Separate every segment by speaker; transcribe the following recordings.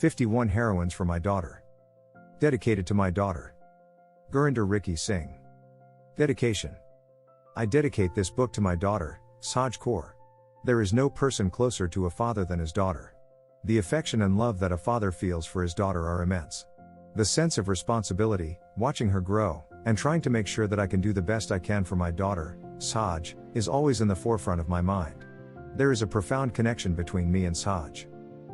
Speaker 1: 51 Heroines for My Daughter. Dedicated to my daughter. Gurinder Ricky Singh. Dedication. I dedicate this book to my daughter, Saj Kaur. There is no person closer to a father than his daughter. The affection and love that a father feels for his daughter are immense. The sense of responsibility, watching her grow, and trying to make sure that I can do the best I can for my daughter, Saj, is always in the forefront of my mind. There is a profound connection between me and Saj.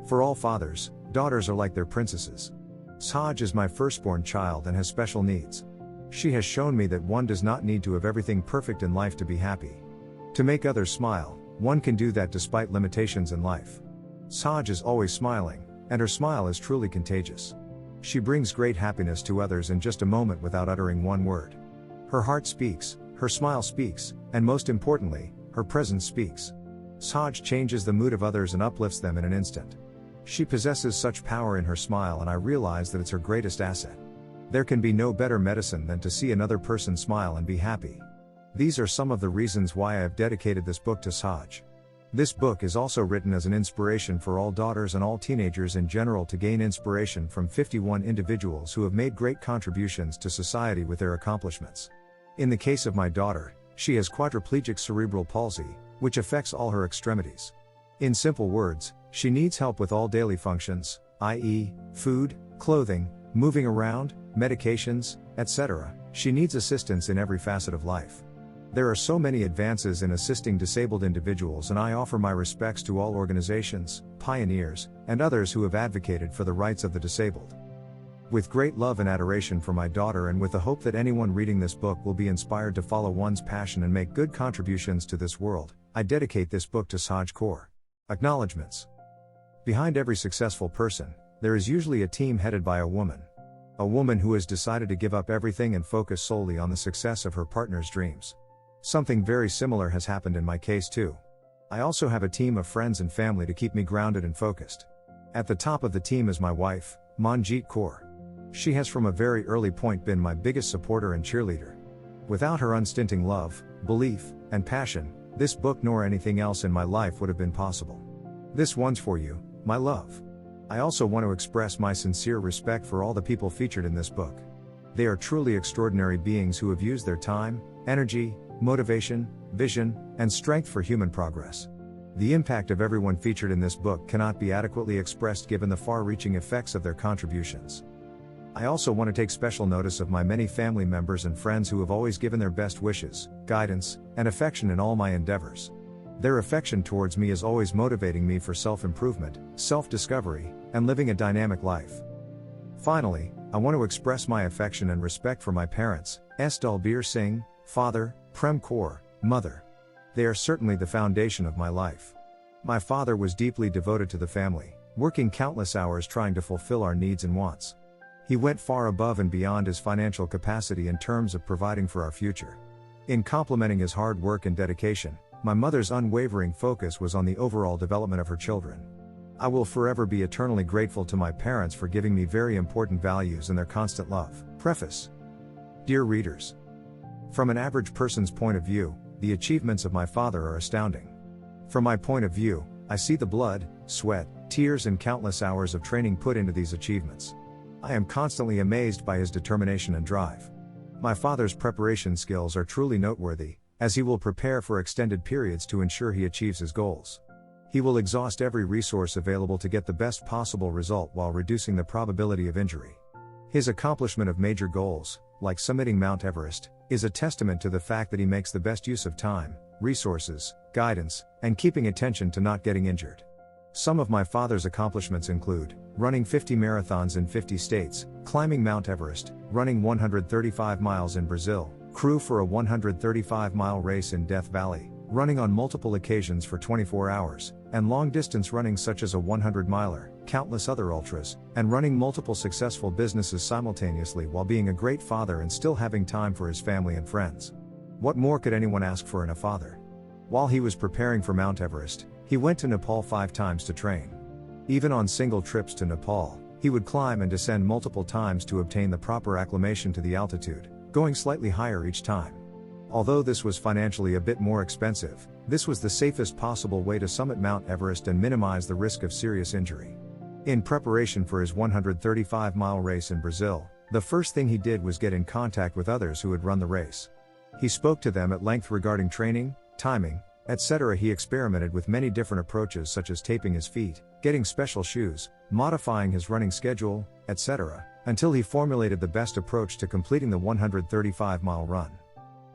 Speaker 1: For all fathers, daughters are like their princesses. Saj is my firstborn child and has special needs. She has shown me that one does not need to have everything perfect in life to be happy. To make others smile, one can do that despite limitations in life. Saj is always smiling, and her smile is truly contagious. She brings great happiness to others in just a moment without uttering one word. Her heart speaks, her smile speaks, and most importantly, her presence speaks. Saj changes the mood of others and uplifts them in an instant. She possesses such power in her smile, and I realize that it's her greatest asset. There can be no better medicine than to see another person smile and be happy. These are some of the reasons why I have dedicated this book to Saj. This book is also written as an inspiration for all daughters and all teenagers in general to gain inspiration from 51 individuals who have made great contributions to society with their accomplishments. In the case of my daughter, she has quadriplegic cerebral palsy, which affects all her extremities. In simple words, she needs help with all daily functions, i.e., food, clothing, moving around, medications, etc. She needs assistance in every facet of life. There are so many advances in assisting disabled individuals, and I offer my respects to all organizations, pioneers, and others who have advocated for the rights of the disabled. With great love and adoration for my daughter, and with the hope that anyone reading this book will be inspired to follow one's passion and make good contributions to this world, I dedicate this book to Saj Kaur. Acknowledgements. Behind every successful person, there is usually a team headed by a woman. A woman who has decided to give up everything and focus solely on the success of her partner's dreams. Something very similar has happened in my case too. I also have a team of friends and family to keep me grounded and focused. At the top of the team is my wife, Manjeet Kaur. She has from a very early point been my biggest supporter and cheerleader. Without her unstinting love, belief, and passion, this book nor anything else in my life would have been possible. This one's for you, my love. I also want to express my sincere respect for all the people featured in this book. They are truly extraordinary beings who have used their time, energy, motivation, vision, and strength for human progress. The impact of everyone featured in this book cannot be adequately expressed given the far-reaching effects of their contributions. I also want to take special notice of my many family members and friends who have always given their best wishes, guidance, and affection in all my endeavors. Their affection towards me is always motivating me for self-improvement, self-discovery, and living a dynamic life. Finally, I want to express my affection and respect for my parents, Dalbir Singh, father, Prem Kaur, mother. They are certainly the foundation of my life. My father was deeply devoted to the family, working countless hours trying to fulfill our needs and wants. He went far above and beyond his financial capacity in terms of providing for our future. In complementing his hard work and dedication, my mother's unwavering focus was on the overall development of her children. I will forever be eternally grateful to my parents for giving me very important values and their constant love. Preface. Dear readers, from an average person's point of view, the achievements of my father are astounding. From my point of view, I see the blood, sweat, tears, and countless hours of training put into these achievements. I am constantly amazed by his determination and drive. My father's preparation skills are truly noteworthy, as he will prepare for extended periods to ensure he achieves his goals. He will exhaust every resource available to get the best possible result while reducing the probability of injury. His accomplishment of major goals, like summiting Mount Everest, is a testament to the fact that he makes the best use of time, resources, guidance, and keeping attention to not getting injured. Some of my father's accomplishments include running 50 marathons in 50 states, climbing Mount Everest, running 135 miles in Brazil, crew for a 135-mile race in Death Valley, running on multiple occasions for 24 hours, and long-distance running such as a 100-miler, countless other ultras, and running multiple successful businesses simultaneously while being a great father and still having time for his family and friends. What more could anyone ask for in a father? While he was preparing for Mount Everest, he went to Nepal 5 times to train. Even on single trips to Nepal, he would climb and descend multiple times to obtain the proper acclimation to the altitude, going slightly higher each time. Although this was financially a bit more expensive, this was the safest possible way to summit Mount Everest and minimize the risk of serious injury. In preparation for his 135-mile race in Brazil, the first thing he did was get in contact with others who had run the race. He spoke to them at length regarding training, timing, etc. He experimented with many different approaches such as taping his feet, getting special shoes, modifying his running schedule, etc., until he formulated the best approach to completing the 135-mile run.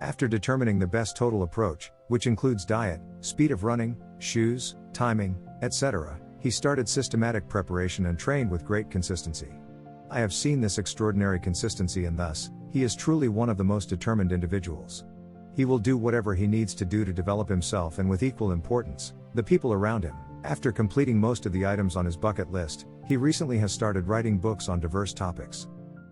Speaker 1: After determining the best total approach, which includes diet, speed of running, shoes, timing, etc., he started systematic preparation and trained with great consistency. I have seen this extraordinary consistency, and thus, he is truly one of the most determined individuals. He will do whatever he needs to do to develop himself, and with equal importance, the people around him. After completing most of the items on his bucket list, he recently has started writing books on diverse topics.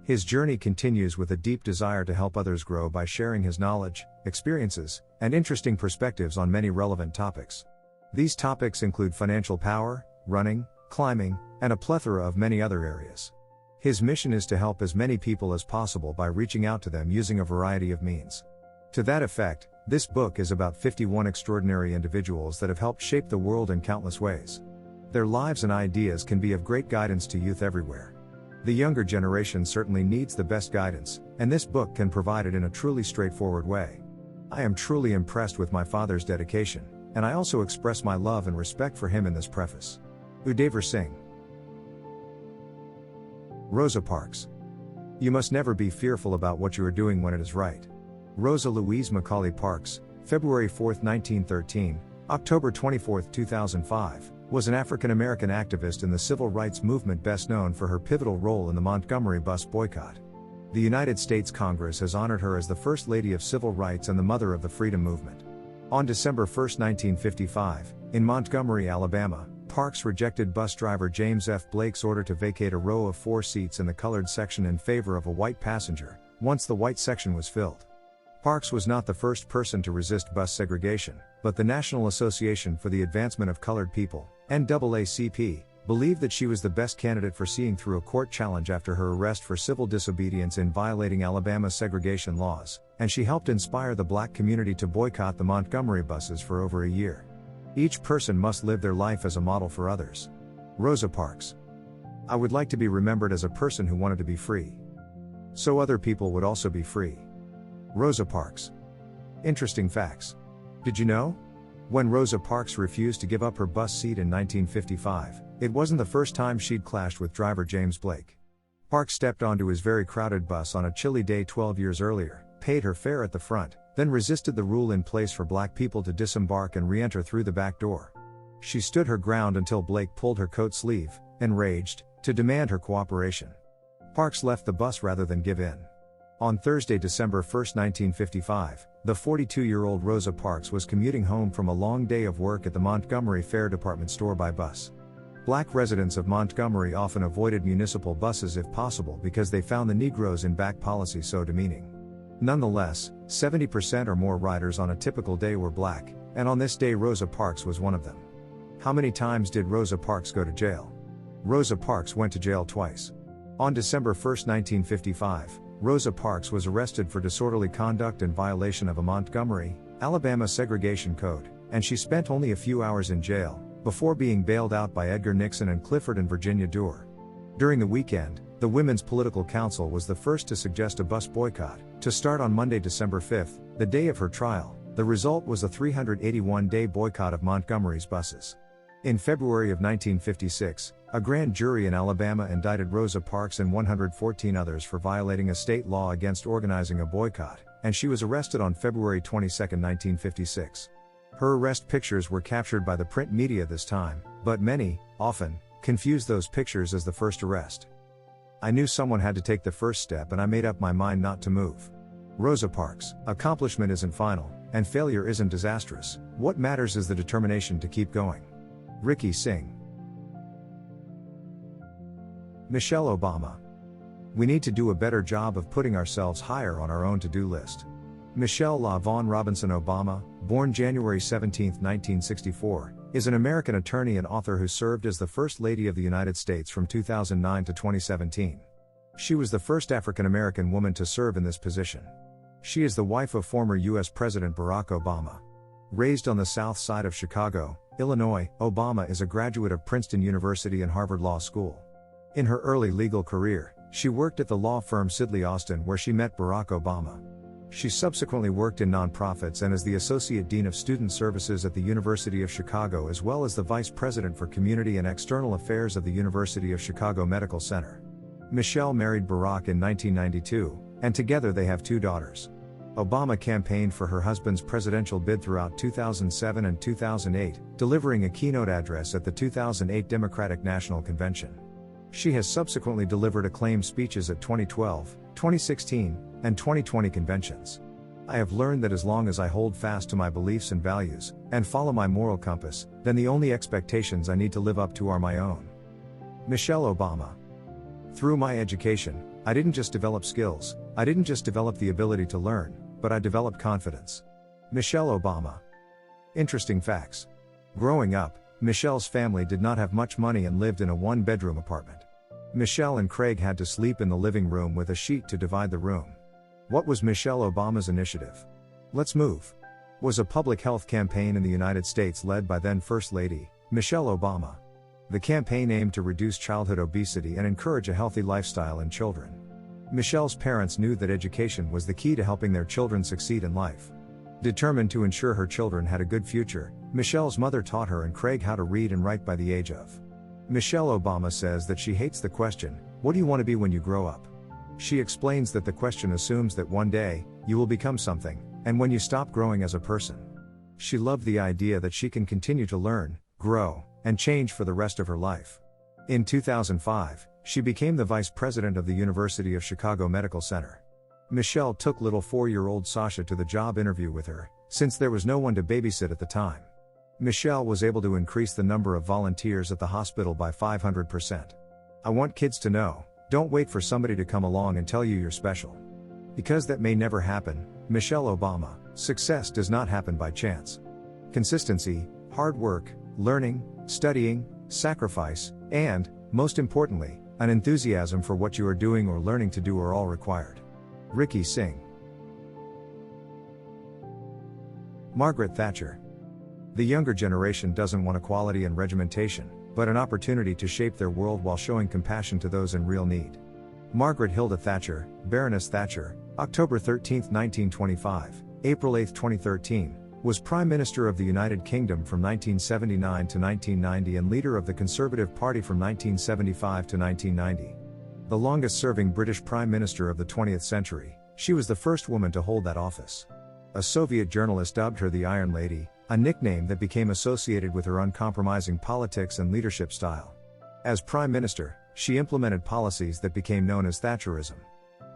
Speaker 1: His journey continues with a deep desire to help others grow by sharing his knowledge, experiences, and interesting perspectives on many relevant topics. These topics include financial power, running, climbing, and a plethora of many other areas. His mission is to help as many people as possible by reaching out to them using a variety of means. To that effect, this book is about 51 extraordinary individuals that have helped shape the world in countless ways. Their lives and ideas can be of great guidance to youth everywhere. The younger generation certainly needs the best guidance, and this book can provide it in a truly straightforward way. I am truly impressed with my father's dedication, and I also express my love and respect for him in this preface. Udavar Singh. Rosa Parks. You must never be fearful about what you are doing when it is right. Rosa Louise Macaulay Parks, February 4, 1913, October 24, 2005, was an African-American activist in the civil rights movement, best known for her pivotal role in the Montgomery bus boycott. The United States Congress has honored her as the First Lady of Civil Rights and the Mother of the Freedom Movement. On December 1, 1955, in Montgomery, Alabama, Parks rejected bus driver James F. Blake's order to vacate a row of 4 seats in the colored section in favor of a white passenger, once the white section was filled. Parks was not the first person to resist bus segregation, but the National Association for the Advancement of Colored People, NAACP, believed that she was the best candidate for seeing through a court challenge after her arrest for civil disobedience in violating Alabama's segregation laws, and she helped inspire the black community to boycott the Montgomery buses for over a year. Each person must live their life as a model for others. Rosa Parks. I would like to be remembered as a person who wanted to be free, so other people would also be free. Rosa Parks. Interesting facts. Did you know? When Rosa Parks refused to give up her bus seat in 1955, it wasn't the first time she'd clashed with driver James Blake. Parks stepped onto his very crowded bus on a chilly day 12 years earlier, paid her fare at the front, then resisted the rule in place for black people to disembark and re-enter through the back door. She stood her ground until Blake pulled her coat sleeve, enraged, to demand her cooperation. Parks left the bus rather than give in. On Thursday, December 1, 1955, the 42-year-old Rosa Parks was commuting home from a long day of work at the Montgomery Fair Department store by bus. Black residents of Montgomery often avoided municipal buses if possible because they found the Negroes in back policy so demeaning. Nonetheless, 70% or more riders on a typical day were black, and on this day Rosa Parks was one of them. How many times did Rosa Parks go to jail? Rosa Parks went to jail twice. On December 1, 1955, Rosa Parks was arrested for disorderly conduct and violation of a Montgomery, Alabama segregation code, and she spent only a few hours in jail, before being bailed out by Edgar Nixon and Clifford and Virginia Dewar. During the weekend, the Women's Political Council was the first to suggest a bus boycott, to start on Monday, December 5, the day of her trial. The result was a 381-day boycott of Montgomery's buses. In February of 1956, a grand jury in Alabama indicted Rosa Parks and 114 others for violating a state law against organizing a boycott, and she was arrested on February 22, 1956. Her arrest pictures were captured by the print media this time, but many, often, confused those pictures as the first arrest. I knew someone had to take the first step, and I made up my mind not to move. Rosa Parks. Accomplishment isn't final, and failure isn't disastrous. What matters is the determination to keep going. Ricky Singh. Michelle Obama. We need to do a better job of putting ourselves higher on our own to-do list. Michelle La Vaughn Robinson Obama, born January 17, 1964, is an American attorney and author who served as the First Lady of the United States from 2009 to 2017. She was the first African-American woman to serve in this position. She is the wife of former U.S. President Barack Obama. Raised on the south side of Chicago, Illinois. Obama is a graduate of Princeton University and Harvard Law School. In her early legal career, she worked at the law firm Sidley Austin, where she met Barack Obama. She subsequently worked in nonprofits and as the Associate Dean of Student Services at the University of Chicago, as well as the Vice President for Community and External Affairs of the University of Chicago Medical Center. Michelle married Barack in 1992, and together they have 2 daughters. Obama campaigned for her husband's presidential bid throughout 2007 and 2008, delivering a keynote address at the 2008 Democratic National Convention. She has subsequently delivered acclaimed speeches at 2012, 2016, and 2020 conventions. I have learned that as long as I hold fast to my beliefs and values, and follow my moral compass, then the only expectations I need to live up to are my own. Michelle Obama. Through my education, I didn't just develop skills, I didn't just develop the ability to learn, but I developed confidence. Michelle Obama. Interesting facts. Growing up, Michelle's family did not have much money and lived in a 1-bedroom apartment. Michelle and Craig had to sleep in the living room with a sheet to divide the room. What was Michelle Obama's initiative? Let's Move. Was a public health campaign in the United States led by then First Lady, Michelle Obama. The campaign aimed to reduce childhood obesity and encourage a healthy lifestyle in children. Michelle's parents knew that education was the key to helping their children succeed in life. Determined to ensure her children had a good future, Michelle's mother taught her and Craig how to read and write by the age of. Michelle Obama says that she hates the question, "What do you want to be when you grow up?" She explains that the question assumes that one day, you will become something, and when you stop growing as a person. She loved the idea that she can continue to learn, grow, and change for the rest of her life. In 2005, she became the vice president of the University of Chicago Medical Center. Michelle took little 4-year-old Sasha to the job interview with her, since there was no one to babysit at the time. Michelle was able to increase the number of volunteers at the hospital by 500%. I want kids to know, don't wait for somebody to come along and tell you you're special. Because that may never happen, Michelle Obama. Success does not happen by chance. Consistency, hard work, learning, studying, sacrifice, and, most importantly, an enthusiasm for what you are doing or learning to do are all required. Ricky Singh. Margaret Thatcher. The younger generation doesn't want equality and regimentation, but an opportunity to shape their world while showing compassion to those in real need. Margaret Hilda Thatcher, Baroness Thatcher, October 13, 1925, April 8, 2013, was Prime Minister of the United Kingdom from 1979 to 1990 and leader of the Conservative Party from 1975 to 1990. The longest-serving British Prime Minister of the 20th century, she was the first woman to hold that office. A Soviet journalist dubbed her the Iron Lady, a nickname that became associated with her uncompromising politics and leadership style. As Prime Minister, she implemented policies that became known as Thatcherism.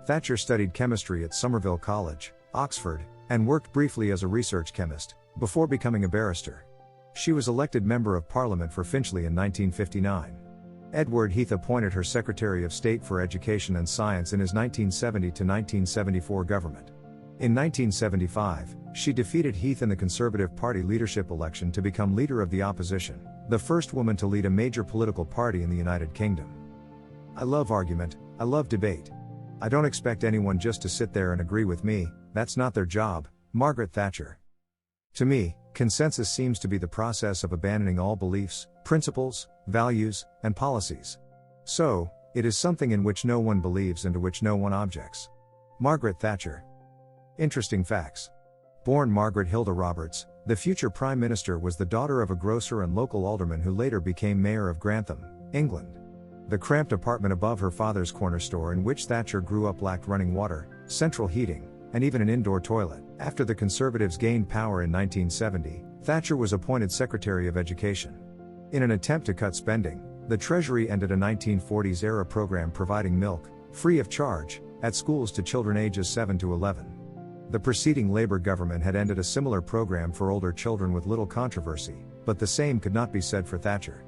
Speaker 1: Thatcher studied chemistry at Somerville College, Oxford, and worked briefly as a research chemist, before becoming a barrister. She was elected Member of Parliament for Finchley in 1959. Edward Heath appointed her Secretary of State for Education and Science in his 1970 to 1974 government. In 1975, she defeated Heath in the Conservative Party leadership election to become Leader of the Opposition, the first woman to lead a major political party in the United Kingdom. I love argument, I love debate. I don't expect anyone just to sit there and agree with me, that's not their job. Margaret Thatcher. To me, consensus seems to be the process of abandoning all beliefs, principles, values, and policies. So, it is something in which no one believes and to which no one objects. Margaret Thatcher. Interesting facts. Born Margaret Hilda Roberts, the future Prime Minister was the daughter of a grocer and local alderman who later became Mayor of Grantham, England. The cramped apartment above her father's corner store in which Thatcher grew up lacked running water, central heating, and even an indoor toilet. After the Conservatives gained power in 1970, Thatcher was appointed Secretary of Education. In an attempt to cut spending, the Treasury ended a 1940s-era program providing milk, free of charge, at schools to children ages 7 to 11. The preceding Labour government had ended a similar program for older children with little controversy, but the same could not be said for Thatcher.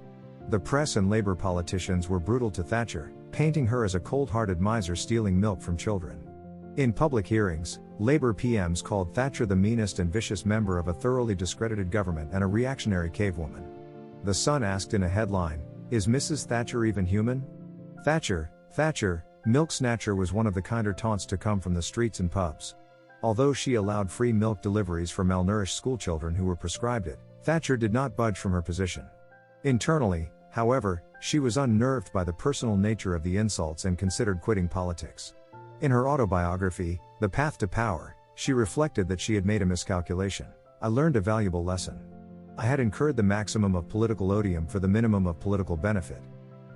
Speaker 1: The press and Labour politicians were brutal to Thatcher, painting her as a cold-hearted miser stealing milk from children. In public hearings, Labour PMs called Thatcher the meanest and vicious member of a thoroughly discredited government and a reactionary cavewoman. The Sun asked in a headline, "Is Mrs. Thatcher even human?" Thatcher, milk snatcher was one of the kinder taunts to come from the streets and pubs. Although she allowed free milk deliveries for malnourished schoolchildren who were prescribed it, Thatcher did not budge from her position. Internally, however, she was unnerved by the personal nature of the insults and considered quitting politics. In her autobiography, The Path to Power, she reflected that she had made a miscalculation. I learned a valuable lesson. I had incurred the maximum of political odium for the minimum of political benefit.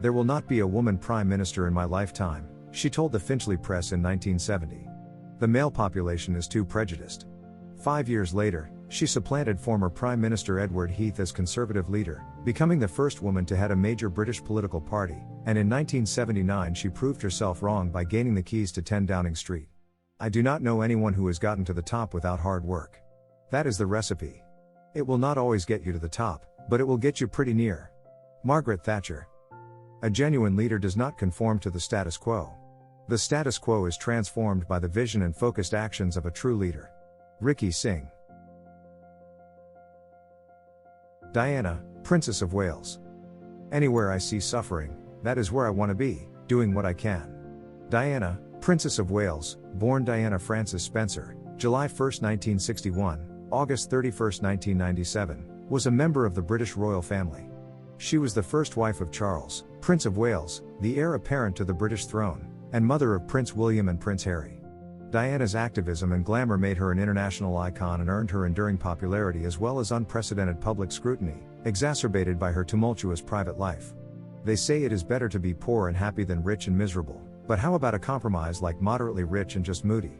Speaker 1: There will not be a woman prime minister in my lifetime, she told the Finchley Press in 1970. The male population is too prejudiced. 5 years later, she supplanted former Prime Minister Edward Heath as Conservative leader, becoming the first woman to head a major British political party, and in 1979 she proved herself wrong by gaining the keys to 10 Downing Street. I do not know anyone who has gotten to the top without hard work. That is the recipe. It will not always get you to the top, but it will get you pretty near. Margaret Thatcher. A genuine leader does not conform to the status quo. The status quo is transformed by the vision and focused actions of a true leader. Ricky Singh. Diana, Princess of Wales. Anywhere I see suffering, that is where I want to be, doing what I can. Diana, Princess of Wales, born Diana Frances Spencer, July 1, 1961, August 31, 1997, was a member of the British royal family. She was the first wife of Charles, Prince of Wales, the heir apparent to the British throne, and mother of Prince William and Prince Harry. Diana's activism and glamour made her an international icon and earned her enduring popularity as well as unprecedented public scrutiny, exacerbated by her tumultuous private life. They say it is better to be poor and happy than rich and miserable, but how about a compromise like moderately rich and just moody?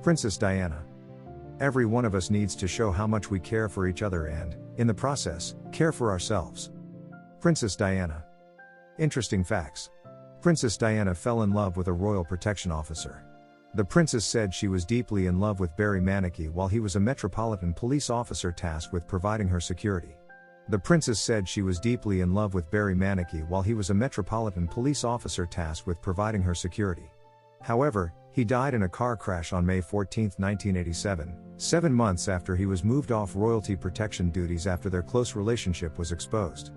Speaker 1: Princess Diana. Every one of us needs to show how much we care for each other and, in the process, care for ourselves. Princess Diana. Interesting facts. Princess Diana fell in love with a royal protection officer. The princess said she was deeply in love with Barry Manicky while he was a Metropolitan Police officer tasked with providing her security. The princess said she was deeply in love with Barry Manicky while he was a Metropolitan Police officer tasked with providing her security. However, he died in a car crash on May 14, 1987, 7 months after he was moved off royalty protection duties after their close relationship was exposed.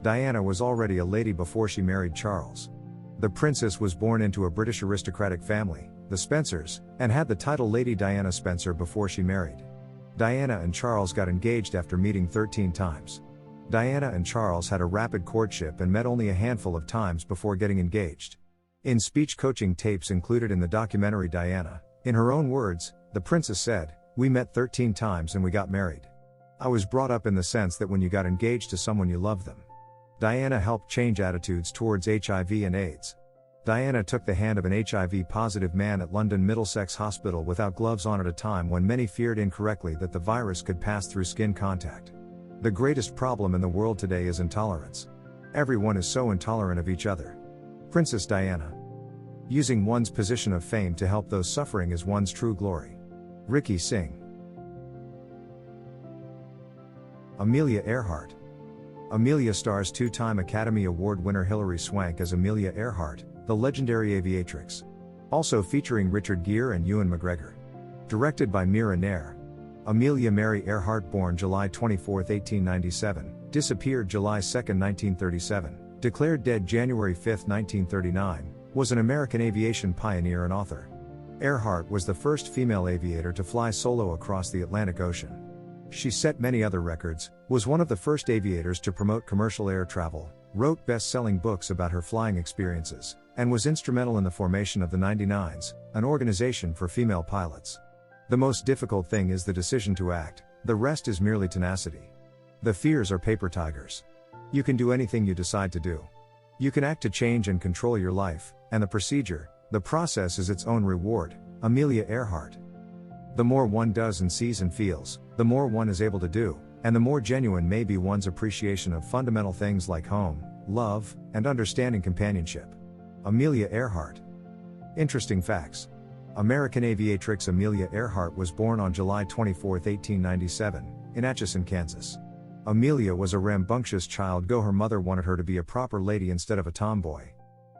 Speaker 1: Diana was already a lady before she married Charles. The princess was born into a British aristocratic family, the Spencers, and had the title Lady Diana Spencer before she married. Diana and Charles got engaged after meeting 13 times. Diana and Charles had a rapid courtship and met only a handful of times before getting engaged. In speech coaching tapes included in the documentary Diana, in her own words, the princess said, "We met 13 times and we got married. I was brought up in the sense that when you got engaged to someone you loved them." Diana helped change attitudes towards HIV and AIDS. Diana took the hand of an HIV-positive man at London Middlesex Hospital without gloves on at a time when many feared incorrectly that the virus could pass through skin contact. The greatest problem in the world today is intolerance. Everyone is so intolerant of each other. Princess Diana. Using one's position of fame to help those suffering is one's true glory. Ricky Singh. Amelia Earhart. Amelia stars two-time Academy Award winner Hilary Swank as Amelia Earhart, the legendary aviatrix. Also featuring Richard Gere and Ewan McGregor. Directed by Mira Nair. Amelia Mary Earhart, born July 24, 1897, disappeared July 2, 1937, declared dead January 5, 1939, was an American aviation pioneer and author. Earhart was the first female aviator to fly solo across the Atlantic Ocean. She set many other records, was one of the first aviators to promote commercial air travel, wrote best-selling books about her flying experiences, and was instrumental in the formation of the 99s, an organization for female pilots. The most difficult thing is the decision to act, the rest is merely tenacity. The fears are paper tigers. You can do anything you decide to do. You can act to change and control your life, and the process is its own reward. Amelia Earhart. The more one does and sees and feels, the more one is able to do, and the more genuine may be one's appreciation of fundamental things like home, love, and understanding companionship. Amelia Earhart. Interesting facts. American aviatrix Amelia Earhart was born on July 24, 1897, in Atchison, Kansas. Amelia was a rambunctious child. Her mother wanted her to be a proper lady instead of a tomboy.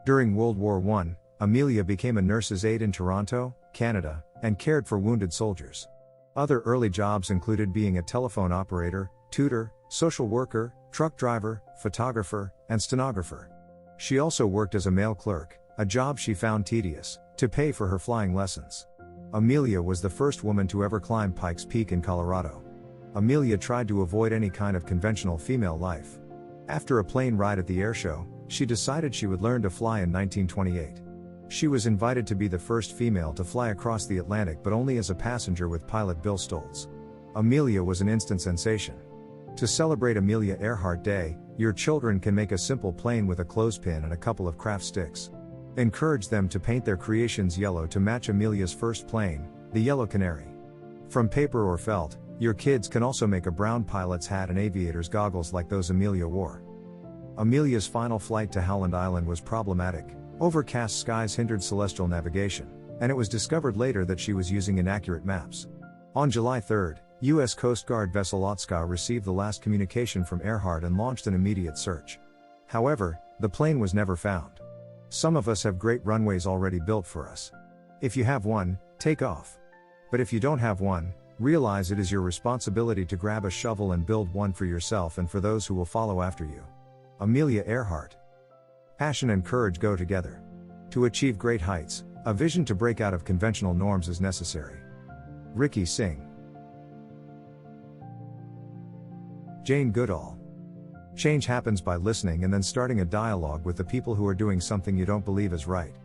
Speaker 1: During World War I, Amelia became a nurse's aide in Toronto, Canada, and cared for wounded soldiers. Other early jobs included being a telephone operator, tutor, social worker, truck driver, photographer, and stenographer. She also worked as a mail clerk, a job she found tedious, to pay for her flying lessons. Amelia was the first woman to ever climb Pikes Peak in Colorado. Amelia tried to avoid any kind of conventional female life. After a plane ride at the air show, she decided she would learn to fly in 1928. She was invited to be the first female to fly across the Atlantic, but only as a passenger with pilot Bill Stoltz. Amelia was an instant sensation. To celebrate Amelia Earhart Day, your children can make a simple plane with a clothespin and a couple of craft sticks. Encourage them to paint their creations yellow to match Amelia's first plane, the Yellow Canary. From paper or felt, your kids can also make a brown pilot's hat and aviator's goggles like those Amelia wore. Amelia's final flight to Howland Island was problematic. Overcast skies hindered celestial navigation, and it was discovered later that she was using inaccurate maps. On July 3, U.S. Coast Guard vessel Otska received the last communication from Earhart and launched an immediate search. However, the plane was never found. Some of us have great runways already built for us. If you have one, take off. But if you don't have one, realize it is your responsibility to grab a shovel and build one for yourself and for those who will follow after you. Amelia Earhart. Passion and courage go together. To achieve great heights, a vision to break out of conventional norms is necessary. Ricky Singh. Jane Goodall. Change happens by listening and then starting a dialogue with the people who are doing something you don't believe is right.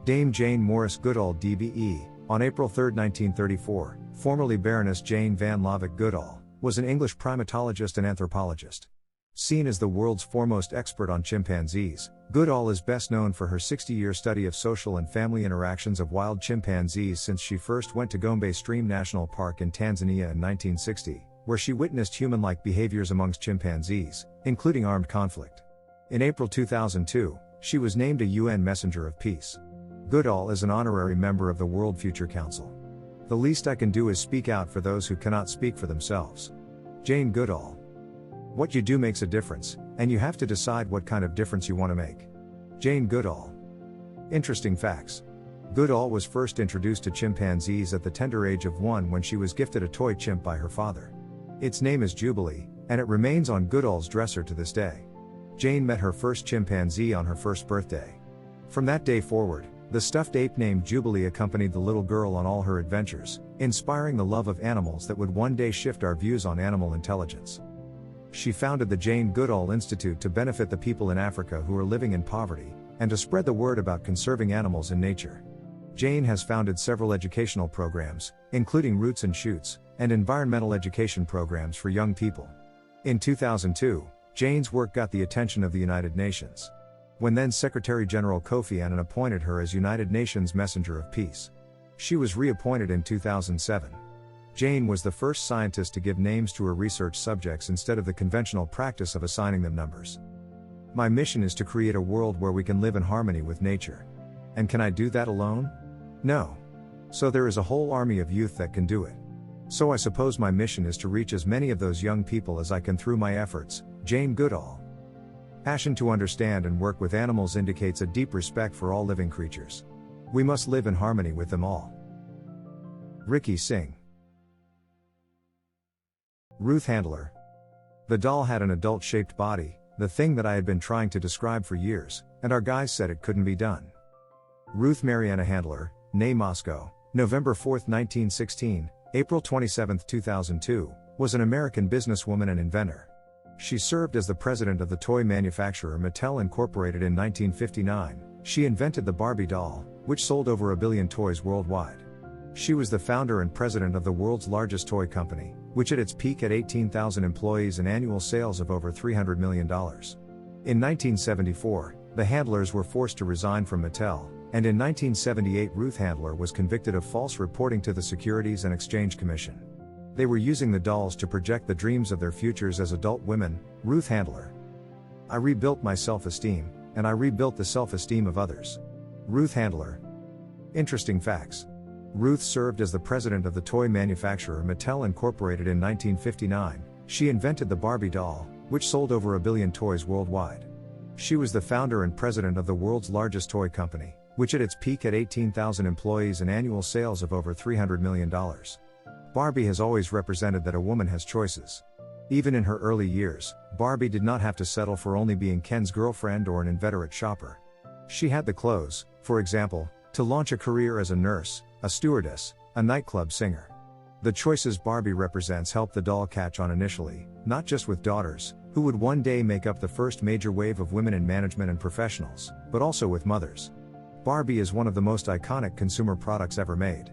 Speaker 1: Dame Jane Morris Goodall DBE, on April 3, 1934, formerly Baroness Jane Van Lovick Goodall, was an English primatologist and anthropologist. Seen as the world's foremost expert on chimpanzees, Goodall is best known for her 60-year study of social and family interactions of wild chimpanzees since she first went to Gombe Stream National Park in Tanzania in 1960, where she witnessed human-like behaviors amongst chimpanzees, including armed conflict. In April 2002, she was named a UN Messenger of Peace. Goodall is an honorary member of the World Future Council. The least I can do is speak out for those who cannot speak for themselves. Jane Goodall. What you do makes a difference, and you have to decide what kind of difference you want to make. Jane Goodall. Interesting facts. Goodall was first introduced to chimpanzees at the tender age of 1 when she was gifted a toy chimp by her father. Its name is Jubilee, and it remains on Goodall's dresser to this day. Jane met her first chimpanzee on her first birthday. From that day forward, the stuffed ape named Jubilee accompanied the little girl on all her adventures, inspiring the love of animals that would one day shift our views on animal intelligence. She founded the Jane Goodall Institute to benefit the people in Africa who are living in poverty, and to spread the word about conserving animals in nature. Jane has founded several educational programs, including Roots and Shoots, and environmental education programs for young people. In 2002, Jane's work got the attention of the United Nations. When then Secretary General Kofi Annan appointed her as United Nations Messenger of Peace. She was reappointed in 2007. Jane was the first scientist to give names to her research subjects instead of the conventional practice of assigning them numbers. My mission is to create a world where we can live in harmony with nature. And can I do that alone? No. So there is a whole army of youth that can do it. So I suppose my mission is to reach as many of those young people as I can through my efforts. Jane Goodall. Passion to understand and work with animals indicates a deep respect for all living creatures. We must live in harmony with them all. Ricky Singh. Ruth Handler. The doll had an adult-shaped body, the thing that I had been trying to describe for years, and our guys said it couldn't be done. Ruth Mariana Handler, née Moscow, November 4, 1916, April 27, 2002, was an American businesswoman and inventor. She served as the president of the toy manufacturer Mattel Incorporated in 1959. She invented the Barbie doll, which sold over 1 billion toys worldwide. She was the founder and president of the world's largest toy company, which at its peak had 18,000 employees and annual sales of over $300 million. In 1974, the Handlers were forced to resign from Mattel, and in 1978 Ruth Handler was convicted of false reporting to the Securities and Exchange Commission. They were using the dolls to project the dreams of their futures as adult women. Ruth Handler. I rebuilt my self-esteem, and I rebuilt the self-esteem of others. Ruth Handler. Interesting facts. Ruth served as the president of the toy manufacturer Mattel Incorporated in 1959. She invented the Barbie doll, which sold over 1 billion toys worldwide. She was the founder and president of the world's largest toy company, which at its peak had 18,000 employees and annual sales of over $300 million. Barbie has always represented that a woman has choices. Even in her early years, Barbie did not have to settle for only being Ken's girlfriend or an inveterate shopper. She had the clothes, for example, to launch a career as a nurse, a stewardess, a nightclub singer. The choices Barbie represents help the doll catch on initially, not just with daughters, who would one day make up the first major wave of women in management and professionals, but also with mothers. Barbie is one of the most iconic consumer products ever made.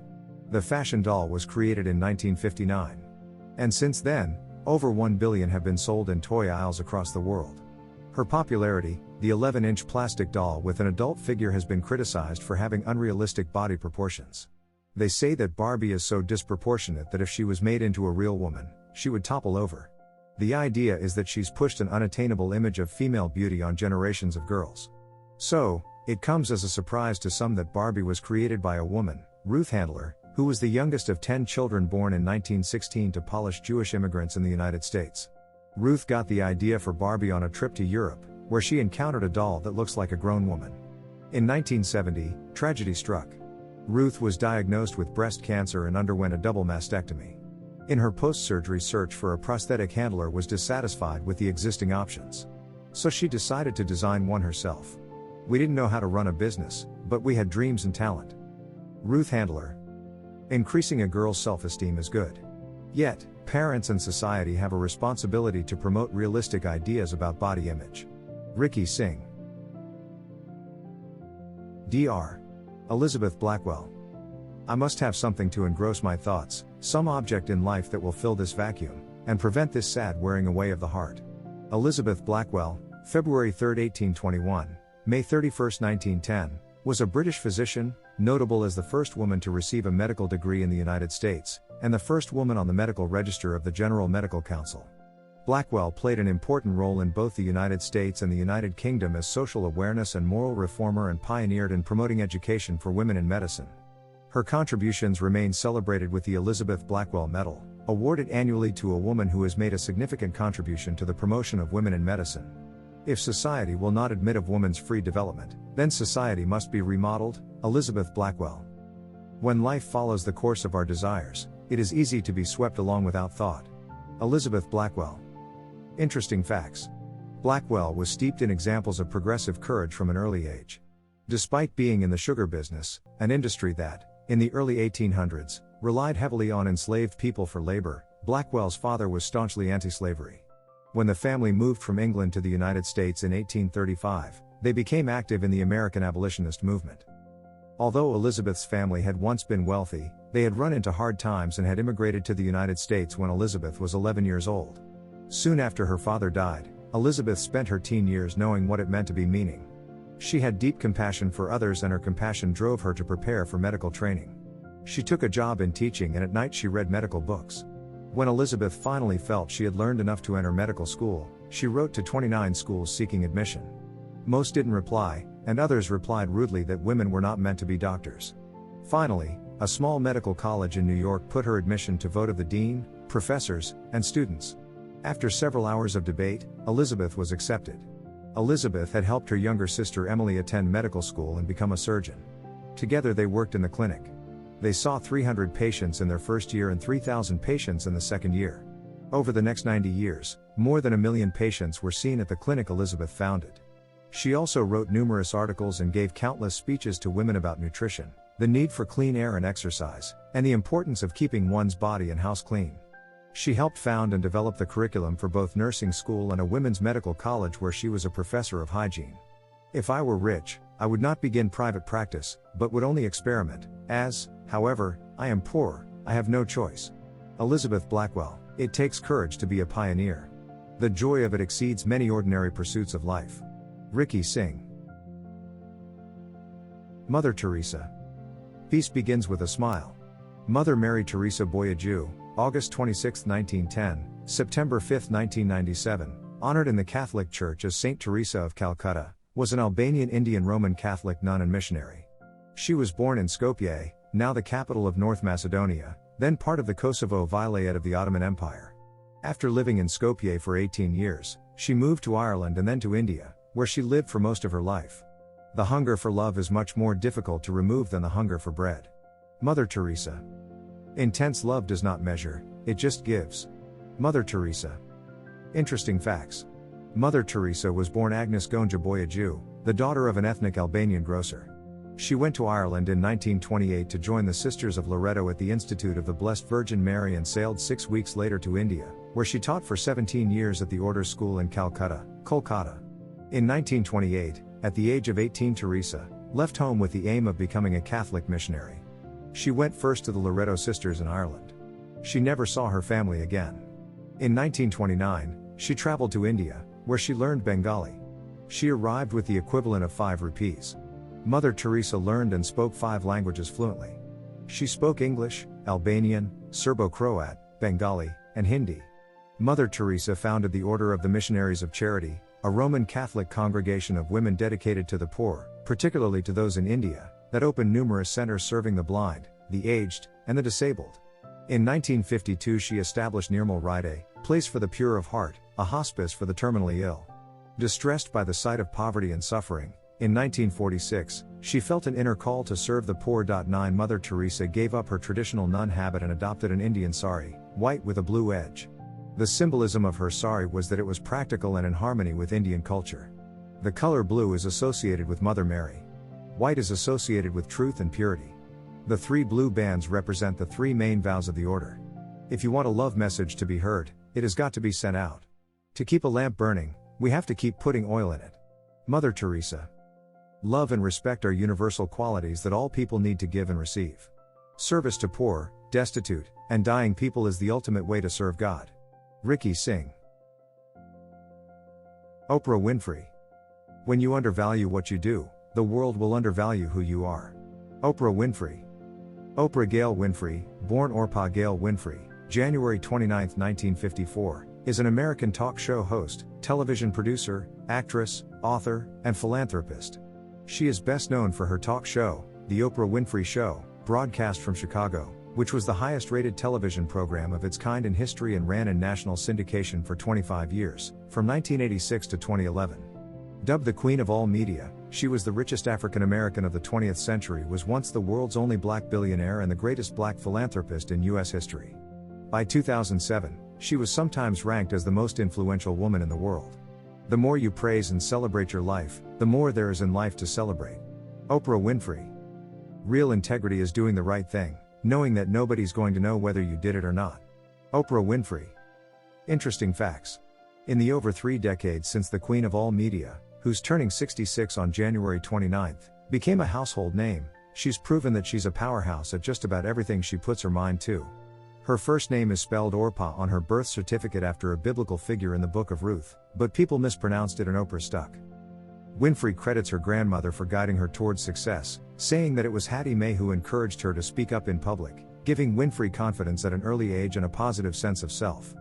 Speaker 1: The fashion doll was created in 1959. And since then, over 1 billion have been sold in toy aisles across the world. Her popularity, the 11-inch plastic doll with an adult figure, has been criticized for having unrealistic body proportions. They say that Barbie is so disproportionate that if she was made into a real woman, she would topple over. The idea is that she's pushed an unattainable image of female beauty on generations of girls. So, it comes as a surprise to some that Barbie was created by a woman, Ruth Handler, who was the youngest of 10 children born in 1916 to Polish Jewish immigrants in the United States. Ruth got the idea for Barbie on a trip to Europe, where she encountered a doll that looks like a grown woman. In 1970, tragedy struck. Ruth was diagnosed with breast cancer and underwent a double mastectomy. In her post-surgery search for a prosthetic, Handler was dissatisfied with the existing options. So she decided to design one herself. We didn't know how to run a business, but we had dreams and talent. Ruth Handler. Increasing a girl's self-esteem is good. Yet, parents and society have a responsibility to promote realistic ideas about body image. Ricky Singh. Dr. Elizabeth Blackwell. I must have something to engross my thoughts, some object in life that will fill this vacuum, and prevent this sad wearing away of the heart. Elizabeth Blackwell, February 3, 1821, May 31, 1910, was a British physician, notable as the first woman to receive a medical degree in the United States, and the first woman on the medical register of the General Medical Council. Blackwell played an important role in both the United States and the United Kingdom as social awareness and moral reformer, and pioneered in promoting education for women in medicine. Her contributions remain celebrated with the Elizabeth Blackwell Medal, awarded annually to a woman who has made a significant contribution to the promotion of women in medicine. If society will not admit of woman's free development, then society must be remodeled. Elizabeth Blackwell. When life follows the course of our desires, it is easy to be swept along without thought. Elizabeth Blackwell. Interesting facts. Blackwell was steeped in examples of progressive courage from an early age. Despite being in the sugar business, an industry that, in the early 1800s, relied heavily on enslaved people for labor, Blackwell's father was staunchly anti-slavery. When the family moved from England to the United States in 1835, they became active in the American abolitionist movement. Although Elizabeth's family had once been wealthy, they had run into hard times and had immigrated to the United States when Elizabeth was 11 years old. Soon after her father died, Elizabeth spent her teen years knowing what it meant to be meaning. She had deep compassion for others, and her compassion drove her to prepare for medical training. She took a job in teaching, and at night she read medical books. When Elizabeth finally felt she had learned enough to enter medical school, she wrote to 29 schools seeking admission. Most didn't reply, and others replied rudely that women were not meant to be doctors. Finally, a small medical college in New York put her admission to vote of the dean, professors, and students. After several hours of debate, Elizabeth was accepted. Elizabeth had helped her younger sister Emily attend medical school and become a surgeon. Together they worked in the clinic. They saw 300 patients in their first year and 3,000 patients in the second year. Over the next 90 years, more than 1 million patients were seen at the clinic Elizabeth founded. She also wrote numerous articles and gave countless speeches to women about nutrition, the need for clean air and exercise, and the importance of keeping one's body and house clean. She helped found and develop the curriculum for both nursing school and a women's medical college where she was a professor of hygiene. If I were rich, I would not begin private practice, but would only experiment. As, however, I am poor, I have no choice. Elizabeth Blackwell. It takes courage to be a pioneer. The joy of it exceeds many ordinary pursuits of life. Ricky Singh. Mother Teresa. Peace begins with a smile. Mother Mary Teresa Boyaju, August 26, 1910, September 5, 1997, honored in the Catholic Church as Saint Teresa of Calcutta, was an Albanian Indian Roman Catholic nun and missionary. She was born in Skopje, now the capital of North Macedonia, then part of the Kosovo Vilayet of the Ottoman Empire. After living in Skopje for 18 years, she moved to Ireland and then to India, where she lived for most of her life. The hunger for love is much more difficult to remove than the hunger for bread. Mother Teresa. Intense love does not measure, it just gives. Mother Teresa. Interesting facts. Mother Teresa was born Agnes Gonja Boyaju, the daughter of an ethnic Albanian grocer. She went to Ireland in 1928 to join the Sisters of Loreto at the Institute of the Blessed Virgin Mary and sailed 6 weeks later to India, where she taught for 17 years at the Order School in Calcutta, Kolkata. In 1928, at the age of 18, Teresa left home with the aim of becoming a Catholic missionary. She went first to the Loreto Sisters in Ireland. She never saw her family again. In 1929, she traveled to India, where she learned Bengali. She arrived with the equivalent of 5 rupees. Mother Teresa learned and spoke 5 languages fluently. She spoke English, Albanian, Serbo-Croat, Bengali, and Hindi. Mother Teresa founded the Order of the Missionaries of Charity, a Roman Catholic congregation of women dedicated to the poor, particularly to those in India, that opened numerous centers serving the blind, the aged, and the disabled. In 1952 she established Nirmal Ride, Place for the Pure of Heart, a hospice for the terminally ill. Distressed by the sight of poverty and suffering, in 1946, she felt an inner call to serve the poor. 9 Mother Teresa gave up her traditional nun habit and adopted an Indian sari, white with a blue edge. The symbolism of her sari was that it was practical and in harmony with Indian culture. The color blue is associated with Mother Mary. White is associated with truth and purity. The 3 blue bands represent the 3 main vows of the order. If you want a love message to be heard, it has got to be sent out. To keep a lamp burning, we have to keep putting oil in it. Mother Teresa. Love and respect are universal qualities that all people need to give and receive. Service to poor, destitute, and dying people is the ultimate way to serve God. Ricky Singh. Oprah Winfrey. When you undervalue what you do, the world will undervalue who you are. Oprah Winfrey. Oprah Gail Winfrey, born Orpah Gail Winfrey, January 29, 1954, is an American talk show host, television producer, actress, author, and philanthropist. She is best known for her talk show, The Oprah Winfrey Show, broadcast from Chicago, which was the highest-rated television program of its kind in history and ran in national syndication for 25 years, from 1986 to 2011. Dubbed the Queen of All Media, she was the richest African American of the 20th century, was once the world's only black billionaire and the greatest black philanthropist in U.S. history. By 2007, she was sometimes ranked as the most influential woman in the world. The more you praise and celebrate your life, the more there is in life to celebrate. Oprah Winfrey. Real integrity is doing the right thing, knowing that nobody's going to know whether you did it or not. Oprah Winfrey. Interesting facts. In the over 3 decades since the Queen of All Media, who's turning 66 on January 29, became a household name, she's proven that she's a powerhouse at just about everything she puts her mind to. Her first name is spelled Orpah on her birth certificate after a biblical figure in the book of Ruth, but people mispronounced it and Oprah stuck. Winfrey credits her grandmother for guiding her towards success, saying that it was Hattie Mae who encouraged her to speak up in public, giving Winfrey confidence at an early age and a positive sense of self.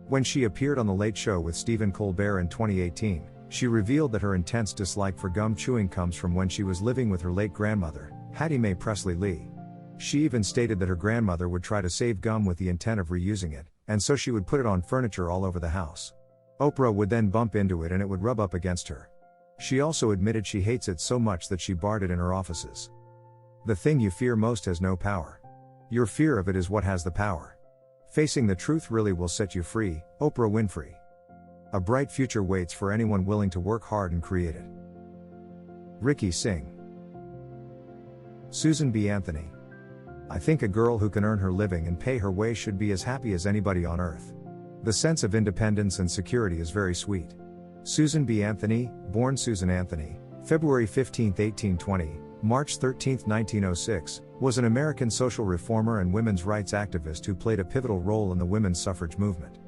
Speaker 1: When she appeared on The Late Show with Stephen Colbert in 2018, she revealed that her intense dislike for gum chewing comes from when she was living with her late grandmother, Hattie Mae Presley Lee. She even stated that her grandmother would try to save gum with the intent of reusing it, and so she would put it on furniture all over the house. Oprah would then bump into it and it would rub up against her. She also admitted she hates it so much that she barred it in her offices. The thing you fear most has no power. Your fear of it is what has the power. Facing the truth really will set you free. Oprah Winfrey. A bright future waits for anyone willing to work hard and create it. Ricky Singh. Susan B. Anthony. I think a girl who can earn her living and pay her way should be as happy as anybody on earth. The sense of independence and security is very sweet. Susan B. Anthony, born Susan Anthony, February 15, 1820, March 13, 1906, was an American social reformer and women's rights activist who played a pivotal role in the women's suffrage movement.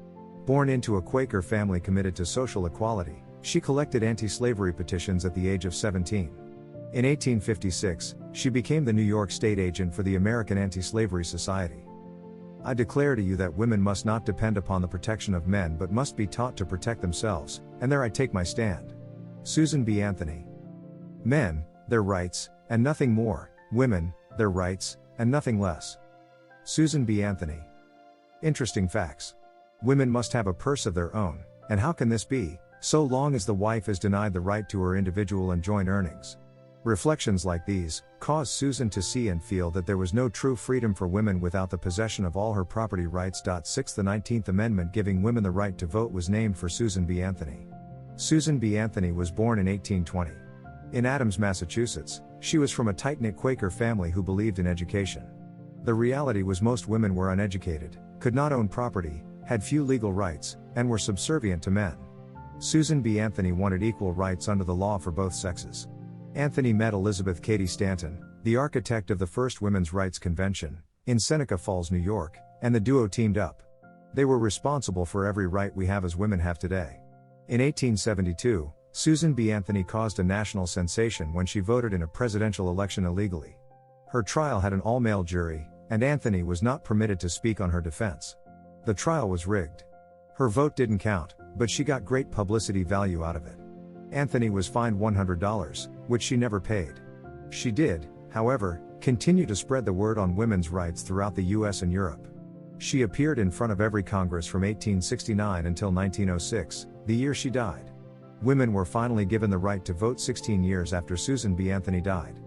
Speaker 1: Born into a Quaker family committed to social equality, she collected anti-slavery petitions at the age of 17. In 1856, she became the New York State agent for the American Anti-Slavery Society. I declare to you that women must not depend upon the protection of men but must be taught to protect themselves, and there I take my stand. Susan B. Anthony. Men, their rights, and nothing more. Women, their rights, and nothing less. Susan B. Anthony. Interesting facts. Women must have a purse of their own, and how can this be, so long as the wife is denied the right to her individual and joint earnings? Reflections like these caused Susan to see and feel that there was no true freedom for women without the possession of all her property rights. 6. The 19th Amendment giving women the right to vote was named for Susan B. Anthony. Susan B. Anthony was born in 1820. In Adams, Massachusetts, She was from a tight-knit Quaker family who believed in education. The reality was most women were uneducated, could not own property, had few legal rights, and were subservient to men. Susan B. Anthony wanted equal rights under the law for both sexes. Anthony met Elizabeth Cady Stanton, the architect of the first Women's Rights Convention, in Seneca Falls, New York, and the duo teamed up. They were responsible for every right we have as women have today. In 1872, Susan B. Anthony caused a national sensation when she voted in a presidential election illegally. Her trial had an all-male jury, and Anthony was not permitted to speak on her defense. The trial was rigged. Her vote didn't count, but she got great publicity value out of it. Anthony was fined $100, which she never paid. She did, however, continue to spread the word on women's rights throughout the US and Europe. She appeared in front of every Congress from 1869 until 1906, the year she died. Women were finally given the right to vote 16 years after Susan B. Anthony died.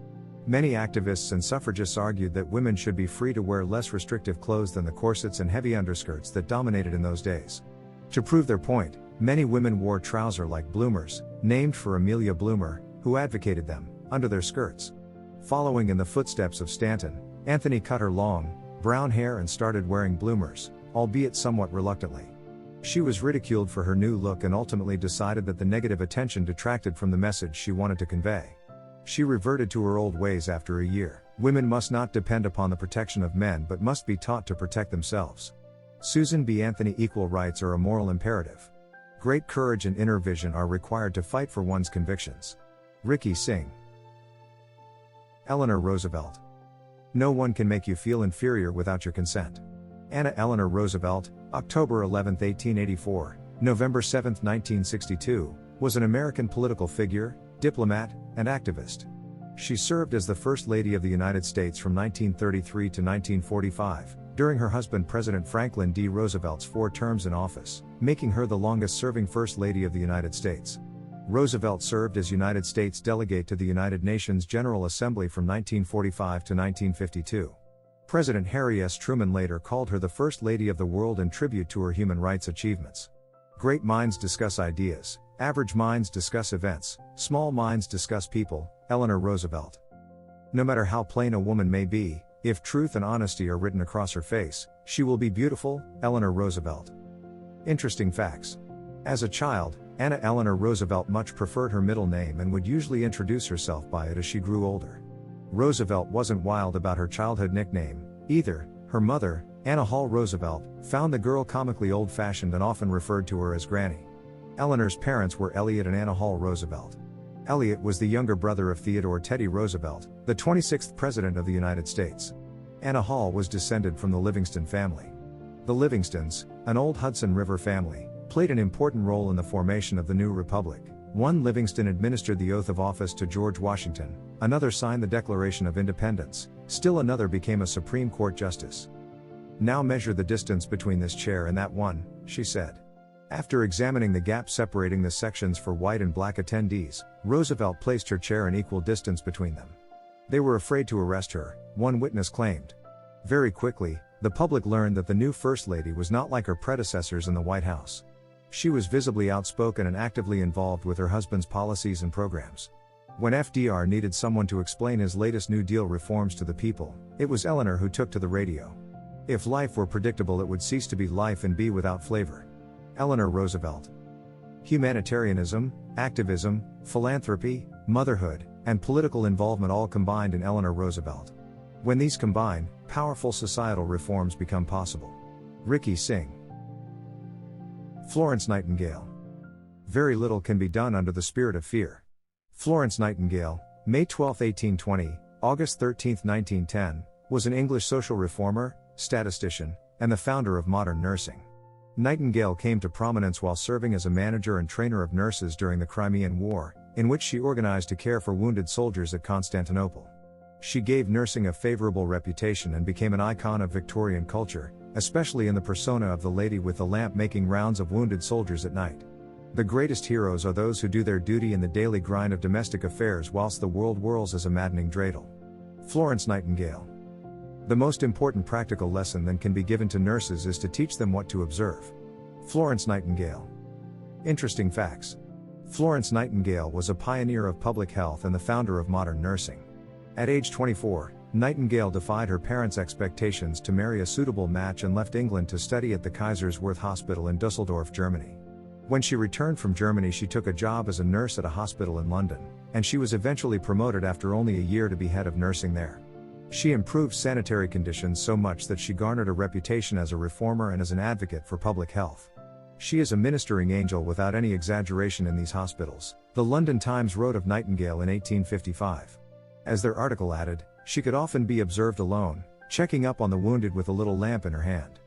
Speaker 1: Many activists and suffragists argued that women should be free to wear less restrictive clothes than the corsets and heavy underskirts that dominated in those days. To prove their point, many women wore trouser-like bloomers, named for Amelia Bloomer, who advocated them, under their skirts. Following in the footsteps of Stanton, Anthony cut her long, brown hair and started wearing bloomers, albeit somewhat reluctantly. She was ridiculed for her new look and ultimately decided that the negative attention detracted from the message she wanted to convey. She reverted to her old ways after a year. Women must not depend upon the protection of men but must be taught to protect themselves. Susan B. Anthony: equal rights are a moral imperative. Great courage and inner vision are required to fight for one's convictions. Ricky Singh. Eleanor Roosevelt. No one can make you feel inferior without your consent. Anna Eleanor Roosevelt, October 11, 1884, November 7, 1962, was an American political figure, diplomat, and activist. She served as the First Lady of the United States from 1933 to 1945, during her husband President Franklin D. Roosevelt's 4 terms in office, making her the longest-serving First Lady of the United States. Roosevelt served as United States delegate to the United Nations General Assembly from 1945 to 1952. President Harry S. Truman later called her the First Lady of the World in tribute to her human rights achievements. Great minds discuss ideas, average minds discuss events, small minds discuss people. Eleanor Roosevelt. No matter how plain a woman may be, if truth and honesty are written across her face, she will be beautiful. Eleanor Roosevelt. Interesting facts. As a child, Anna Eleanor Roosevelt much preferred her middle name and would usually introduce herself by it as she grew older. Roosevelt wasn't wild about her childhood nickname, either. Her mother, Anna Hall Roosevelt, found the girl comically old-fashioned and often referred to her as Granny. Eleanor's parents were Elliot and Anna Hall Roosevelt. Elliot was the younger brother of Theodore Teddy Roosevelt, the 26th President of the United States. Anna Hall was descended from the Livingston family. The Livingstons, an old Hudson River family, played an important role in the formation of the new republic. One Livingston administered the oath of office to George Washington, another signed the Declaration of Independence, still another became a Supreme Court justice. "Now measure the distance between this chair and that one," she said. After examining the gap separating the sections for white and black attendees, Roosevelt placed her chair an equal distance between them. They were afraid to arrest her, one witness claimed. Very quickly, the public learned that the new First Lady was not like her predecessors in the White House. She was visibly outspoken and actively involved with her husband's policies and programs. When FDR needed someone to explain his latest New Deal reforms to the people, it was Eleanor who took to the radio. If life were predictable, it would cease to be life and be without flavor. Eleanor Roosevelt. Humanitarianism, activism, philanthropy, motherhood, and political involvement all combined in Eleanor Roosevelt. When these combine, powerful societal reforms become possible. Ricky Singh. Florence Nightingale. Very little can be done under the spirit of fear. Florence Nightingale, May 12, 1820, August 13, 1910, was an English social reformer, statistician, and the founder of modern nursing. Nightingale came to prominence while serving as a manager and trainer of nurses during the Crimean War, in which she organized to care for wounded soldiers at Constantinople. She gave nursing a favorable reputation and became an icon of Victorian culture, especially in the persona of the lady with the lamp making rounds of wounded soldiers at night. The greatest heroes are those who do their duty in the daily grind of domestic affairs whilst the world whirls as a maddening dreidel. Florence Nightingale. The most important practical lesson that can be given to nurses is to teach them what to observe. Florence Nightingale. Interesting facts. Florence Nightingale was a pioneer of public health and the founder of modern nursing. At age 24, Nightingale defied her parents' expectations to marry a suitable match and left England to study at the Kaiserswerth Hospital in Dusseldorf, Germany. When she returned from Germany, she took a job as a nurse at a hospital in London, and she was eventually promoted after only a year to be head of nursing there. She improved sanitary conditions so much that she garnered a reputation as a reformer and as an advocate for public health. She is a ministering angel without any exaggeration in these hospitals, the London Times wrote of Nightingale in 1855. As their article added, she could often be observed alone, checking up on the wounded with a little lamp in her hand.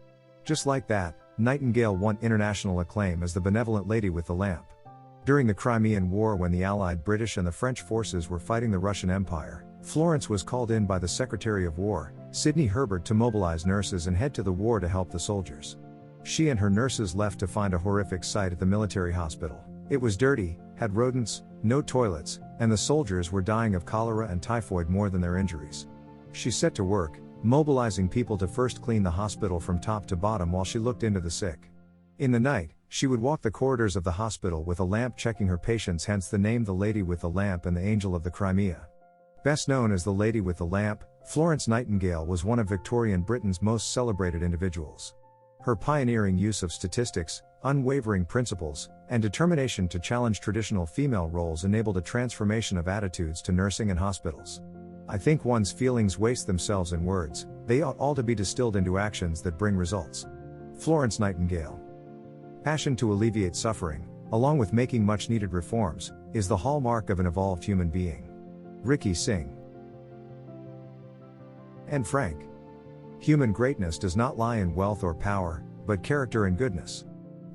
Speaker 1: Just like that, Nightingale won international acclaim as the benevolent lady with the lamp. During the Crimean War, when the Allied British and the French forces were fighting the Russian Empire, Florence was called in by the Secretary of War, Sidney Herbert, to mobilize nurses and head to the war to help the soldiers. She and her nurses left to find a horrific sight at the military hospital. It was dirty, had rodents, no toilets, and the soldiers were dying of cholera and typhoid more than their injuries. She set to work, mobilizing people to first clean the hospital from top to bottom while she looked into the sick. In the night, she would walk the corridors of the hospital with a lamp checking her patients, hence the name the Lady with the Lamp and the Angel of the Crimea. Best known as the Lady with the Lamp, Florence Nightingale was one of Victorian Britain's most celebrated individuals. Her pioneering use of statistics, unwavering principles, and determination to challenge traditional female roles enabled a transformation of attitudes to nursing and hospitals. I think one's feelings waste themselves in words, they ought all to be distilled into actions that bring results. Florence Nightingale. Passion to alleviate suffering, along with making much needed reforms, is the hallmark of an evolved human being. Ricky Singh. Anne Frank. Human greatness does not lie in wealth or power, but character and goodness.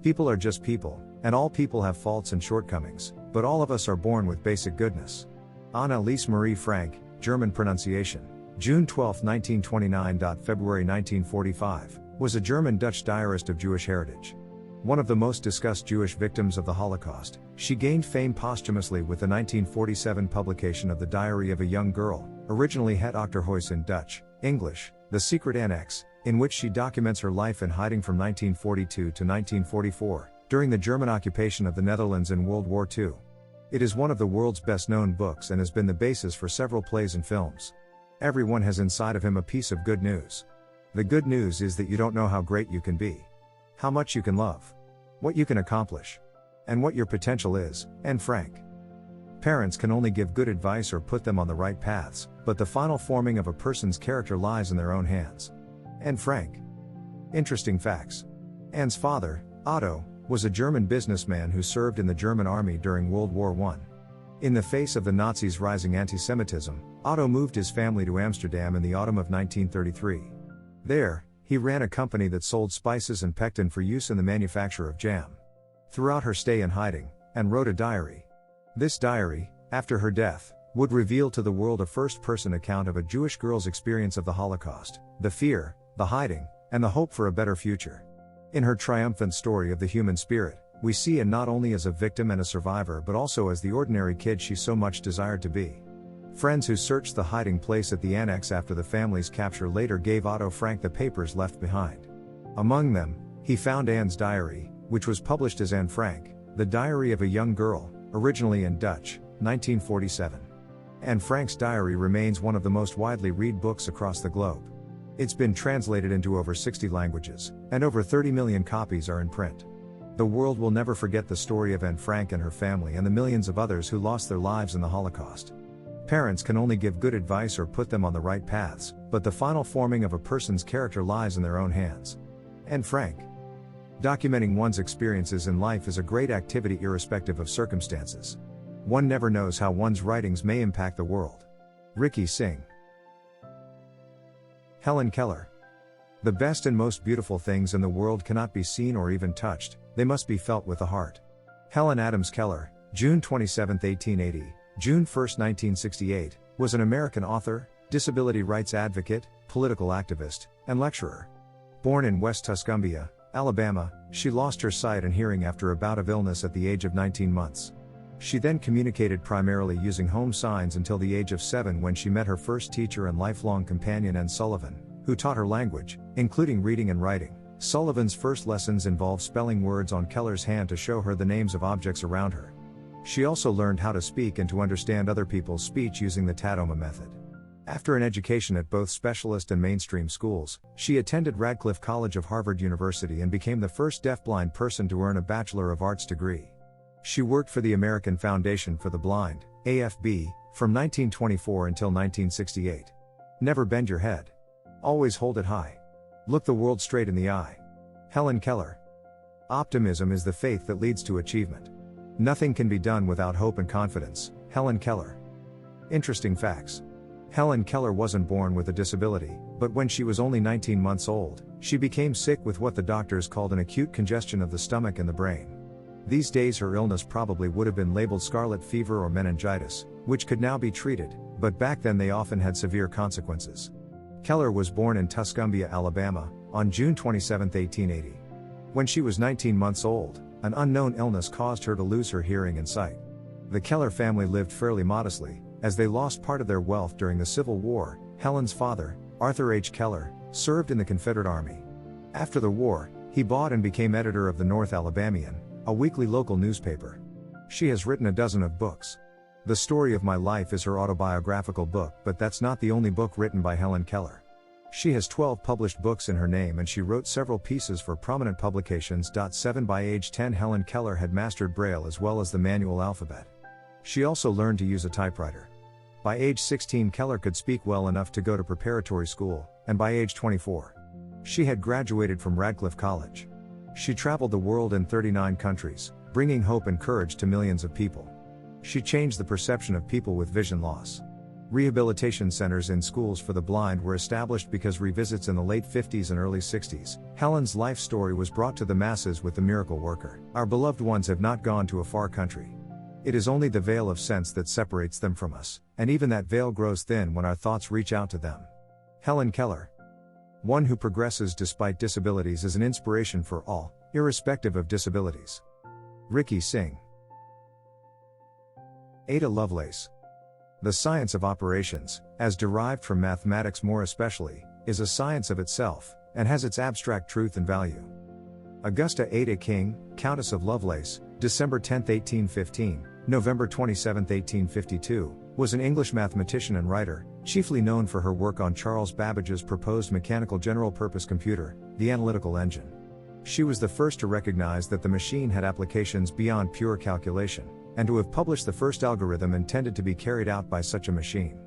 Speaker 1: People are just people, and all people have faults and shortcomings, but all of us are born with basic goodness. Anneliese Marie Frank, German pronunciation, June 12, 1929. February 1945, was a German-Dutch diarist of Jewish heritage. One of the most discussed Jewish victims of the Holocaust, she gained fame posthumously with the 1947 publication of The Diary of a Young Girl, originally Het Achterhuis in Dutch, English, The Secret Annex, in which she documents her life in hiding from 1942 to 1944, during the German occupation of the Netherlands in World War II. It is one of the world's best-known books and has been the basis for several plays and films. Everyone has inside of him a piece of good news. The good news is that you don't know how great you can be, how much you can love, what you can accomplish, and what your potential is. Anne Frank. Parents can only give good advice or put them on the right paths, but the final forming of a person's character lies in their own hands. Anne Frank. Interesting facts. Anne's father, Otto, was a German businessman who served in the German army during World War I. In the face of the Nazis' rising anti-Semitism, Otto moved his family to Amsterdam in the autumn of 1933. There, he ran a company that sold spices and pectin for use in the manufacture of jam. Throughout her stay in hiding, Anne wrote a diary. This diary, after her death, would reveal to the world a first-person account of a Jewish girl's experience of the Holocaust, the fear, the hiding, and the hope for a better future. In her triumphant story of the human spirit, we see Anne not only as a victim and a survivor but also as the ordinary kid she so much desired to be. Friends who searched the hiding place at the annex after the family's capture later gave Otto Frank the papers left behind. Among them, he found Anne's diary, which was published as Anne Frank, The Diary of a Young Girl, originally in Dutch, 1947. Anne Frank's diary remains one of the most widely read books across the globe. It's been translated into over 60 languages, and over 30 million copies are in print. The world will never forget the story of Anne Frank and her family and the millions of others who lost their lives in the Holocaust. Parents can only give good advice or put them on the right paths, but the final forming of a person's character lies in their own hands. Anne Frank. Documenting one's experiences in life is a great activity irrespective of circumstances. One never knows how one's writings may impact the world. Ricky Singh. Helen Keller. The best and most beautiful things in the world cannot be seen or even touched, they must be felt with the heart. Helen Adams Keller, June 27, 1880, June 1, 1968, was an American author, disability rights advocate, political activist, and lecturer. Born in West Tuscumbia, Alabama, she lost her sight and hearing after a bout of illness at the age of 19 months. She then communicated primarily using home signs until the age of 7 when she met her first teacher and lifelong companion Anne Sullivan, who taught her language, including reading and writing. Sullivan's first lessons involved spelling words on Keller's hand to show her the names of objects around her. She also learned how to speak and to understand other people's speech using the Tadoma method. After an education at both specialist and mainstream schools, she attended Radcliffe College of Harvard University and became the first deafblind person to earn a Bachelor of Arts degree. She worked for the American Foundation for the Blind, AFB, from 1924 until 1968. Never bend your head. Always hold it high. Look the world straight in the eye. Helen Keller. Optimism is the faith that leads to achievement. Nothing can be done without hope and confidence. Helen Keller. Interesting facts. Helen Keller wasn't born with a disability, but when she was only 19 months old, she became sick with what the doctors called an acute congestion of the stomach and the brain. These days her illness probably would have been labeled scarlet fever or meningitis, which could now be treated, but back then they often had severe consequences. Keller was born in Tuscumbia, Alabama, on June 27, 1880. When she was 19 months old, an unknown illness caused her to lose her hearing and sight. The Keller family lived fairly modestly, as they lost part of their wealth during the Civil War. Helen's father, Arthur H. Keller, served in the Confederate Army. After the war, he bought and became editor of the North Alabamian, a weekly local newspaper. She has written a dozen of books. The Story of My Life is her autobiographical book, but that's not the only book written by Helen Keller. She has 12 published books in her name and she wrote several pieces for prominent publications. 7 By age 10 Helen Keller had mastered Braille as well as the manual alphabet. She also learned to use a typewriter. By age 16 Keller could speak well enough to go to preparatory school, and by age 24, she had graduated from Radcliffe College. She traveled the world in 39 countries, bringing hope and courage to millions of people. She changed the perception of people with vision loss. Rehabilitation centers in schools for the blind were established because revisits in the late 50s and early 60s. Helen's life story was brought to the masses with the miracle worker. Our beloved ones have not gone to a far country. It is only the veil of sense that separates them from us, and even that veil grows thin when our thoughts reach out to them. Helen Keller. One who progresses despite disabilities is an inspiration for all, irrespective of disabilities. Ricky Singh. Ada Lovelace. The science of operations, as derived from mathematics more especially, is a science of itself, and has its abstract truth and value. Augusta Ada King, Countess of Lovelace, December 10, 1815, November 27, 1852, was an English mathematician and writer, chiefly known for her work on Charles Babbage's proposed mechanical general-purpose computer, the analytical engine. She was the first to recognize that the machine had applications beyond pure calculation, and to have published the first algorithm intended to be carried out by such a machine.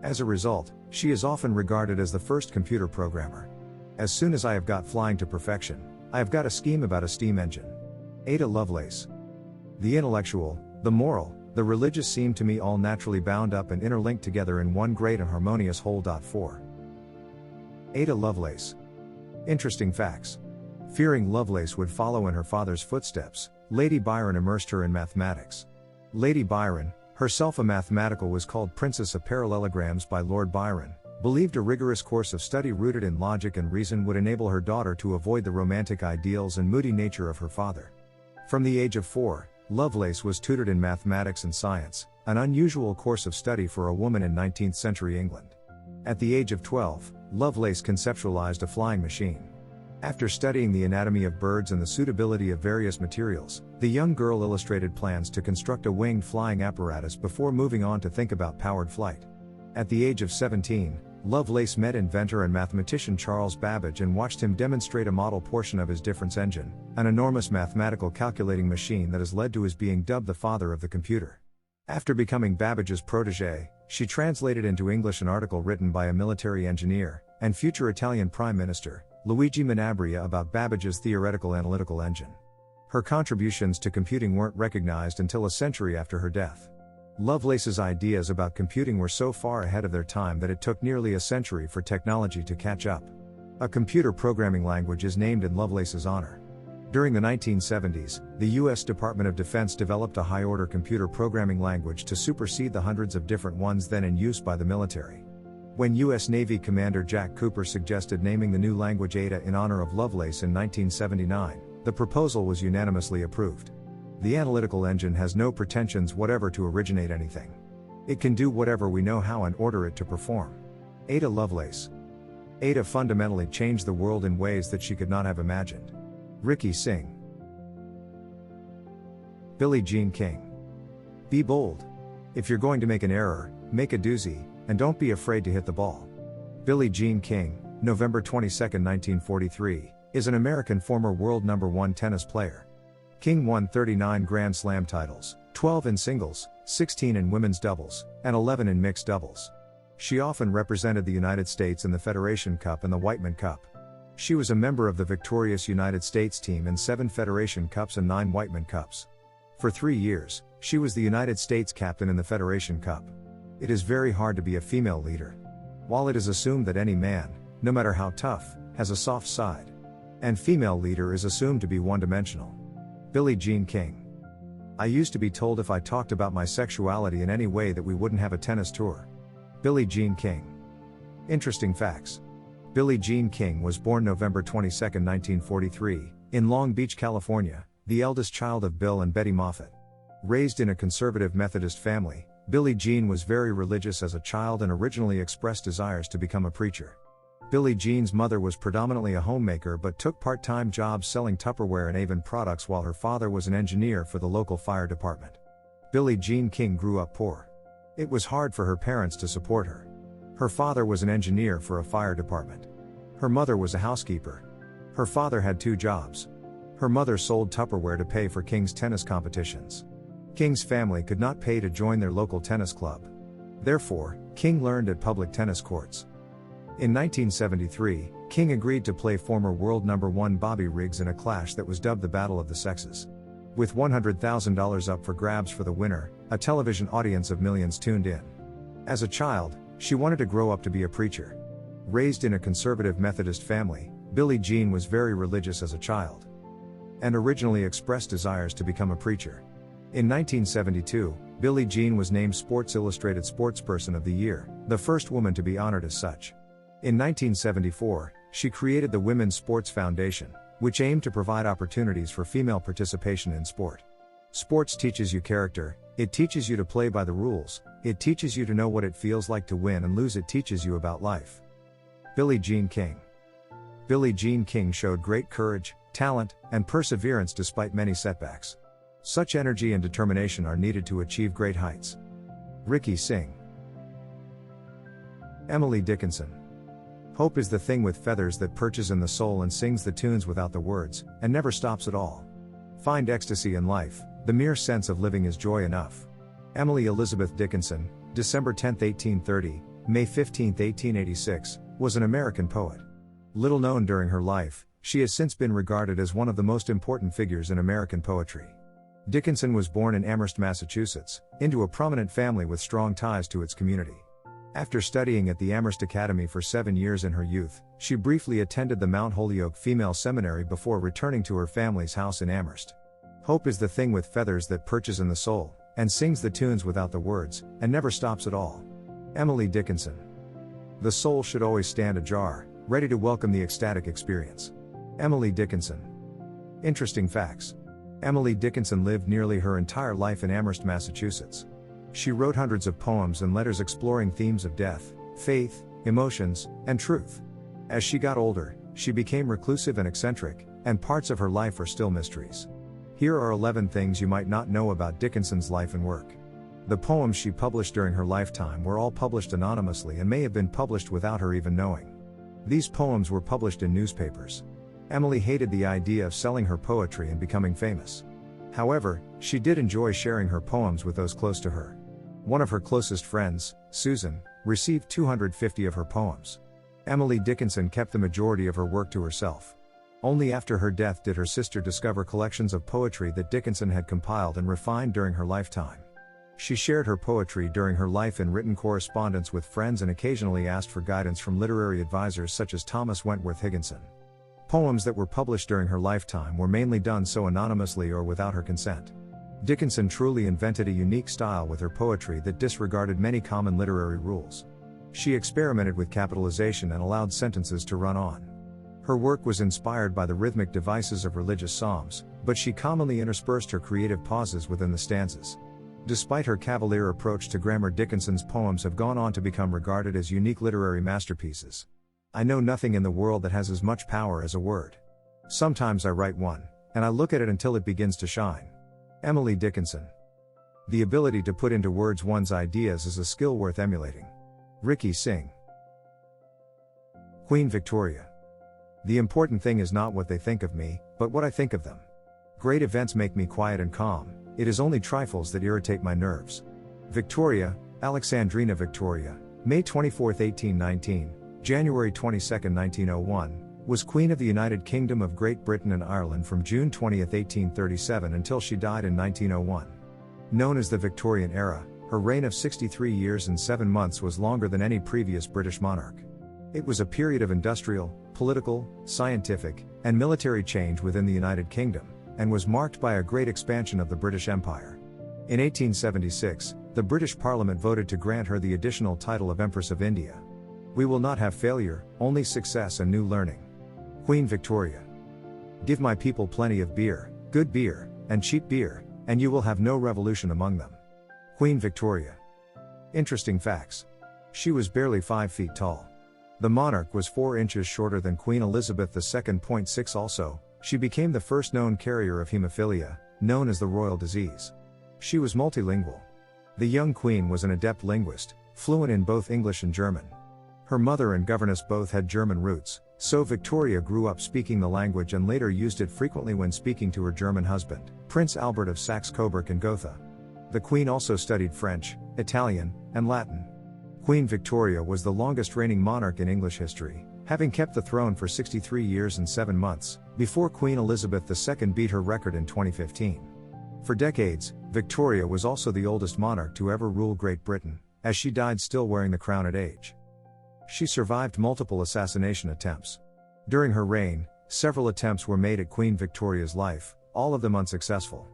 Speaker 1: As a result, she is often regarded as the first computer programmer. As soon as I have got flying to perfection, I have got a scheme about a steam engine. Ada Lovelace. The intellectual, the moral, the religious seem to me all naturally bound up and interlinked together in one great and harmonious whole. 4. Ada Lovelace. Interesting facts. Fearing Lovelace would follow in her father's footsteps, Lady Byron immersed her in mathematics. Lady Byron, herself a mathematical, was called Princess of Parallelograms by Lord Byron, believed a rigorous course of study rooted in logic and reason would enable her daughter to avoid the romantic ideals and moody nature of her father. From the age of 4, Lovelace was tutored in mathematics and science, an unusual course of study for a woman in 19th century England. At the age of 12, Lovelace conceptualized a flying machine. After studying the anatomy of birds and the suitability of various materials, the young girl illustrated plans to construct a winged flying apparatus before moving on to think about powered flight. At the age of 17, Lovelace met inventor and mathematician Charles Babbage and watched him demonstrate a model portion of his difference engine, an enormous mathematical calculating machine that has led to his being dubbed the father of the computer. After becoming Babbage's protégé, she translated into English an article written by a military engineer and future Italian Prime Minister, Luigi Minabria, about Babbage's theoretical analytical engine. Her contributions to computing weren't recognized until a century after her death. Lovelace's ideas about computing were so far ahead of their time that it took nearly a century for technology to catch up. A computer programming language is named in Lovelace's honor. During the 1970s, the U.S. Department of Defense developed a high-order computer programming language to supersede the hundreds of different ones then in use by the military. When U.S. Navy Commander Jack Cooper suggested naming the new language Ada in honor of Lovelace in 1979, the proposal was unanimously approved. The analytical engine has no pretensions whatever to originate anything. It can do whatever we know how and order it to perform. Ada Lovelace. Ada fundamentally changed the world in ways that she could not have imagined. Ricky Singh. Billie Jean King. Be bold. If you're going to make an error, make a doozy. and don't be afraid to hit the ball. Billie Jean King, November 22, 1943, is an American former world number 1 tennis player. King won 39 Grand Slam titles, 12 in singles, 16 in women's doubles, and 11 in mixed doubles. She often represented the United States in the Federation Cup and the Whiteman Cup. She was a member of the victorious United States team in 7 Federation Cups and 9 Whiteman Cups. For 3 years, she was the United States captain in the Federation Cup. It is very hard to be a female leader. While it is assumed that any man, no matter how tough, has a soft side, and female leader is assumed to be one-dimensional. Billie Jean King. I used to be told if I talked about my sexuality in any way that we wouldn't have a tennis tour. Billie Jean King. Interesting facts. Billie Jean King was born November 22, 1943, in Long Beach, California, the eldest child of Bill and Betty Moffett. Raised in a conservative Methodist family, Billie Jean was very religious as a child and originally expressed desires to become a preacher. Billie Jean's mother was predominantly a homemaker but took part-time jobs selling Tupperware and Avon products while her father was an engineer for the local fire department. Billie Jean King grew up poor. It was hard for her parents to support her. Her father was an engineer for a fire department. Her mother was a housekeeper. Her father had 2 jobs. Her mother sold Tupperware to pay for King's tennis competitions. King's family could not pay to join their local tennis club. Therefore, King learned at public tennis courts. In 1973, King agreed to play former world number 1 Bobby Riggs in a clash that was dubbed the Battle of the Sexes. With $100,000 up for grabs for the winner, a television audience of millions tuned in. As a child, she wanted to grow up to be a preacher. Raised in a conservative Methodist family, Billie Jean was very religious as a child, and originally expressed desires to become a preacher. In 1972, Billie Jean was named Sports Illustrated Sportsperson of the Year, the first woman to be honored as such. In 1974, she created the Women's Sports Foundation, which aimed to provide opportunities for female participation in sport. Sports teaches you character, it teaches you to play by the rules, it teaches you to know what it feels like to win and lose, it teaches you about life. Billie Jean King. Billie Jean King showed great courage, talent, and perseverance despite many setbacks. Such energy and determination are needed to achieve great heights. Ricky Singh. Emily Dickinson. Hope is the thing with feathers that perches in the soul and sings the tunes without the words, and never stops at all. Find ecstasy in life, the mere sense of living is joy enough. Emily Elizabeth Dickinson, December 10, 1830, May 15, 1886, was an American poet. Little known during her life, she has since been regarded as one of the most important figures in American poetry. Dickinson was born in Amherst, Massachusetts, into a prominent family with strong ties to its community. After studying at the Amherst Academy for 7 years in her youth, she briefly attended the Mount Holyoke Female Seminary before returning to her family's house in Amherst. Hope is the thing with feathers that perches in the soul, and sings the tunes without the words, and never stops at all. Emily Dickinson. The soul should always stand ajar, ready to welcome the ecstatic experience. Emily Dickinson. Interesting facts. Emily Dickinson lived nearly her entire life in Amherst, Massachusetts. She wrote hundreds of poems and letters exploring themes of death, faith, emotions, and truth. As she got older, she became reclusive and eccentric, and parts of her life are still mysteries. Here are 11 things you might not know about Dickinson's life and work. The poems she published during her lifetime were all published anonymously and may have been published without her even knowing. These poems were published in newspapers. Emily hated the idea of selling her poetry and becoming famous. However, she did enjoy sharing her poems with those close to her. One of her closest friends, Susan, received 250 of her poems. Emily Dickinson kept the majority of her work to herself. Only after her death did her sister discover collections of poetry that Dickinson had compiled and refined during her lifetime. She shared her poetry during her life in written correspondence with friends and occasionally asked for guidance from literary advisors such as Thomas Wentworth Higginson. Poems that were published during her lifetime were mainly done so anonymously or without her consent. Dickinson truly invented a unique style with her poetry that disregarded many common literary rules. She experimented with capitalization and allowed sentences to run on. Her work was inspired by the rhythmic devices of religious psalms, but she commonly interspersed her creative pauses within the stanzas. Despite her cavalier approach to grammar, Dickinson's poems have gone on to become regarded as unique literary masterpieces. I know nothing in the world that has as much power as a word. Sometimes I write one, and I look at it until it begins to shine. Emily Dickinson. The ability to put into words one's ideas is a skill worth emulating. Ricky Singh. Queen Victoria. The important thing is not what they think of me, but what I think of them. Great events make me quiet and calm, it is only trifles that irritate my nerves. Victoria, Alexandrina Victoria, May 24, 1819, January 22, 1901, was Queen of the United Kingdom of Great Britain and Ireland from June 20, 1837 until she died in 1901. Known as the Victorian era, her reign of 63 years and 7 months was longer than any previous British monarch. It was a period of industrial, political, scientific, and military change within the United Kingdom, and was marked by a great expansion of the British Empire. In 1876, the British Parliament voted to grant her the additional title of Empress of India. We will not have failure, only success and new learning. Queen Victoria. Give my people plenty of beer, good beer, and cheap beer, and you will have no revolution among them. Queen Victoria. Interesting facts. She was barely 5 feet tall. The monarch was 4 inches shorter than Queen Elizabeth II. 6 Also, she became the first known carrier of hemophilia, known as the royal disease. She was multilingual. The young queen was an adept linguist, fluent in both English and German. Her mother and governess both had German roots, so Victoria grew up speaking the language and later used it frequently when speaking to her German husband, Prince Albert of Saxe-Coburg and Gotha. The Queen also studied French, Italian, and Latin. Queen Victoria was the longest reigning monarch in English history, having kept the throne for 63 years and 7 months, before Queen Elizabeth II beat her record in 2015. For decades, Victoria was also the oldest monarch to ever rule Great Britain, as she died still wearing the crown at age. She survived multiple assassination attempts. During her reign, several attempts were made at Queen Victoria's life, all of them unsuccessful.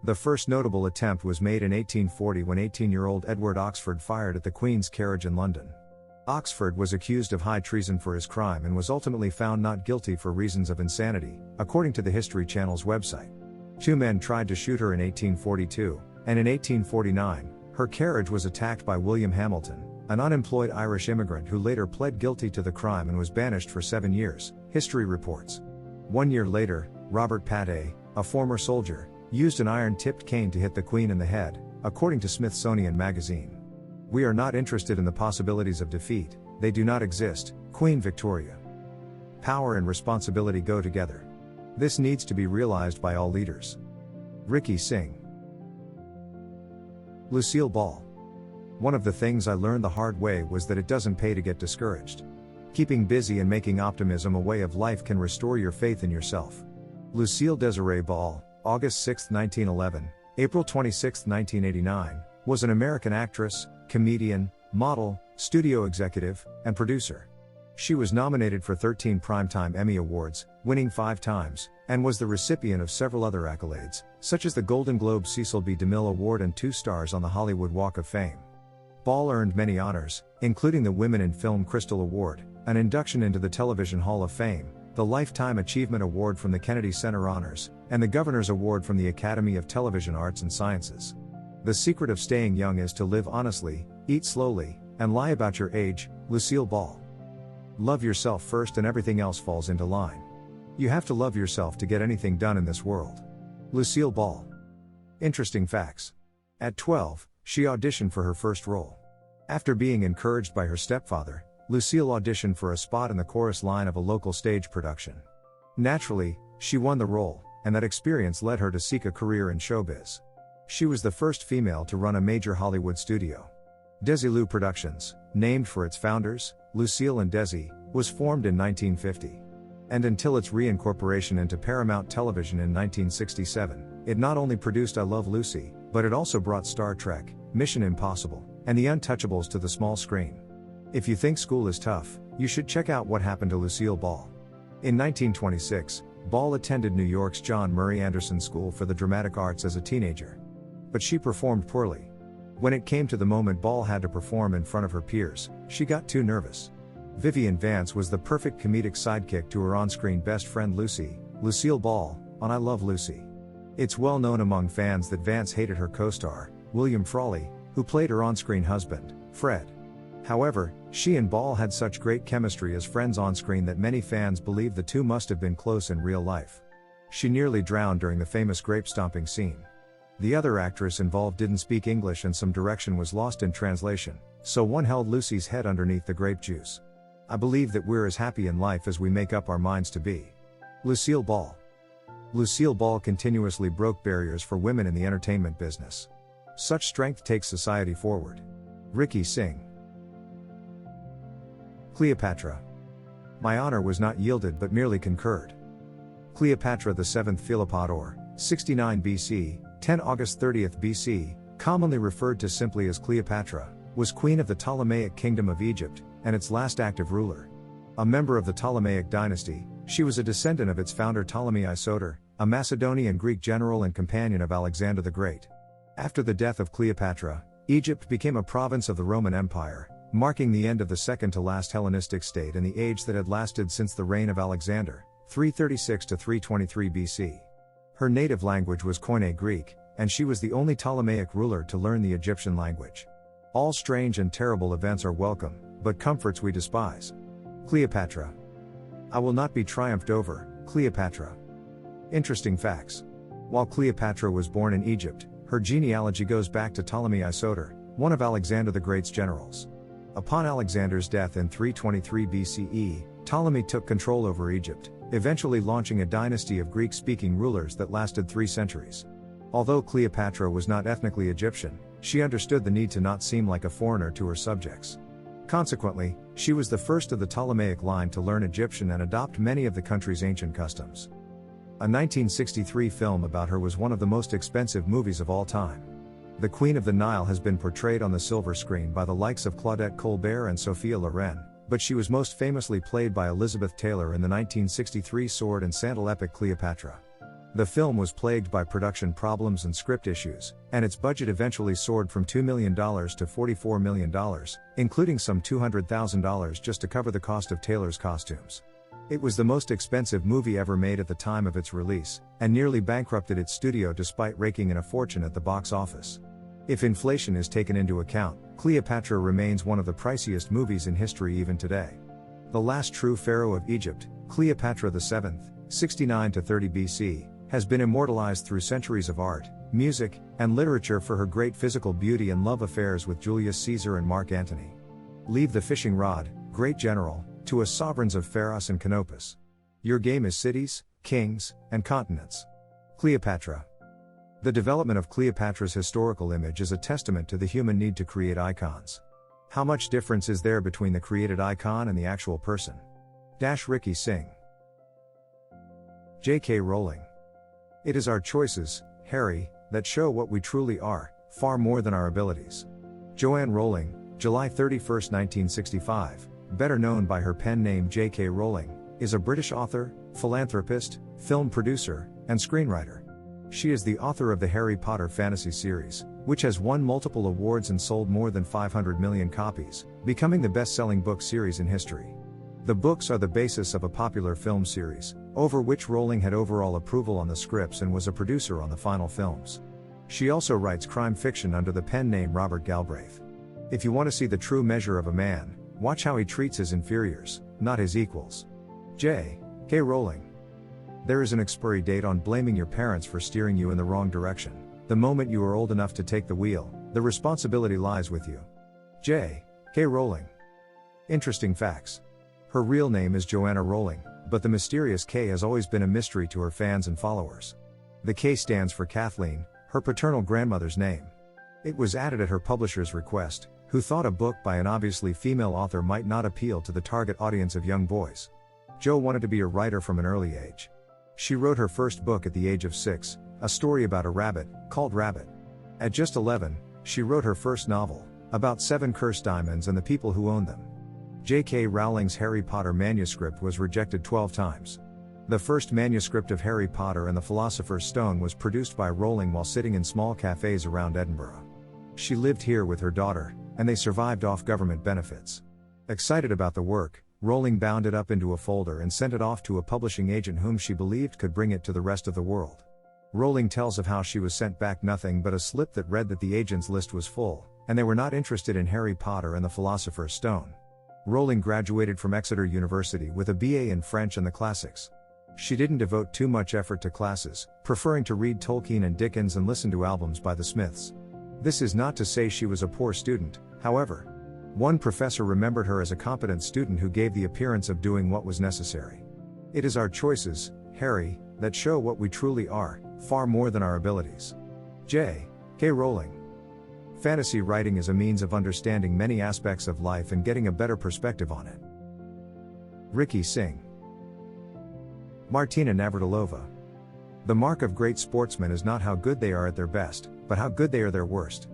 Speaker 1: The first notable attempt was made in 1840 when 18-year-old Edward Oxford fired at the Queen's carriage in London. Oxford was accused of high treason for his crime and was ultimately found not guilty for reasons of insanity, according to the History Channel's website. 2 men tried to shoot her in 1842, and in 1849, her carriage was attacked by William Hamilton, an unemployed Irish immigrant who later pled guilty to the crime and was banished for 7 years, history reports. 1 year later, Robert Patay, a former soldier, used an iron-tipped cane to hit the Queen in the head, according to Smithsonian Magazine. We are not interested in the possibilities of defeat, they do not exist. Queen Victoria. Power and responsibility go together. This needs to be realized by all leaders. Ricky Singh. Lucille Ball. One of the things I learned the hard way was that it doesn't pay to get discouraged. Keeping busy and making optimism a way of life can restore your faith in yourself. Lucille Desiree Ball, August 6, 1911, April 26, 1989, was an American actress, comedian, model, studio executive, and producer. She was nominated for 13 Primetime Emmy Awards, winning 5 times, and was the recipient of several other accolades, such as the Golden Globe Cecil B. DeMille Award and 2 stars on the Hollywood Walk of Fame. Ball earned many honors, including the Women in Film Crystal Award, an induction into the Television Hall of Fame, the Lifetime Achievement Award from the Kennedy Center Honors, and the Governor's Award from the Academy of Television Arts and Sciences. The secret of staying young is to live honestly, eat slowly, and lie about your age. Lucille Ball. Love yourself first and everything else falls into line. You have to love yourself to get anything done in this world. Lucille Ball. Interesting facts. At 12, she auditioned for her first role. After being encouraged by her stepfather, Lucille auditioned for a spot in the chorus line of a local stage production. Naturally, she won the role, and that experience led her to seek a career in showbiz. She was the first female to run a major Hollywood studio. Desilu Productions, named for its founders, Lucille and Desi, was formed in 1950. And until its reincorporation into Paramount Television in 1967, it not only produced I Love Lucy, but it also brought Star Trek, Mission Impossible, and The Untouchables to the small screen. If you think school is tough, you should check out what happened to Lucille Ball. In 1926, Ball attended New York's John Murray Anderson School for the Dramatic Arts as a teenager. But she performed poorly. When it came to the moment Ball had to perform in front of her peers, she got too nervous. Vivian Vance was the perfect comedic sidekick to her on-screen best friend Lucy, Lucille Ball, on I Love Lucy. It's well known among fans that Vance hated her co-star, William Frawley, who played her on-screen husband, Fred. However, she and Ball had such great chemistry as friends on-screen that many fans believe the two must have been close in real life. She nearly drowned during the famous grape stomping scene. The other actress involved didn't speak English and some direction was lost in translation, so one held Lucy's head underneath the grape juice. I believe that we're as happy in life as we make up our minds to be. Lucille Ball. Lucille Ball continuously broke barriers for women in the entertainment business. Such strength takes society forward. Ricky Singh. Cleopatra. My honor was not yielded but merely concurred. Cleopatra VII Philopator, 69 BC, 10 August 30 BC, commonly referred to simply as Cleopatra, was queen of the Ptolemaic kingdom of Egypt, and its last active ruler. A member of the Ptolemaic dynasty, she was a descendant of its founder Ptolemy Isoter, a Macedonian Greek general and companion of Alexander the Great. After the death of Cleopatra, Egypt became a province of the Roman Empire, marking the end of the second to last Hellenistic state and the age that had lasted since the reign of Alexander, 336 to 323 BC. Her native language was Koine Greek, and she was the only Ptolemaic ruler to learn the Egyptian language. All strange and terrible events are welcome, but comforts we despise. Cleopatra. I will not be triumphed over, Cleopatra. Interesting facts. While Cleopatra was born in Egypt, her genealogy goes back to Ptolemy Isoter, one of Alexander the Great's generals. Upon Alexander's death in 323 BCE, Ptolemy took control over Egypt, eventually launching a dynasty of Greek-speaking rulers that lasted 3 centuries. Although Cleopatra was not ethnically Egyptian, she understood the need to not seem like a foreigner to her subjects. Consequently, she was the first of the Ptolemaic line to learn Egyptian and adopt many of the country's ancient customs. A 1963 film about her was one of the most expensive movies of all time. The Queen of the Nile has been portrayed on the silver screen by the likes of Claudette Colbert and Sophia Loren, but she was most famously played by Elizabeth Taylor in the 1963 sword and sandal epic Cleopatra. The film was plagued by production problems and script issues, and its budget eventually soared from $2 million to $44 million, including some $200,000 just to cover the cost of Taylor's costumes. It was the most expensive movie ever made at the time of its release, and nearly bankrupted its studio despite raking in a fortune at the box office. If inflation is taken into account, Cleopatra remains one of the priciest movies in history even today. The last true pharaoh of Egypt, Cleopatra VII, 69 to 30 BC, has been immortalized through centuries of art, music, and literature for her great physical beauty and love affairs with Julius Caesar and Mark Antony. Leave the fishing rod, great general, to us sovereigns of Pharos and Canopus. Your game is cities, kings, and continents. Cleopatra. The development of Cleopatra's historical image is a testament to the human need to create icons. How much difference is there between the created icon and the actual person? Ricky Singh. J.K. Rowling. It is our choices, Harry, that show what we truly are, far more than our abilities. Joanne Rowling, July 31, 1965, better known by her pen name J.K. Rowling, is a British author, philanthropist, film producer, and screenwriter. She is the author of the Harry Potter fantasy series, which has won multiple awards and sold more than 500 million copies, becoming the best-selling book series in history. The books are the basis of a popular film series, over which Rowling had overall approval on the scripts and was a producer on the final films. She also writes crime fiction under the pen name Robert Galbraith. If you want to see the true measure of a man, watch how he treats his inferiors, not his equals. J.K. Rowling. There is an expiry date on blaming your parents for steering you in the wrong direction. The moment you are old enough to take the wheel, the responsibility lies with you. J.K. Rowling. Interesting facts. Her real name is Joanna Rowling, but the mysterious K has always been a mystery to her fans and followers. The K stands for Kathleen, her paternal grandmother's name. It was added at her publisher's request, who thought a book by an obviously female author might not appeal to the target audience of young boys. Jo wanted to be a writer from an early age. She wrote her first book at the age of 6, a story about a rabbit, called Rabbit. At just 11, she wrote her first novel, about 7 cursed diamonds and the people who owned them. J.K. Rowling's Harry Potter manuscript was rejected 12 times. The first manuscript of Harry Potter and the Philosopher's Stone was produced by Rowling while sitting in small cafes around Edinburgh. She lived here with her daughter, and they survived off government benefits. Excited about the work, Rowling bound it up into a folder and sent it off to a publishing agent whom she believed could bring it to the rest of the world. Rowling tells of how she was sent back nothing but a slip that read that the agent's list was full, and they were not interested in Harry Potter and the Philosopher's Stone. Rowling graduated from Exeter University with a BA in French and the Classics. She didn't devote too much effort to classes, preferring to read Tolkien and Dickens and listen to albums by the Smiths. This is not to say she was a poor student, however. One professor remembered her as a competent student who gave the appearance of doing what was necessary. It is our choices, Harry, that show what we truly are, far more than our abilities. J.K. Rowling. Fantasy writing is a means of understanding many aspects of life and getting a better perspective on it. Ricky Singh. Martina Navratilova. The mark of great sportsmen is not how good they are at their best, but how good they are their worst.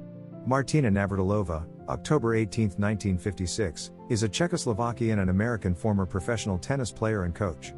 Speaker 1: Martina Navratilova, October 18, 1956, is a Czechoslovakian and American former professional tennis player and coach.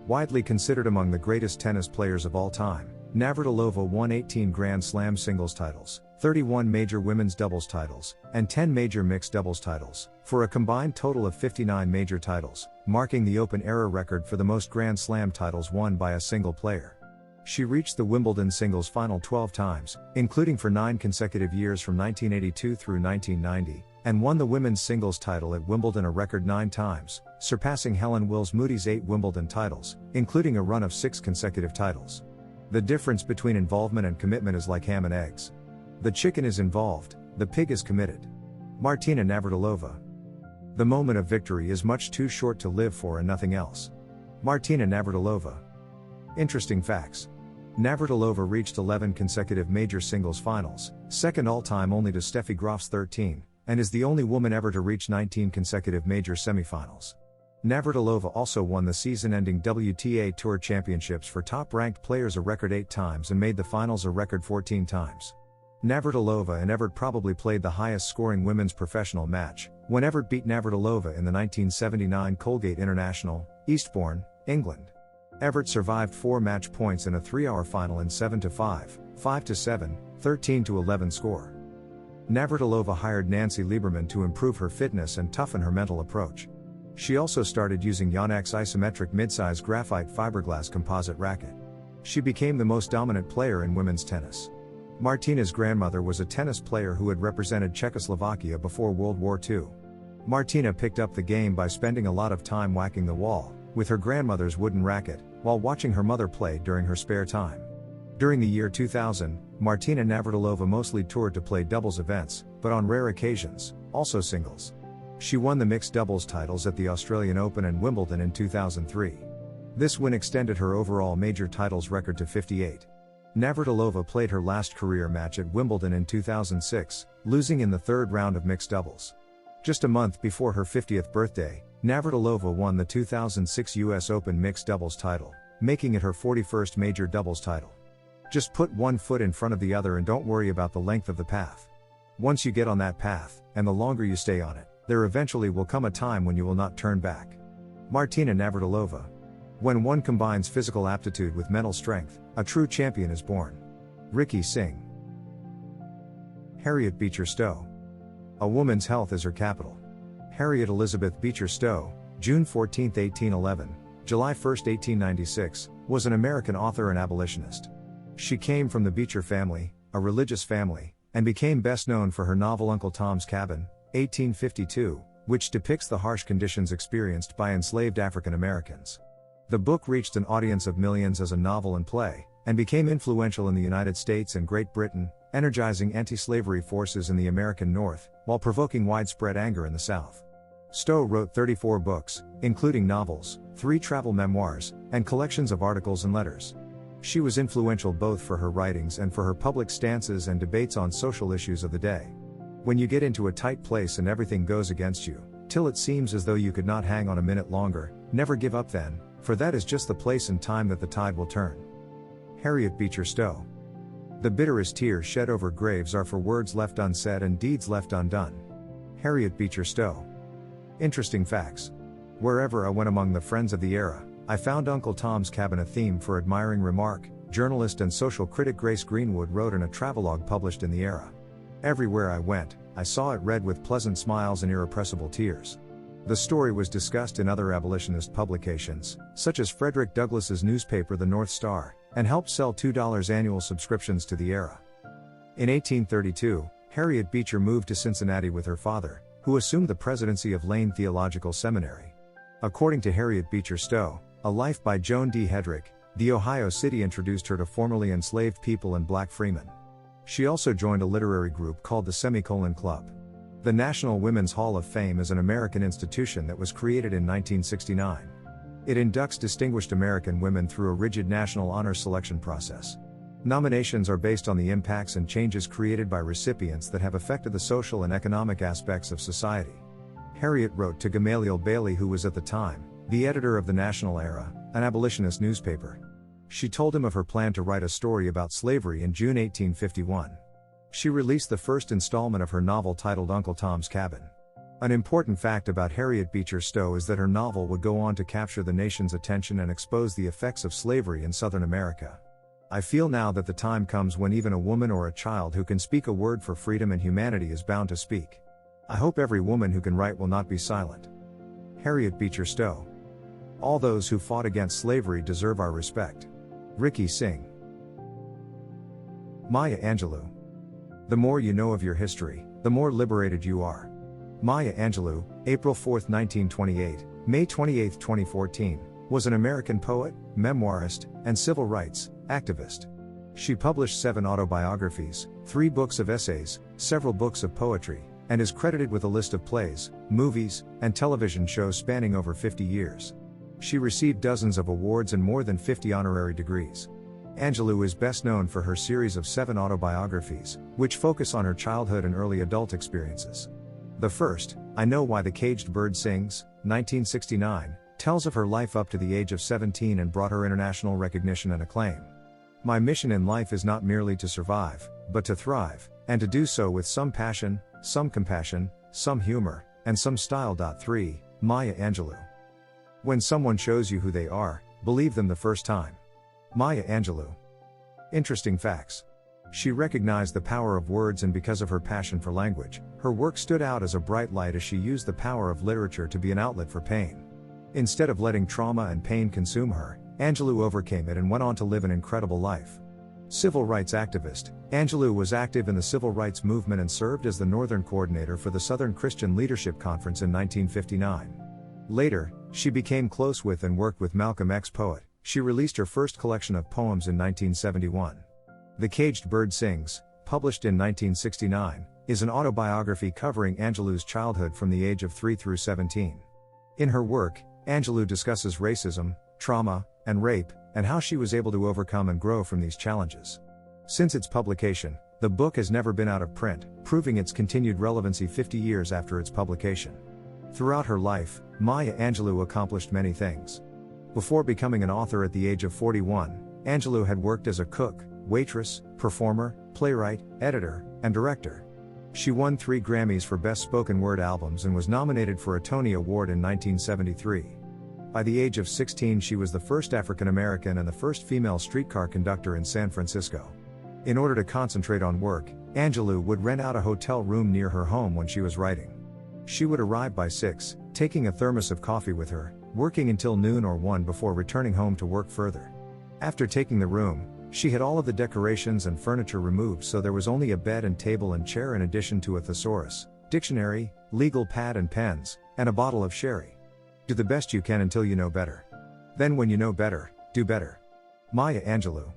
Speaker 1: Widely considered among the greatest tennis players of all time, Navratilova won 18 Grand Slam singles titles, 31 major women's doubles titles, and 10 major mixed doubles titles, for a combined total of 59 major titles, marking the Open-era record for the most Grand Slam titles won by a single player. She reached the Wimbledon singles final 12 times, including for 9 consecutive years from 1982 through 1990, and won the women's singles title at Wimbledon a record 9 times, surpassing Helen Wills Moody's 8 Wimbledon titles, including a run of 6 consecutive titles. The difference between involvement and commitment is like ham and eggs. The chicken is involved, the pig is committed. Martina Navratilova. The moment of victory is much too short to live for and nothing else. Martina Navratilova. Interesting facts. Navratilova reached 11 consecutive major singles finals, second all-time only to Steffi Graf's 13, and is the only woman ever to reach 19 consecutive major semifinals. Navratilova also won the season-ending WTA Tour Championships for top-ranked players a record 8 times and made the finals a record 14 times. Navratilova and Evert probably played the highest-scoring women's professional match, when Evert beat Navratilova in the 1979 Colgate International, Eastbourne, England. Evert survived 4 match points in a 3-hour final in 7-5, 5-7, 13-11 score. Navratilova hired Nancy Lieberman to improve her fitness and toughen her mental approach. She also started using Yonex isometric midsize graphite fiberglass composite racket. She became the most dominant player in women's tennis. Martina's grandmother was a tennis player who had represented Czechoslovakia before World War II. Martina picked up the game by spending a lot of time whacking the wall with her grandmother's wooden racket, while watching her mother play during her spare time. During the year 2000, Martina Navratilova mostly toured to play doubles events, but on rare occasions, also singles. She won the mixed doubles titles at the Australian Open and Wimbledon in 2003. This win extended her overall major titles record to 58. Navratilova played her last career match at Wimbledon in 2006, losing in the third round of mixed doubles. Just a month before her 50th birthday, Navratilova won the 2006 US Open mixed doubles title, making it her 41st major doubles title. Just put one foot in front of the other and don't worry about the length of the path. Once you get on that path, and the longer you stay on it, there eventually will come a time when you will not turn back. Martina Navratilova. When one combines physical aptitude with mental strength, a true champion is born. Ricky Singh. Harriet Beecher Stowe. A woman's health is her capital. Harriet Elizabeth Beecher Stowe, June 14, 1811, July 1, 1896, was an American author and abolitionist. She came from the Beecher family, a religious family, and became best known for her novel Uncle Tom's Cabin, 1852, which depicts the harsh conditions experienced by enslaved African Americans. The book reached an audience of millions as a novel and play, and became influential in the United States and Great Britain, energizing anti-slavery forces in the American North, while provoking widespread anger in the South. Stowe wrote 34 books, including novels, 3 travel memoirs, and collections of articles and letters. She was influential both for her writings and for her public stances and debates on social issues of the day. When you get into a tight place and everything goes against you, till it seems as though you could not hang on a minute longer, never give up then, for that is just the place and time that the tide will turn. Harriet Beecher Stowe. The bitterest tears shed over graves are for words left unsaid and deeds left undone. Harriet Beecher Stowe. Interesting facts. Wherever I went among the friends of the era, I found Uncle Tom's Cabin a theme for admiring remark. Journalist and social critic Grace Greenwood wrote in a travelogue published in the era. Everywhere I went, I saw it read with pleasant smiles and irrepressible tears. The story was discussed in other abolitionist publications, such as Frederick Douglass's newspaper The North Star, and helped sell $2 annual subscriptions to the era. In 1832, Harriet Beecher moved to Cincinnati with her father, who assumed the presidency of Lane Theological Seminary. According to Harriet Beecher Stowe, A Life by Joan D. Hedrick. The Ohio City introduced her to formerly enslaved people and black freemen. She also joined a literary group called the Semicolon Club. The National Women's Hall of Fame is an American institution that was created in 1969. It inducts distinguished American women through a rigid national honors selection process. Nominations are based on the impacts and changes created by recipients that have affected the social and economic aspects of society. Harriet wrote to Gamaliel Bailey, who was at the time the editor of the National Era, an abolitionist newspaper. She told him of her plan to write a story about slavery in June 1851. She released the first installment of her novel titled Uncle Tom's Cabin. An important fact about Harriet Beecher Stowe is that her novel would go on to capture the nation's attention and expose the effects of slavery in Southern America. I feel now that the time comes when even a woman or a child who can speak a word for freedom and humanity is bound to speak. I hope every woman who can write will not be silent. Harriet Beecher Stowe. All those who fought against slavery deserve our respect. Ricky Singh. Maya Angelou. The more you know of your history, the more liberated you are. Maya Angelou, April 4, 1928, May 28, 2014, was an American poet, memoirist, and civil rights activist. She published 7 autobiographies, 3 books of essays, several books of poetry, and is credited with a list of plays, movies, and television shows spanning over 50 years. She received dozens of awards and more than 50 honorary degrees. Angelou is best known for her series of 7 autobiographies, which focus on her childhood and early adult experiences. The first, I Know Why the Caged Bird Sings, 1969, tells of her life up to the age of 17 and brought her international recognition and acclaim. My mission in life is not merely to survive, but to thrive, and to do so with some passion, some compassion, some humor, and some style. 3, Maya Angelou. When someone shows you who they are, believe them the first time. Maya Angelou. Interesting facts. She recognized the power of words, and because of her passion for language, her work stood out as a bright light as she used the power of literature to be an outlet for pain. Instead of letting trauma and pain consume her, Angelou overcame it and went on to live an incredible life. Civil rights activist, Angelou was active in the civil rights movement and served as the Northern Coordinator for the Southern Christian Leadership Conference in 1959. Later, she became close with and worked with Malcolm X. Poet. She released her first collection of poems in 1971. The Caged Bird Sings, published in 1969, is an autobiography covering Angelou's childhood from the age of 3 through 17. In her work, Angelou discusses racism, trauma, and rape, and how she was able to overcome and grow from these challenges. Since its publication, the book has never been out of print, proving its continued relevancy 50 years after its publication. Throughout her life, Maya Angelou accomplished many things. Before becoming an author at the age of 41, Angelou had worked as a cook, waitress, performer, playwright, editor, and director. She won 3 Grammys for Best Spoken Word Albums and was nominated for a Tony Award in 1973. By the age of 16, she was the first African American and the first female streetcar conductor in San Francisco. In order to concentrate on work, Angelou would rent out a hotel room near her home when she was writing. She would arrive by 6, taking a thermos of coffee with her, working until noon or 1 before returning home to work further. After taking the room, she had all of the decorations and furniture removed, so there was only a bed and table and chair in addition to a thesaurus, dictionary, legal pad and pens, and a bottle of sherry. Do the best you can until you know better. Then when you know better, do better. Maya Angelou.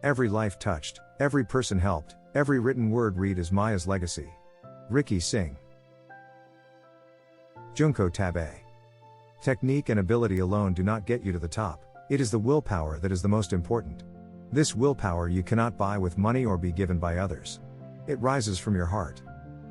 Speaker 1: Every life touched, every person helped, every written word read is Maya's legacy. Ricky Singh. Junko TABEI. Technique and ability alone do not get you to the top, it is the willpower that is the most important. This willpower you cannot buy with money or be given by others. It rises from your heart.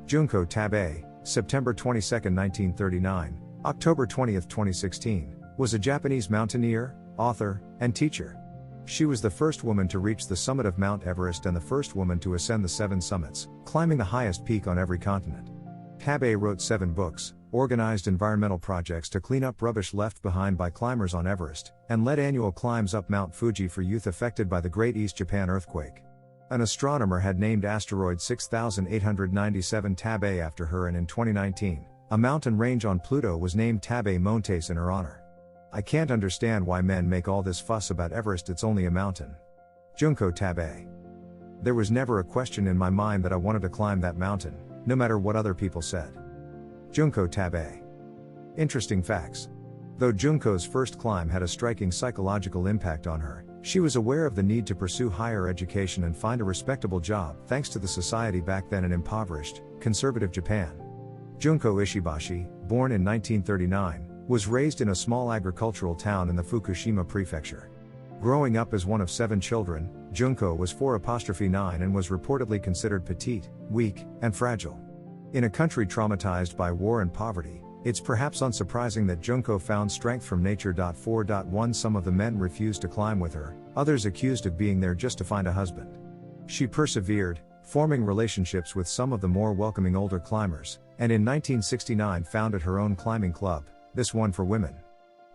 Speaker 1: Junko TABEI, September 22, 1939, October 20, 2016, was a Japanese mountaineer, author, and teacher. She was the first woman to reach the summit of Mount Everest and the first woman to ascend the 7 summits, climbing the highest peak on every continent. TABEI wrote 7 books, organized environmental projects to clean up rubbish left behind by climbers on Everest, and led annual climbs up Mount Fuji for youth affected by the Great East Japan earthquake. An astronomer had named asteroid 6897 TABEI after her, and in 2019, a mountain range on Pluto was named TABEI Montes in her honor. I can't understand why men make all this fuss about Everest, it's only a mountain. Junko TABEI. There was never a question in my mind that I wanted to climb that mountain, no matter what other people said. Junko TABEI. Interesting facts. Though Junko's first climb had a striking psychological impact on her, she was aware of the need to pursue higher education and find a respectable job, thanks to the society back then in impoverished, conservative Japan. Junko Ishibashi, born in 1939, was raised in a small agricultural town in the Fukushima prefecture. Growing up as one of 7 children, Junko was 4'9" and was reportedly considered petite, weak, and fragile. In a country traumatized by war and poverty, it's perhaps unsurprising that Junko found strength from nature. 4.1 Some of the men refused to climb with her, others accused of being there just to find a husband. She persevered, forming relationships with some of the more welcoming older climbers, and in 1969 founded her own climbing club, this one for women.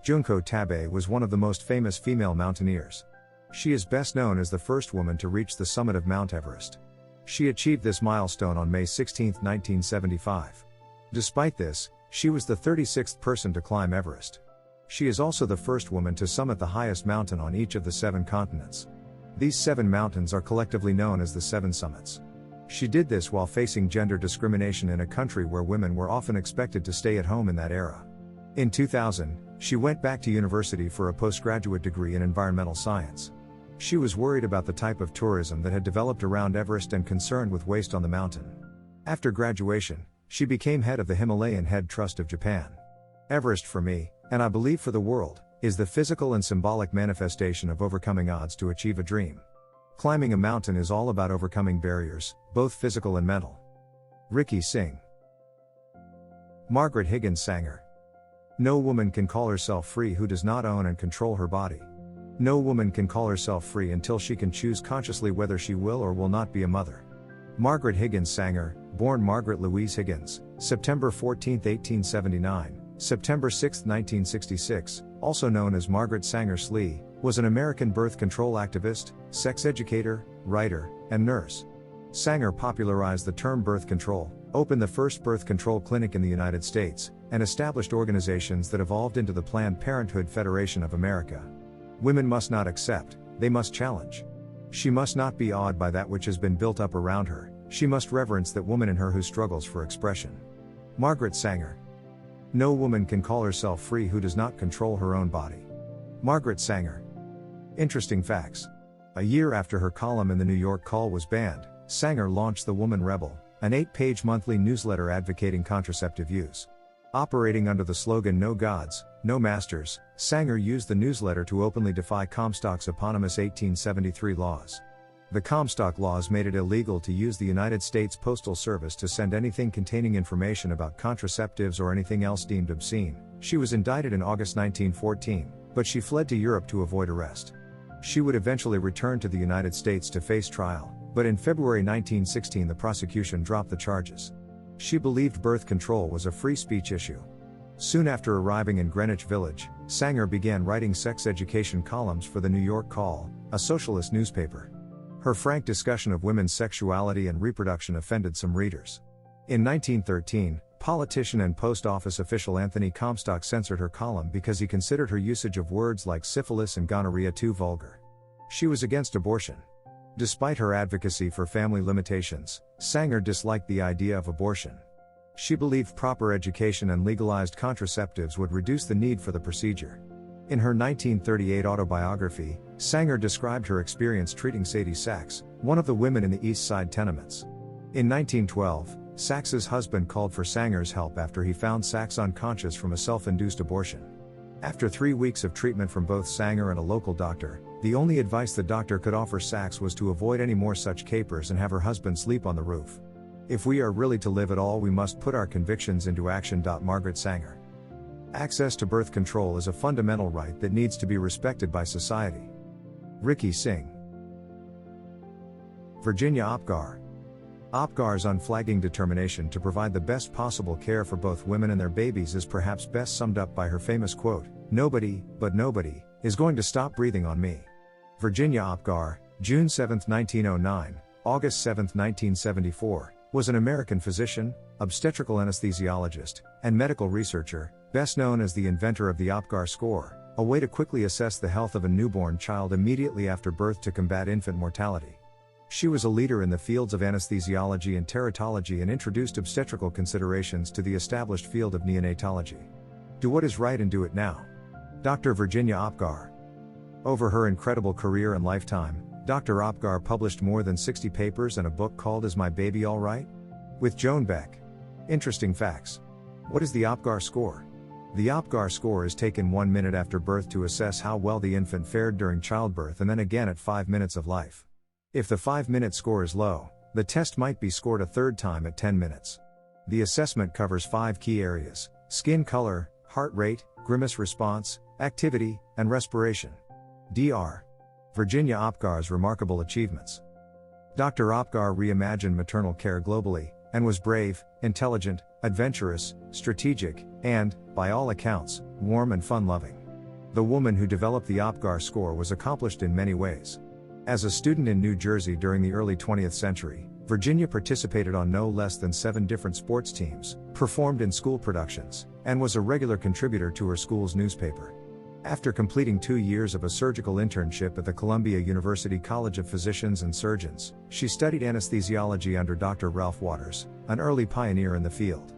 Speaker 1: Junko TABEI was one of the most famous female mountaineers. She is best known as the first woman to reach the summit of Mount Everest. She achieved this milestone on May 16, 1975. Despite this, she was the 36th person to climb Everest. She is also the first woman to summit the highest mountain on each of the 7 continents. These 7 mountains are collectively known as the 7 Summits. She did this while facing gender discrimination in a country where women were often expected to stay at home in that era. In 2000, she went back to university for a postgraduate degree in environmental science. She was worried about the type of tourism that had developed around Everest and concerned with waste on the mountain. After graduation, she became head of the Himalayan Head Trust of Japan. Everest for me, and I believe for the world, is the physical and symbolic manifestation of overcoming odds to achieve a dream. Climbing a mountain is all about overcoming barriers, both physical and mental. Ricky Singh. Margaret Higgins Sanger. No woman can call herself free who does not own and control her body. No woman can call herself free until she can choose consciously whether she will or will not be a mother. Margaret Higgins Sanger, born Margaret Louise Higgins, September 14, 1879, September 6, 1966, also known as Margaret Sanger Slee, was an American birth control activist, sex educator, writer, and nurse. Sanger popularized the term birth control, opened the first birth control clinic in the United States, and established organizations that evolved into the Planned Parenthood Federation of America. Women must not accept, they must challenge. She must not be awed by that which has been built up around her, she must reverence that woman in her who struggles for expression. Margaret Sanger. No woman can call herself free who does not control her own body. Margaret Sanger. Interesting facts. A year after her column in the New York Call was banned, Sanger launched The Woman Rebel, an 8-page monthly newsletter advocating contraceptive use. Operating under the slogan "No Gods, No Masters," Sanger used the newsletter to openly defy Comstock's eponymous 1873 laws. The Comstock laws made it illegal to use the United States Postal Service to send anything containing information about contraceptives or anything else deemed obscene. She was indicted in August 1914, but she fled to Europe to avoid arrest. She would eventually return to the United States to face trial, but in February 1916 the prosecution dropped the charges. She believed birth control was a free speech issue. Soon after arriving in Greenwich Village, Sanger began writing sex education columns for the New York Call, a socialist newspaper. Her frank discussion of women's sexuality and reproduction offended some readers. In 1913, politician and post office official Anthony Comstock censored her column because he considered her usage of words like syphilis and gonorrhea too vulgar. She was against abortion. Despite her advocacy for family limitations, Sanger disliked the idea of abortion. She believed proper education and legalized contraceptives would reduce the need for the procedure. In her 1938 autobiography, Sanger described her experience treating Sadie Sachs, one of the women in the East Side tenements. In 1912, Sachs's husband called for Sanger's help after he found Sachs unconscious from a self-induced abortion. After 3 weeks of treatment from both Sanger and a local doctor, the only advice the doctor could offer Sachs was to avoid any more such capers and have her husband sleep on the roof. If we are really to live at all, we must put our convictions into action. Margaret Sanger. Access to birth control is a fundamental right that needs to be respected by society. Ricky Singh. Virginia Opgar. Opgar's unflagging determination to provide the best possible care for both women and their babies is perhaps best summed up by her famous quote, "Nobody, but nobody, is going to stop breathing on me." Virginia Opgar, June 7, 1909, August 7, 1974, was an American physician, obstetrical anesthesiologist, and medical researcher, best known as the inventor of the Opgar score, a way to quickly assess the health of a newborn child immediately after birth to combat infant mortality. She was a leader in the fields of anesthesiology and teratology and introduced obstetrical considerations to the established field of neonatology. Do what is right and do it now. Dr. Virginia Opgar. Over her incredible career and lifetime, Dr. Opgar published more than 60 papers and a book called Is My Baby All Right? With Joan Beck. Interesting facts. What is the Opgar score? The Opgar score is taken 1 minute after birth to assess how well the infant fared during childbirth and then again at 5 minutes of life. If the 5-minute score is low, the test might be scored a third time at 10 minutes. The assessment covers 5 key areas: skin color, heart rate, grimace response, activity, and respiration. Dr. Virginia Opgar's remarkable achievements. Dr. Opgar reimagined maternal care globally, and was brave, intelligent, adventurous, strategic, and, by all accounts, warm and fun-loving. The woman who developed the Opgar score was accomplished in many ways. As a student in New Jersey during the early 20th century, Virginia participated on no less than 7 different sports teams, performed in school productions, and was a regular contributor to her school's newspaper. After completing 2 years of a surgical internship at the Columbia University College of Physicians and Surgeons, she studied anesthesiology under Dr. Ralph Waters, an early pioneer in the field.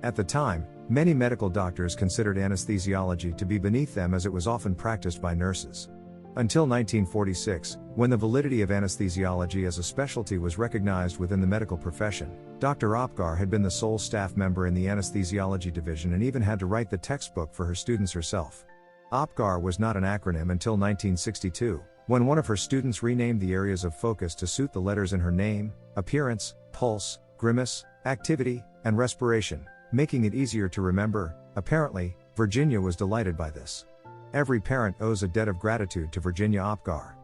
Speaker 1: At the time, many medical doctors considered anesthesiology to be beneath them as it was often practiced by nurses. Until 1946, when the validity of anesthesiology as a specialty was recognized within the medical profession, Dr. Opgar had been the sole staff member in the anesthesiology division and even had to write the textbook for her students herself. OPGAR was not an acronym until 1962, when one of her students renamed the areas of focus to suit the letters in her name: appearance, pulse, grimace, activity, and respiration, making it easier to remember. Apparently, Virginia was delighted by this. Every parent owes a debt of gratitude to Virginia Opgar.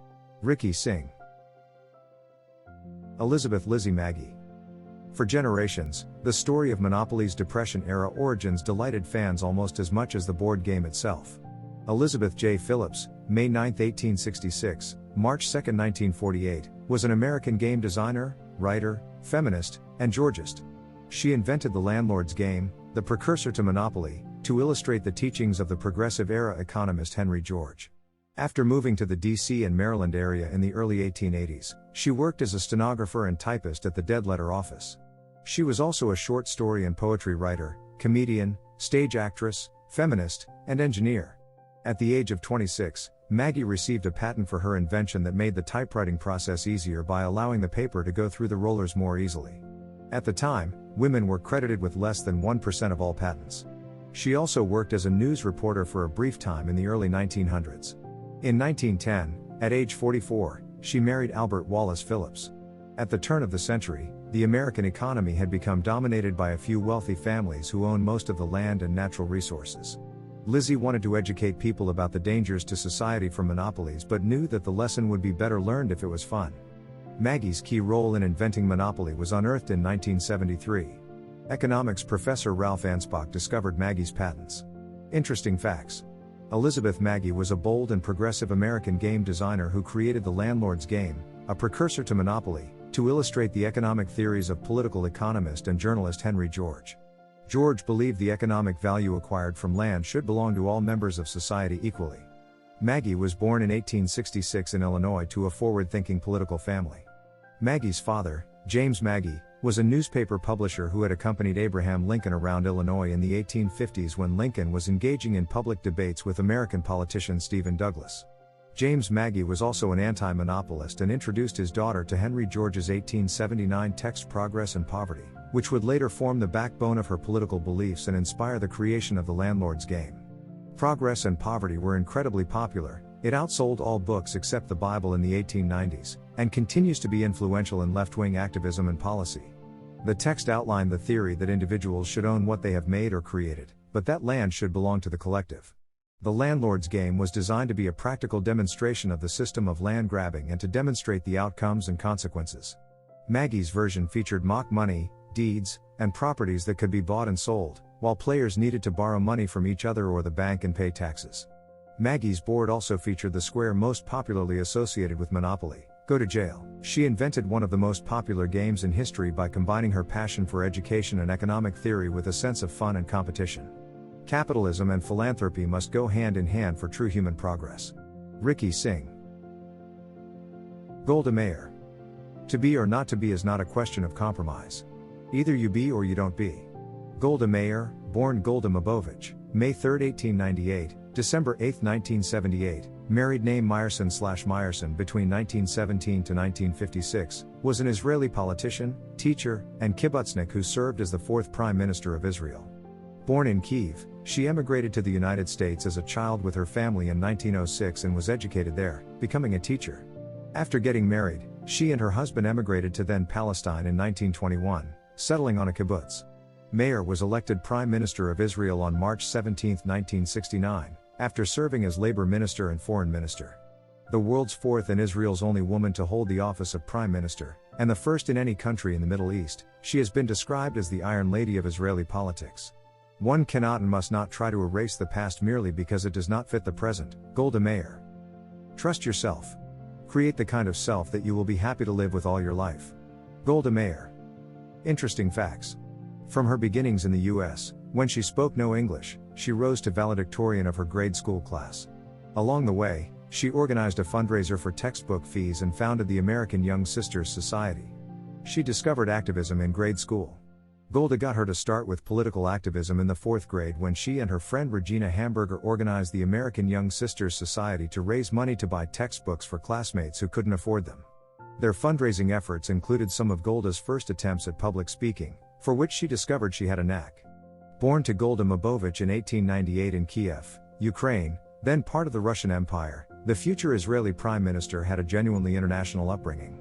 Speaker 1: Ricky Singh. Elizabeth Lizzie Maggie. For generations, the story of Monopoly's Depression-era origins delighted fans almost as much as the board game itself. Elizabeth J. Phillips, May 9, 1866, March 2, 1948, was an American game designer, writer, feminist, and Georgist. She invented the landlord's game, the precursor to Monopoly, to illustrate the teachings of the progressive-era economist Henry George. After moving to the D.C. and Maryland area in the early 1880s, she worked as a stenographer and typist at the Dead Letter Office. She was also a short story and poetry writer, comedian, stage actress, feminist, and engineer. At the age of 26, Maggie received a patent for her invention that made the typewriting process easier by allowing the paper to go through the rollers more easily. At the time, women were credited with less than 1% of all patents. She also worked as a news reporter for a brief time in the early 1900s. In 1910, at age 44, she married Albert Wallace Phillips. At the turn of the century, the American economy had become dominated by a few wealthy families who owned most of the land and natural resources. Lizzie wanted to educate people about the dangers to society from monopolies but knew that the lesson would be better learned if it was fun. Maggie's key role in inventing Monopoly was unearthed in 1973. Economics professor Ralph Ansbach discovered Maggie's patents. Interesting facts. Elizabeth Maggie was a bold and progressive American game designer who created the landlord's game, a precursor to Monopoly, to illustrate the economic theories of political economist and journalist Henry George. George believed the economic value acquired from land should belong to all members of society equally. Maggie was born in 1866 in Illinois to a forward-thinking political family. Maggie's father, James Maggie, was a newspaper publisher who had accompanied Abraham Lincoln around Illinois in the 1850s when Lincoln was engaging in public debates with American politician Stephen Douglas. James Maggie was also an anti-monopolist and introduced his daughter to Henry George's 1879 text Progress and Poverty, which would later form the backbone of her political beliefs and inspire the creation of the landlord's game. Progress and Poverty were incredibly popular. It outsold all books except the Bible in the 1890s, and continues to be influential in left-wing activism and policy. The text outlined the theory that individuals should own what they have made or created, but that land should belong to the collective. The landlord's game was designed to be a practical demonstration of the system of land grabbing and to demonstrate the outcomes and consequences. Maggie's version featured mock money, deeds, and properties that could be bought and sold, while players needed to borrow money from each other or the bank and pay taxes. Maggie's board also featured the square most popularly associated with Monopoly: Go to Jail. She invented one of the most popular games in history by combining her passion for education and economic theory with a sense of fun and competition. Capitalism and philanthropy must go hand in hand for true human progress. Ricky Singh. Golda Meir. To be or not to be is not a question of compromise. Either you be or you don't be. Golda Meir, born Golda Mabovich, May 3, 1898, December 8, 1978, married name Meyerson/Meyerson between 1917 to 1956, was an Israeli politician, teacher, and kibbutznik who served as the fourth Prime Minister of Israel. Born in Kyiv, she emigrated to the United States as a child with her family in 1906 and was educated there, becoming a teacher. After getting married, she and her husband emigrated to then Palestine in 1921, settling on a kibbutz. Meir was elected Prime Minister of Israel on March 17, 1969, after serving as Labor Minister and Foreign Minister. The world's fourth and Israel's only woman to hold the office of Prime Minister, and the first in any country in the Middle East, she has been described as the Iron Lady of Israeli politics. One cannot and must not try to erase the past merely because it does not fit the present. Golda Meir. Trust yourself. Create the kind of self that you will be happy to live with all your life. Golda Meir. Interesting facts. From her beginnings in the US, when she spoke no English, she rose to valedictorian of her grade school class. Along the way, she organized a fundraiser for textbook fees and founded the American Young Sisters Society. She discovered activism in grade school. Golda got her to start with political activism in the 4th grade when she and her friend Regina Hamburger organized the American Young Sisters Society to raise money to buy textbooks for classmates who couldn't afford them. Their fundraising efforts included some of Golda's first attempts at public speaking, for which she discovered she had a knack. Born to Golda Mabovich in 1898 in Kiev, Ukraine, then part of the Russian Empire, the future Israeli Prime Minister had a genuinely international upbringing.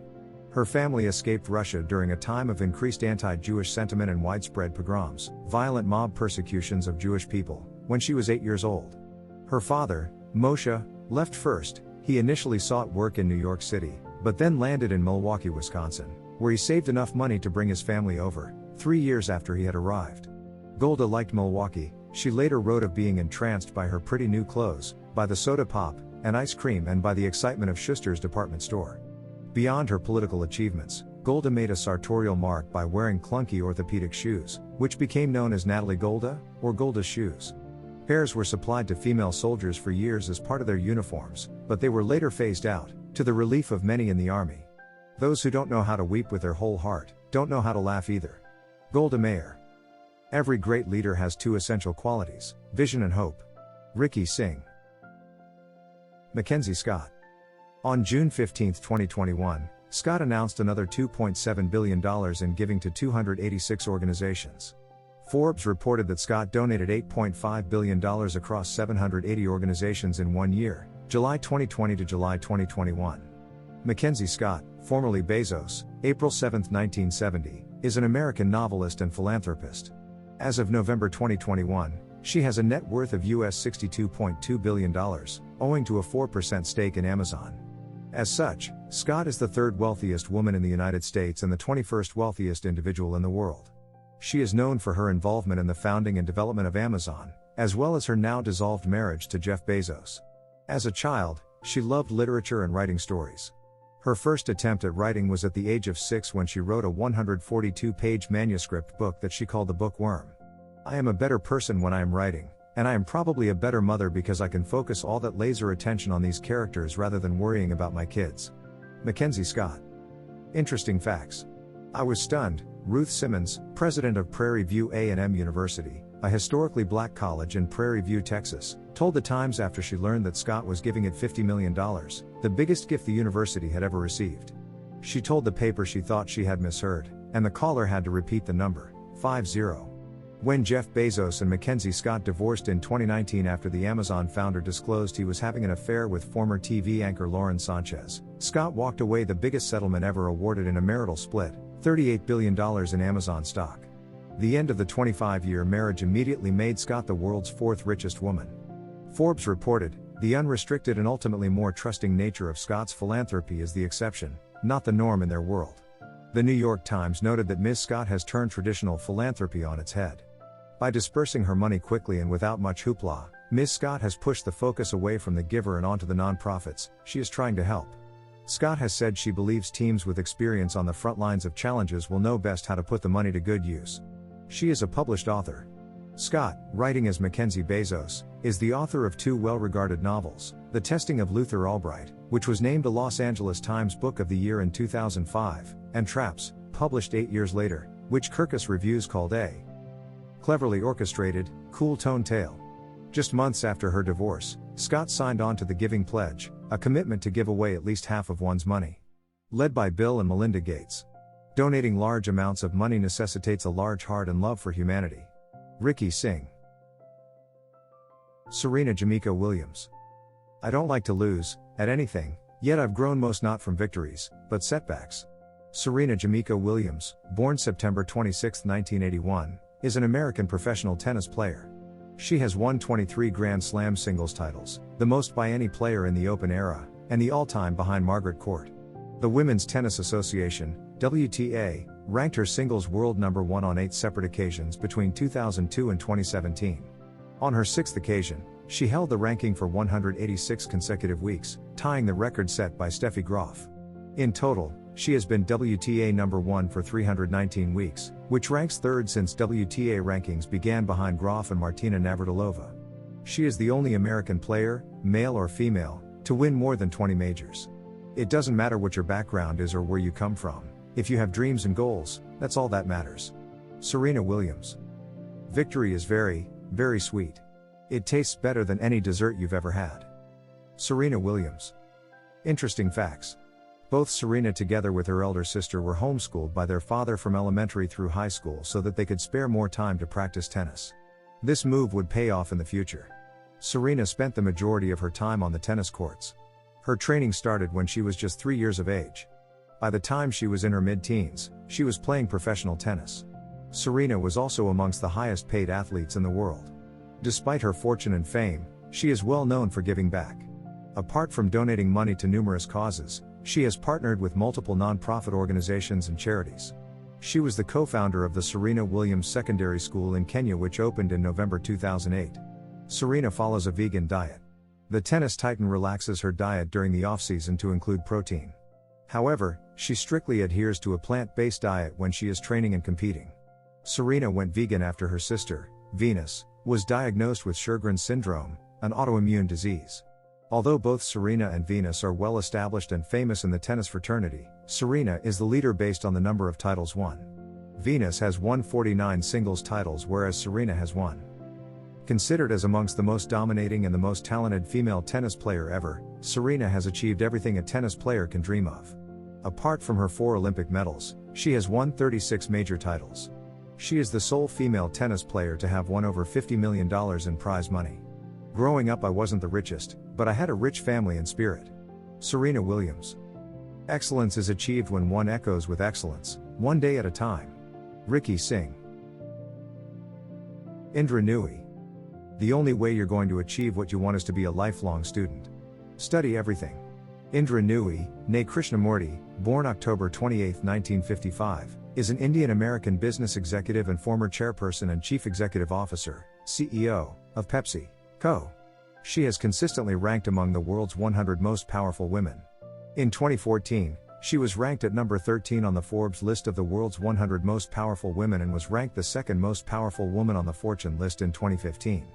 Speaker 1: Her family escaped Russia during a time of increased anti-Jewish sentiment and widespread pogroms, violent mob persecutions of Jewish people, when she was 8 years old. Her father, Moshe, left first. He initially sought work in New York City, but then landed in Milwaukee, Wisconsin, where he saved enough money to bring his family over, 3 years after he had arrived. Golda liked Milwaukee. She later wrote of being entranced by her pretty new clothes, by the soda pop and ice cream, and by the excitement of Schuster's department store. Beyond her political achievements, Golda made a sartorial mark by wearing clunky orthopedic shoes, which became known as Natalie Golda, or Golda's shoes. Pairs were supplied to female soldiers for years as part of their uniforms, but they were later phased out, to the relief of many in the army. Those who don't know how to weep with their whole heart, don't know how to laugh either. Golda Meir. Every great leader has two essential qualities: vision and hope. Ricky Singh. Mackenzie Scott. On June 15, 2021, Scott announced another $2.7 billion in giving to 286 organizations. Forbes reported that Scott donated $8.5 billion across 780 organizations in 1 year, July 2020 to July 2021. Mackenzie Scott, formerly Bezos, April 7, 1970, is an American novelist and philanthropist. As of November 2021, she has a net worth of US $62.2 billion, owing to a 4% stake in Amazon. As such, Scott is the third wealthiest woman in the United States and the 21st wealthiest individual in the world. She is known for her involvement in the founding and development of Amazon, as well as her now dissolved marriage to Jeff Bezos. As a child, she loved literature and writing stories. Her first attempt at writing was at the age of 6 when she wrote a 142-page manuscript book that she called The Bookworm. I am a better person when I am writing, and I am probably a better mother because I can focus all that laser attention on these characters rather than worrying about my kids. Mackenzie Scott. Interesting facts. I was stunned. Ruth Simmons, president of Prairie View A&M University, a historically black college in Prairie View, Texas, told The Times after she learned that Scott was giving it $50 million, the biggest gift the university had ever received. She told the paper she thought she had misheard, and the caller had to repeat the number, 50. When Jeff Bezos and Mackenzie Scott divorced in 2019 after the Amazon founder disclosed he was having an affair with former TV anchor Lauren Sanchez, Scott walked away the biggest settlement ever awarded in a marital split, $38 billion in Amazon stock. The end of the 25-year marriage immediately made Scott the world's fourth richest woman. Forbes reported, the unrestricted and ultimately more trusting nature of Scott's philanthropy is the exception, not the norm in their world. The New York Times noted that Ms. Scott has turned traditional philanthropy on its head. By dispersing her money quickly and without much hoopla, Ms. Scott has pushed the focus away from the giver and onto the nonprofits she is trying to help. Scott has said she believes teams with experience on the front lines of challenges will know best how to put the money to good use. She is a published author. Scott, writing as Mackenzie Bezos, is the author of 2 well-regarded novels, The Testing of Luther Albright, which was named a Los Angeles Times Book of the Year in 2005, and Traps, published 8 years later, which Kirkus Reviews called a cleverly orchestrated, cool-toned tale. Just months after her divorce, Scott signed on to the Giving Pledge, a commitment to give away at least half of one's money. Led by Bill and Melinda Gates. Donating large amounts of money necessitates a large heart and love for humanity. Ricky Singh. Serena Jamaica Williams. I don't like to lose, at anything, yet I've grown most not from victories, but setbacks. Serena Jamaica Williams, born September 26, 1981, is an American professional tennis player. She has won 23 Grand Slam singles titles, the most by any player in the Open era, and the all-time behind Margaret Court. The Women's Tennis Association, WTA, ranked her singles world number 1 on 8 separate occasions between 2002 and 2017. On her 6th occasion, she held the ranking for 186 consecutive weeks, tying the record set by Steffi Graf. In total, she has been WTA number 1 for 319 weeks, which ranks third since WTA rankings began behind Graf and Martina Navratilova. She is the only American player, male or female, to win more than 20 majors. It doesn't matter what your background is or where you come from. If you have dreams and goals, that's all that matters. Serena Williams. Victory is very, very sweet. It tastes better than any dessert you've ever had. Serena Williams. Interesting facts. Both Serena together with her elder sister were homeschooled by their father from elementary through high school so that they could spare more time to practice tennis. This move would pay off in the future. Serena spent the majority of her time on the tennis courts. Her training started when she was just 3 years of age. By the time she was in her mid-teens, she was playing professional tennis. Serena was also amongst the highest paid athletes in the world. Despite her fortune and fame, she is well known for giving back. Apart from donating money to numerous causes, she has partnered with multiple non-profit organizations and charities. She was the co-founder of the Serena Williams Secondary School in Kenya, which opened in November 2008. Serena follows a vegan diet. The tennis titan relaxes her diet during the off-season to include protein. However, she strictly adheres to a plant-based diet when she is training and competing. Serena went vegan after her sister, Venus, was diagnosed with Sjögren's syndrome, an autoimmune disease. Although both Serena and Venus are well established and famous in the tennis fraternity, Serena is the leader based on the number of titles won. Venus has won 49 singles titles whereas Serena has won. Considered as amongst the most dominating and the most talented female tennis player ever, Serena has achieved everything a tennis player can dream of. Apart from her 4 Olympic medals, she has won 36 major titles. She is the sole female tennis player to have won over $50 million in prize money. Growing up I wasn't the richest, but I had a rich family and spirit. Serena Williams. Excellence is achieved when one echoes with excellence, one day at a time. Ricky Singh. Indra Nooyi. The only way you're going to achieve what you want is to be a lifelong student. Study everything. Indra Nooyi, née Krishnamurti, born October 28, 1955, is an Indian-American business executive and former chairperson and chief executive officer, CEO, of Pepsi Co. She has consistently ranked among the world's 100 most powerful women. In 2014, she was ranked at number 13 on the Forbes list of the world's 100 most powerful women and was ranked the second most powerful woman on the Fortune list in 2015.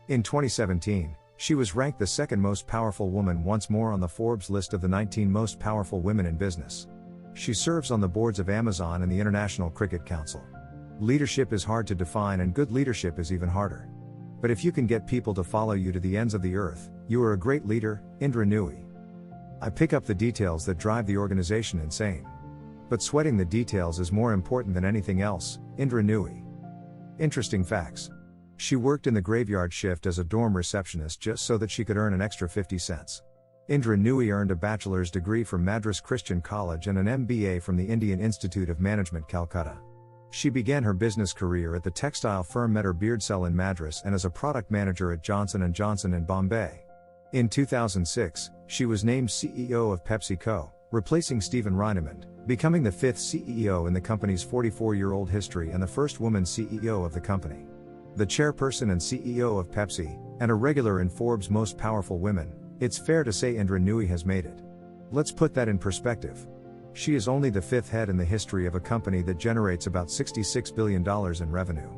Speaker 1: In 2017, she was ranked the second most powerful woman once more on the Forbes list of the 19 most powerful women in business. She serves on the boards of Amazon and the International Cricket Council. Leadership is hard to define and good leadership is even harder. But if you can get people to follow you to the ends of the earth, you are a great leader, Indra Nooyi. I pick up the details that drive the organization insane. But sweating the details is more important than anything else, Indra Nooyi. Interesting facts. She worked in the graveyard shift as a dorm receptionist just so that she could earn an extra 50 cents. Indra Nooyi earned a bachelor's degree from Madras Christian College and an MBA from the Indian Institute of Management, Calcutta. She began her business career at the textile firm Metter Beardsell in Madras and as a product manager at Johnson & Johnson in Bombay. In 2006, she was named CEO of Pepsi Co., replacing Stephen Reinemund, becoming the 5th CEO in the company's 44-year-old history and the first woman CEO of the company. The chairperson and CEO of Pepsi, and a regular in Forbes' Most Powerful Women, it's fair to say Indra Nooyi has made it. Let's put that in perspective. She is only the 5th head in the history of a company that generates about $66 billion in revenue.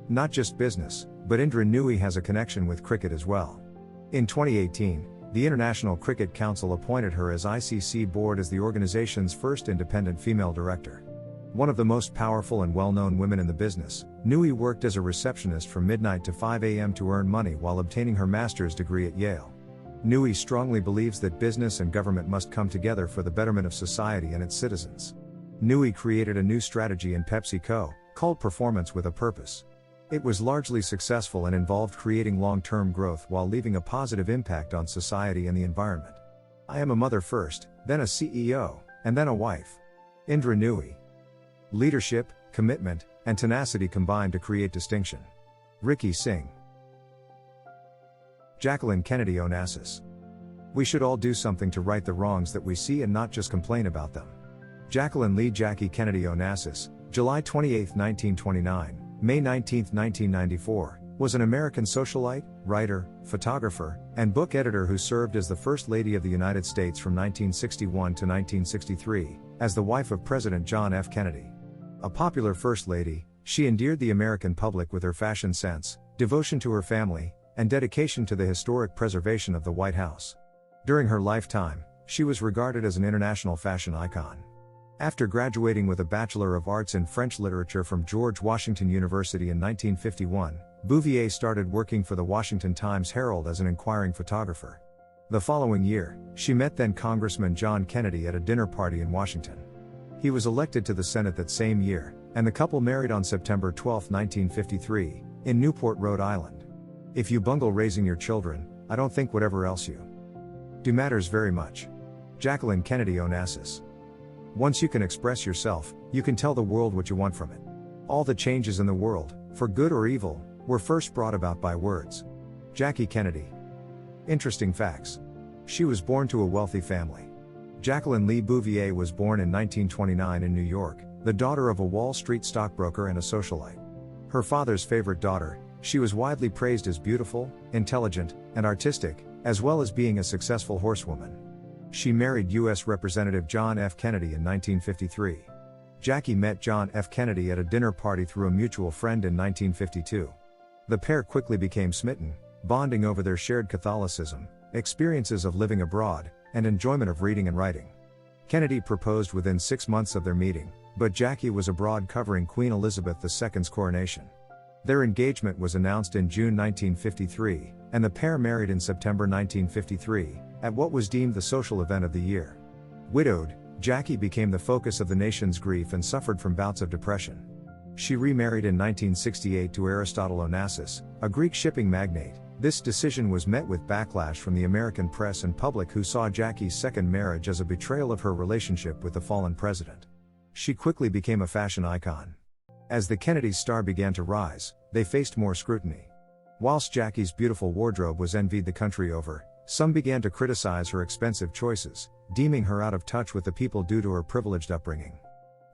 Speaker 1: Not just business, but Indra Nooyi has a connection with cricket as well. In 2018, the International Cricket Council appointed her as ICC board as the organization's first independent female director. One of the most powerful and well-known women in the business, Nui worked as a receptionist from midnight to 5 a.m. to earn money while obtaining her master's degree at Yale. Nui strongly believes that business and government must come together for the betterment of society and its citizens. Nui created a new strategy in PepsiCo, called Performance with a Purpose. It was largely successful and involved creating long-term growth while leaving a positive impact on society and the environment. I am a mother first, then a CEO, and then a wife. Indra Nui. Leadership, commitment, and tenacity combined to create distinction. Ricky Singh. Jacqueline Kennedy Onassis. We should all do something to right the wrongs that we see and not just complain about them. Jacqueline Lee Jackie Kennedy Onassis, July 28, 1929, May 19, 1994, was an American socialite, writer, photographer, and book editor who served as the First Lady of the United States from 1961 to 1963, as the wife of President John F. Kennedy. A popular First Lady, she endeared the American public with her fashion sense, devotion to her family, and dedication to the historic preservation of the White House. During her lifetime, she was regarded as an international fashion icon. After graduating with a Bachelor of Arts in French Literature from George Washington University in 1951, Bouvier started working for the Washington Times-Herald as an inquiring photographer. The following year, she met then Congressman John Kennedy at a dinner party in Washington. He was elected to the Senate that same year, and the couple married on September 12, 1953, in Newport, Rhode Island. If you bungle raising your children, I don't think whatever else you do matters very much. Jacqueline Kennedy Onassis. Once you can express yourself, you can tell the world what you want from it. All the changes in the world, for good or evil, were first brought about by words. Jackie Kennedy. Interesting facts. She was born to a wealthy family. Jacqueline Lee Bouvier was born in 1929 in New York, the daughter of a Wall Street stockbroker and a socialite. Her father's favorite daughter, she was widely praised as beautiful, intelligent, and artistic, as well as being a successful horsewoman. She married U.S. Representative John F. Kennedy in 1953. Jackie met John F. Kennedy at a dinner party through a mutual friend in 1952. The pair quickly became smitten, bonding over their shared Catholicism, experiences of living abroad, and enjoyment of reading and writing. Kennedy proposed within 6 months of their meeting, but Jackie was abroad covering Queen Elizabeth II's coronation. Their engagement was announced in June 1953, and the pair married in September 1953, at what was deemed the social event of the year. Widowed, Jackie became the focus of the nation's grief and suffered from bouts of depression. She remarried in 1968 to Aristotle Onassis, a Greek shipping magnate. This decision was met with backlash from the American press and public, who saw Jackie's second marriage as a betrayal of her relationship with the fallen president. She quickly became a fashion icon. As the Kennedys' star began to rise, they faced more scrutiny. Whilst Jackie's beautiful wardrobe was envied the country over, some began to criticize her expensive choices, deeming her out of touch with the people due to her privileged upbringing.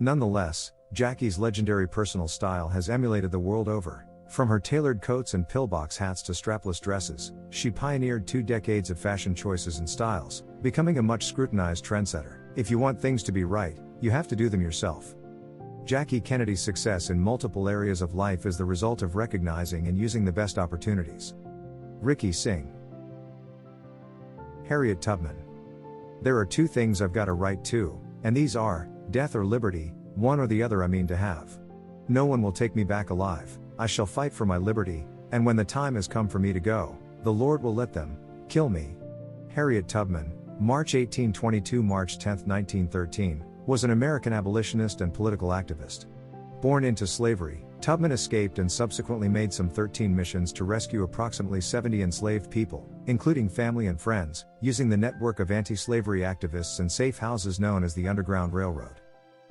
Speaker 1: Nonetheless, Jackie's legendary personal style has emulated the world over. From her tailored coats and pillbox hats to strapless dresses, she pioneered 2 decades of fashion choices and styles, becoming a much scrutinized trendsetter. If you want things to be right, you have to do them yourself. Jackie Kennedy's success in multiple areas of life is the result of recognizing and using the best opportunities. Ricky Singh. Harriet Tubman. There are 2 things I've got a right to, and these are, death or liberty, one or the other I mean to have. No one will take me back alive. I shall fight for my liberty, and when the time has come for me to go, the Lord will let them kill me. Harriet Tubman, March 1822 – March 10, 1913, was an American abolitionist and political activist. Born into slavery, Tubman escaped and subsequently made some 13 missions to rescue approximately 70 enslaved people, including family and friends, using the network of anti-slavery activists and safe houses known as the Underground Railroad.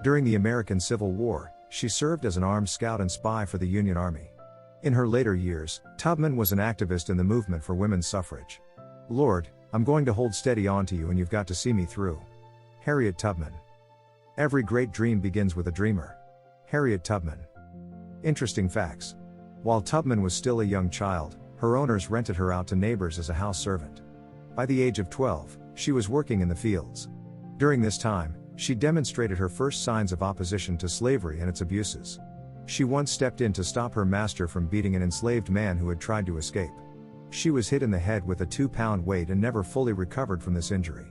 Speaker 1: During the American Civil War, she served as an armed scout and spy for the Union Army. In her later years, Tubman was an activist in the movement for women's suffrage. Lord, I'm going to hold steady on to you and you've got to see me through. Harriet Tubman. Every great dream begins with a dreamer. Harriet Tubman. Interesting facts. While Tubman was still a young child, her owners rented her out to neighbors as a house servant. By the age of 12, she was working in the fields. During this time, she demonstrated her first signs of opposition to slavery and its abuses. She once stepped in to stop her master from beating an enslaved man who had tried to escape. She was hit in the head with a 2-pound weight and never fully recovered from this injury.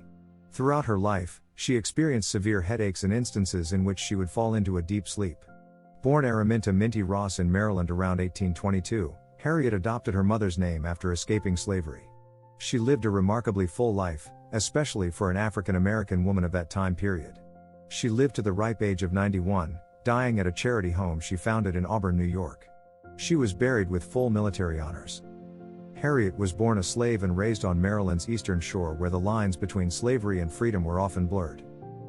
Speaker 1: Throughout her life, she experienced severe headaches and instances in which she would fall into a deep sleep. Born Araminta Minty Ross in Maryland around 1822, Harriet adopted her mother's name after escaping slavery. She lived a remarkably full life, especially for an African American woman of that time period. She lived to the ripe age of 91, dying at a charity home she founded in Auburn, New York. She was buried with full military honors. Harriet was born a slave and raised on Maryland's eastern shore where the lines between slavery and freedom were often blurred.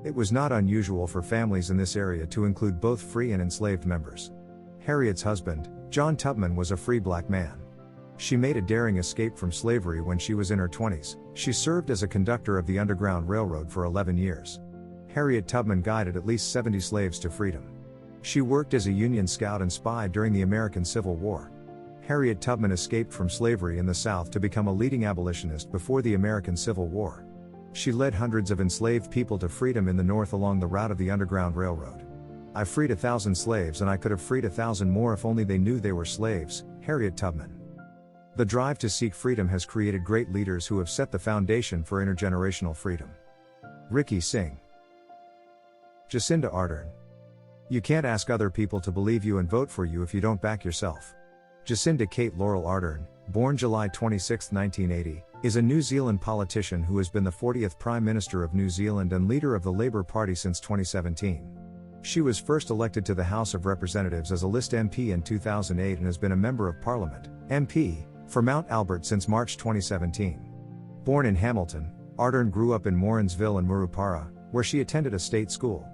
Speaker 1: It was not unusual for families in this area to include both free and enslaved members. Harriet's husband, John Tubman, was a free black man. She made a daring escape from slavery when she was in her 20s. She served as a conductor of the Underground Railroad for 11 years. Harriet Tubman guided at least 70 slaves to freedom. She worked as a Union scout and spy during the American Civil War. Harriet Tubman escaped from slavery in the South to become a leading abolitionist before the American Civil War. She led hundreds of enslaved people to freedom in the North along the route of the Underground Railroad. "I freed 1,000 slaves and I could have freed 1,000 more if only they knew they were slaves," Harriet Tubman. The drive to seek freedom has created great leaders who have set the foundation for intergenerational freedom. Ricky Singh. Jacinda Ardern. You can't ask other people to believe you and vote for you if you don't back yourself. Jacinda Kate Laurel Ardern, born July 26, 1980, is a New Zealand politician who has been the 40th Prime Minister of New Zealand and leader of the Labour Party since 2017. She was first elected to the House of Representatives as a list MP in 2008 and has been a Member of Parliament, MP, for Mount Albert since March 2017. Born in Hamilton, Ardern grew up in Morrinsville and Murupara, where she attended a state school.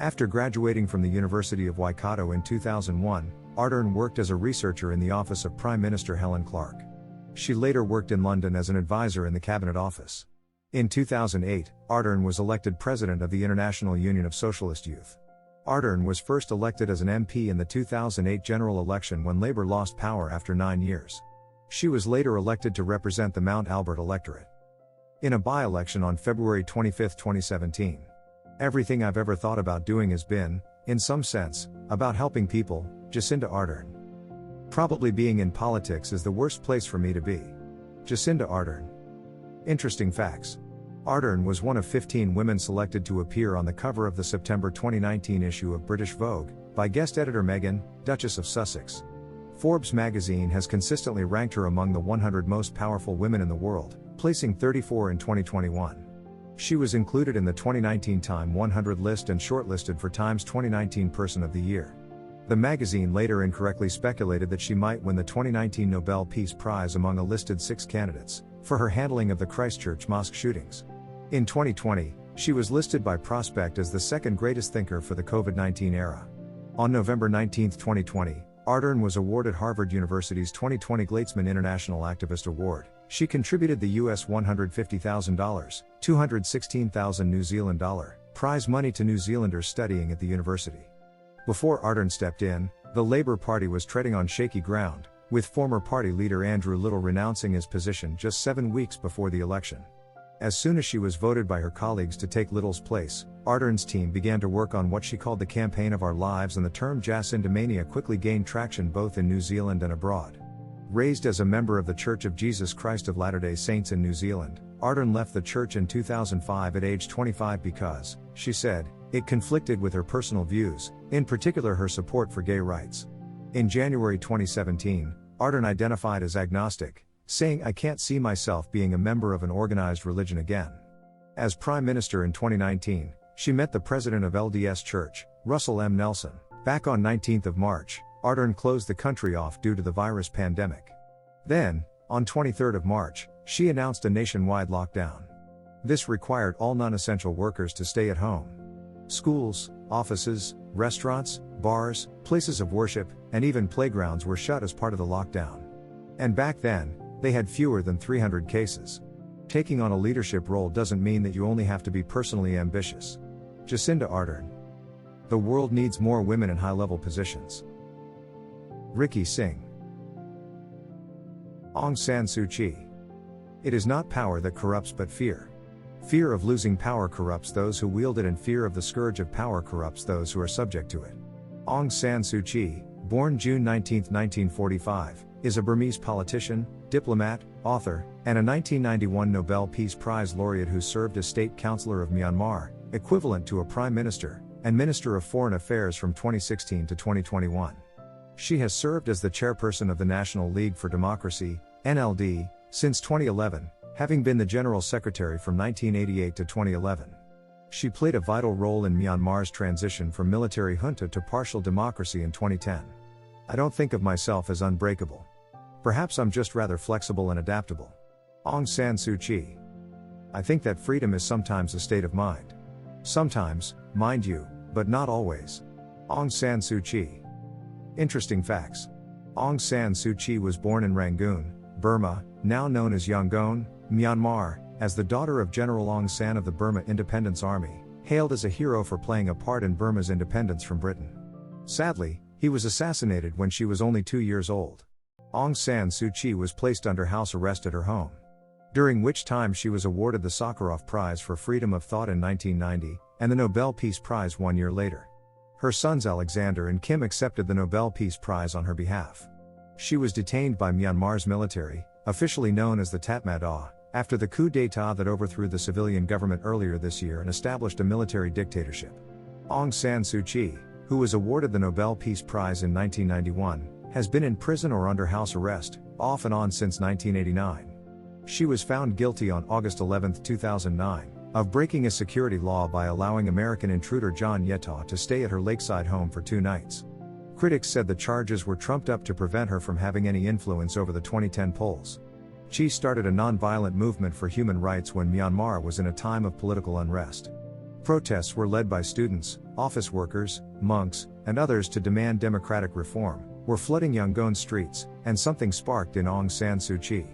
Speaker 1: After graduating from the University of Waikato in 2001, Ardern worked as a researcher in the office of Prime Minister Helen Clark. She later worked in London as an advisor in the Cabinet Office. In 2008, Ardern was elected President of the International Union of Socialist Youth. Ardern was first elected as an MP in the 2008 general election when Labour lost power after 9 years. She was later elected to represent the Mount Albert electorate in a by-election on February 25, 2017. Everything I've ever thought about doing has been, in some sense, about helping people, Jacinda Ardern. Probably being in politics is the worst place for me to be. Jacinda Ardern. Interesting facts. Ardern was one of 15 women selected to appear on the cover of the September 2019 issue of British Vogue, by guest editor Meghan, Duchess of Sussex. Forbes magazine has consistently ranked her among the 100 most powerful women in the world, placing 34 in 2021. She was included in the 2019 Time 100 list and shortlisted for Time's 2019 Person of the Year. The magazine later incorrectly speculated that she might win the 2019 Nobel Peace Prize among a listed 6 candidates, for her handling of the Christchurch mosque shootings. In 2020, she was listed by Prospect as the second greatest thinker for the COVID-19 era. On November 19, 2020, Ardern was awarded Harvard University's 2020 Glatesman International Activist Award. She contributed the US $150,000, $216,000 New Zealand dollar, prize money to New Zealanders studying at the university. Before Ardern stepped in, the Labour Party was treading on shaky ground, with former party leader Andrew Little renouncing his position just 7 weeks before the election. As soon as she was voted by her colleagues to take Little's place, Ardern's team began to work on what she called the Campaign of Our Lives, and the term Jacindamania quickly gained traction both in New Zealand and abroad. Raised as a member of the Church of Jesus Christ of Latter-day Saints in New Zealand, Ardern left the church in 2005 at age 25 because, she said, it conflicted with her personal views, in particular her support for gay rights. In January 2017, Ardern identified as agnostic, saying, "I can't see myself being a member of an organized religion again." As Prime Minister in 2019, she met the president of LDS Church, Russell M. Nelson. Back on 19th of March, Ardern closed the country off due to the virus pandemic. Then, on 23rd of March, she announced a nationwide lockdown. This required all non-essential workers to stay at home. Schools, offices, restaurants, bars, places of worship, and even playgrounds were shut as part of the lockdown. And back then, they had fewer than 300 cases. Taking on a leadership role doesn't mean that you only have to be personally ambitious. Jacinda Ardern. The world needs more women in high-level positions. Ricky Singh. Aung San Suu Kyi. It is not power that corrupts but fear. Fear of losing power corrupts those who wield it, and fear of the scourge of power corrupts those who are subject to it. Aung San Suu Kyi, born June 19, 1945, is a Burmese politician, diplomat, author, and a 1991 Nobel Peace Prize laureate who served as State Counselor of Myanmar, equivalent to a Prime Minister, and Minister of Foreign Affairs from 2016 to 2021. She has served as the chairperson of the National League for Democracy, NLD, since 2011, having been the General Secretary from 1988 to 2011. She played a vital role in Myanmar's transition from military junta to partial democracy in 2010. I don't think of myself as unbreakable. Perhaps I'm just rather flexible and adaptable. Aung San Suu Kyi. I think that freedom is sometimes a state of mind. Sometimes, mind you, but not always. Aung San Suu Kyi. Interesting facts. Aung San Suu Kyi was born in Rangoon, Burma, now known as Yangon, Myanmar, as the daughter of General Aung San of the Burma Independence Army, hailed as a hero for playing a part in Burma's independence from Britain. Sadly, he was assassinated when she was only 2 years old. Aung San Suu Kyi was placed under house arrest at her home, during which time she was awarded the Sakharov Prize for Freedom of Thought in 1990, and the Nobel Peace Prize 1 year later. Her sons Alexander and Kim accepted the Nobel Peace Prize on her behalf. She was detained by Myanmar's military, officially known as the Tatmadaw, after the coup d'état that overthrew the civilian government earlier this year and established a military dictatorship. Aung San Suu Kyi, who was awarded the Nobel Peace Prize in 1991, has been in prison or under house arrest, off and on since 1989. She was found guilty on August 11, 2009, of breaking a security law by allowing American intruder John Yetaw to stay at her lakeside home for 2 nights. Critics said the charges were trumped up to prevent her from having any influence over the 2010 polls. Kyi started a non-violent movement for human rights when Myanmar was in a time of political unrest. Protests were led by students, office workers, monks, and others to demand democratic reform, were flooding Yangon streets, and something sparked in Aung San Suu Kyi.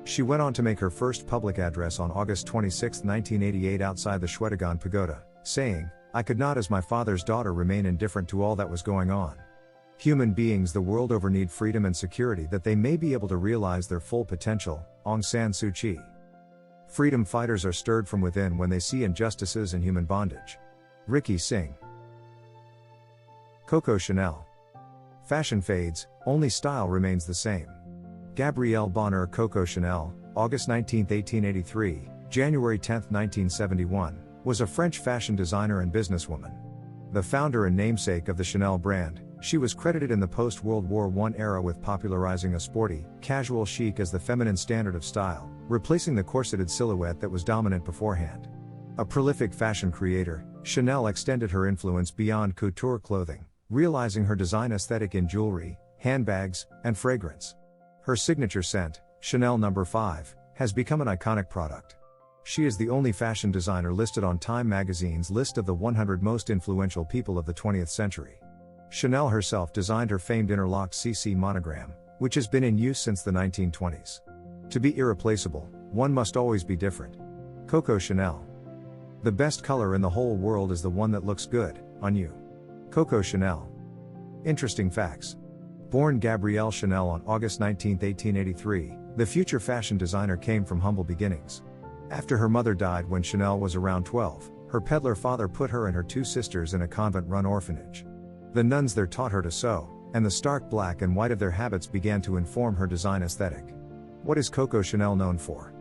Speaker 1: She went on to make her first public address on August 26, 1988 outside the Shwedagon Pagoda, saying, "I could not as my father's daughter remain indifferent to all that was going on. Human beings the world over need freedom and security that they may be able to realize their full potential." Aung San Suu Kyi. Freedom fighters are stirred from within when they see injustices and human bondage. Ricky Singh. Coco Chanel. Fashion fades, only style remains the same. Gabrielle Bonheur Coco Chanel, August 19, 1883, January 10, 1971, was a French fashion designer and businesswoman. The founder and namesake of the Chanel brand, she was credited in the post-World War I era with popularizing a sporty, casual chic as the feminine standard of style, replacing the corseted silhouette that was dominant beforehand. A prolific fashion creator, Chanel extended her influence beyond couture clothing, realizing her design aesthetic in jewelry, handbags, and fragrance. Her signature scent, Chanel No. 5, has become an iconic product. She is the only fashion designer listed on Time magazine's list of the 100 most influential people of the 20th century. Chanel herself designed her famed interlocked CC monogram, which has been in use since the 1920s. To be irreplaceable, one must always be different. Coco Chanel. The best color in the whole world is the one that looks good on you. Coco Chanel. Interesting facts. Born Gabrielle Chanel on August 19, 1883, the future fashion designer came from humble beginnings. After her mother died when Chanel was around 12, her peddler father put her and her 2 sisters in a convent-run orphanage. The nuns there taught her to sew, and the stark black and white of their habits began to inform her design aesthetic. What is Coco Chanel known for?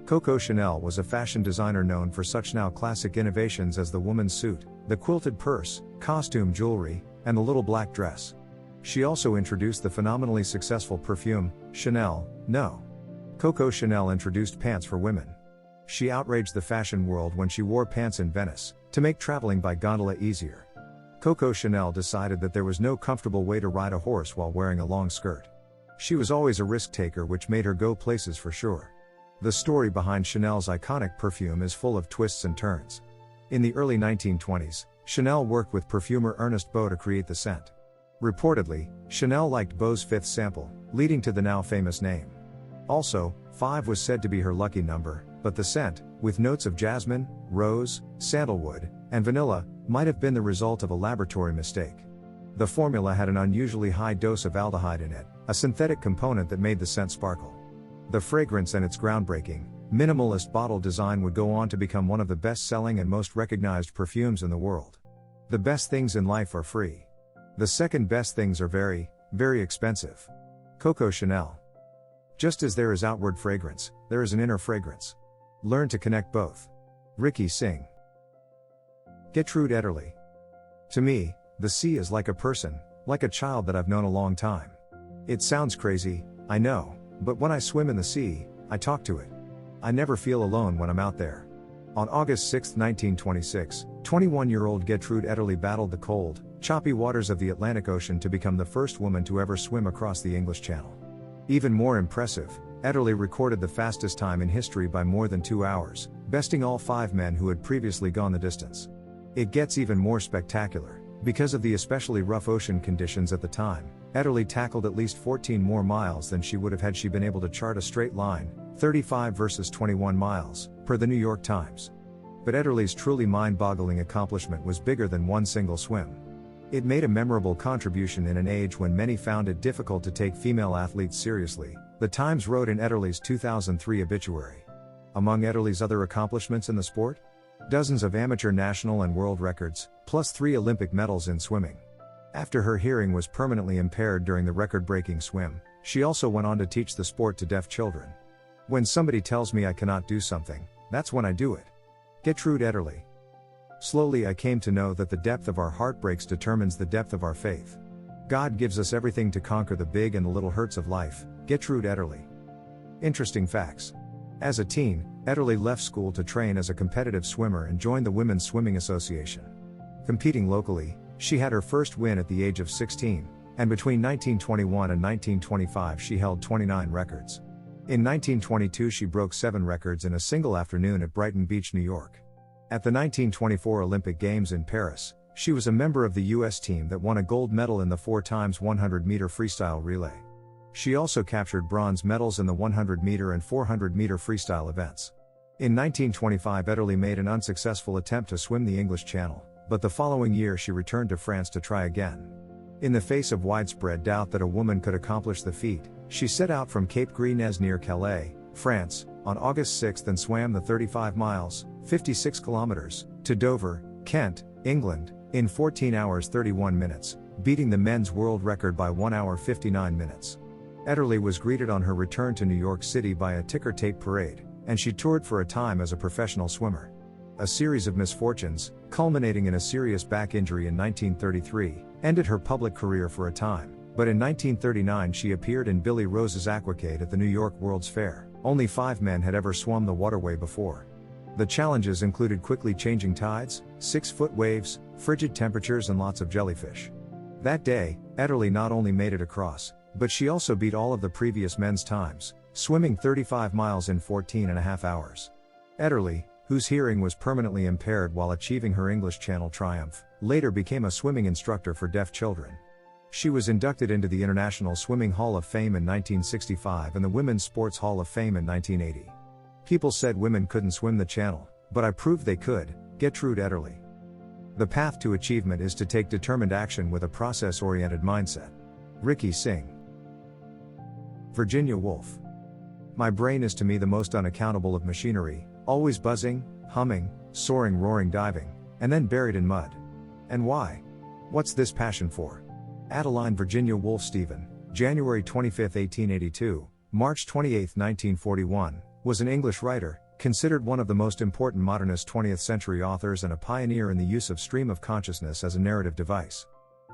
Speaker 1: Coco Chanel was a fashion designer known for such now classic innovations as the woman's suit, the quilted purse, costume jewelry, and the little black dress. She also introduced the phenomenally successful perfume, Chanel No. Coco Chanel introduced pants for women. She outraged the fashion world when she wore pants in Venice, to make traveling by gondola easier. Coco Chanel decided that there was no comfortable way to ride a horse while wearing a long skirt. She was always a risk taker, which made her go places for sure. The story behind Chanel's iconic perfume is full of twists and turns. In the early 1920s, Chanel worked with perfumer Ernest Beau to create the scent. Reportedly, Chanel liked Beau's 5th sample, leading to the now famous name. Also, 5 was said to be her lucky number, but the scent, with notes of jasmine, rose, sandalwood, and vanilla, might have been the result of a laboratory mistake. The formula had an unusually high dose of aldehyde in it, a synthetic component that made the scent sparkle. The fragrance and its groundbreaking, minimalist bottle design would go on to become one of the best-selling and most recognized perfumes in the world. The best things in life are free. The second best things are very, very expensive. Coco Chanel. Just as there is outward fragrance, there is an inner fragrance. Learn to connect both. Ricky Singh. Gertrude Ederle. To me, the sea is like a person, like a child that I've known a long time. It sounds crazy, I know, but when I swim in the sea, I talk to it. I never feel alone when I'm out there. On August 6, 1926, 21-year-old Gertrude Ederle battled the cold, choppy waters of the Atlantic Ocean to become the first woman to ever swim across the English Channel. Even more impressive, Ederle recorded the fastest time in history by more than 2 hours, besting all 5 men who had previously gone the distance. It gets even more spectacular. Because of the especially rough ocean conditions at the time, Ederle tackled at least 14 more miles than she would have had she been able to chart a straight line, 35 versus 21 miles, per the New York Times. But Ederle's truly mind-boggling accomplishment was bigger than one single swim. It made a memorable contribution in an age when many found it difficult to take female athletes seriously, the Times wrote in Ederle's 2003 obituary. Among Ederle's other accomplishments in the sport? Dozens of amateur national and world records, plus 3 Olympic medals in swimming. After her hearing was permanently impaired during the record-breaking swim, she also went on to teach the sport to deaf children. When somebody tells me I cannot do something, that's when I do it. Gertrude Ederle. Slowly I came to know that the depth of our heartbreaks determines the depth of our faith. God gives us everything to conquer the big and the little hurts of life. Gertrude Ederle. Interesting facts. As a teen, Ederle left school to train as a competitive swimmer and joined the Women's Swimming Association. Competing locally, she had her first win at the age of 16, and between 1921 and 1925 she held 29 records. In 1922 she broke 7 records in a single afternoon at Brighton Beach, New York. At the 1924 Olympic Games in Paris, she was a member of the U.S. team that won a gold medal in the 4x100-meter freestyle relay. She also captured bronze medals in the 100-meter and 400-meter freestyle events. In 1925 Ederle made an unsuccessful attempt to swim the English Channel, but the following year she returned to France to try again. In the face of widespread doubt that a woman could accomplish the feat, she set out from Cape Gris near Calais, France, on August 6 and swam the 35 miles, 56 kilometers, to Dover, Kent, England, in 14 hours 31 minutes, beating the men's world record by 1 hour 59 minutes. Ederle was greeted on her return to New York City by a ticker tape parade, and she toured for a time as a professional swimmer. A series of misfortunes, culminating in a serious back injury in 1933, ended her public career for a time, but in 1939 she appeared in Billie Rose's Aquacade at the New York World's Fair. Only 5 men had ever swum the waterway before. The challenges included quickly changing tides, 6-foot waves, frigid temperatures and lots of jellyfish. That day, Ederle not only made it across, but she also beat all of the previous men's times, swimming 35 miles in 14.5 hours. Ederle, whose hearing was permanently impaired while achieving her English Channel triumph, later became a swimming instructor for deaf children. She was inducted into the International Swimming Hall of Fame in 1965 and the Women's Sports Hall of Fame in 1980. People said women couldn't swim the channel, but I proved they could. Gertrude Ederle. The path to achievement is to take determined action with a process-oriented mindset. Ricky Singh. Virginia Woolf. My brain is to me the most unaccountable of machinery, always buzzing, humming, soaring, roaring, diving, and then buried in mud. And why? What's this passion for? Adeline Virginia Woolf Stephen, January 25, 1882, March 28, 1941, was an English writer, considered one of the most important modernist 20th century authors and a pioneer in the use of stream of consciousness as a narrative device.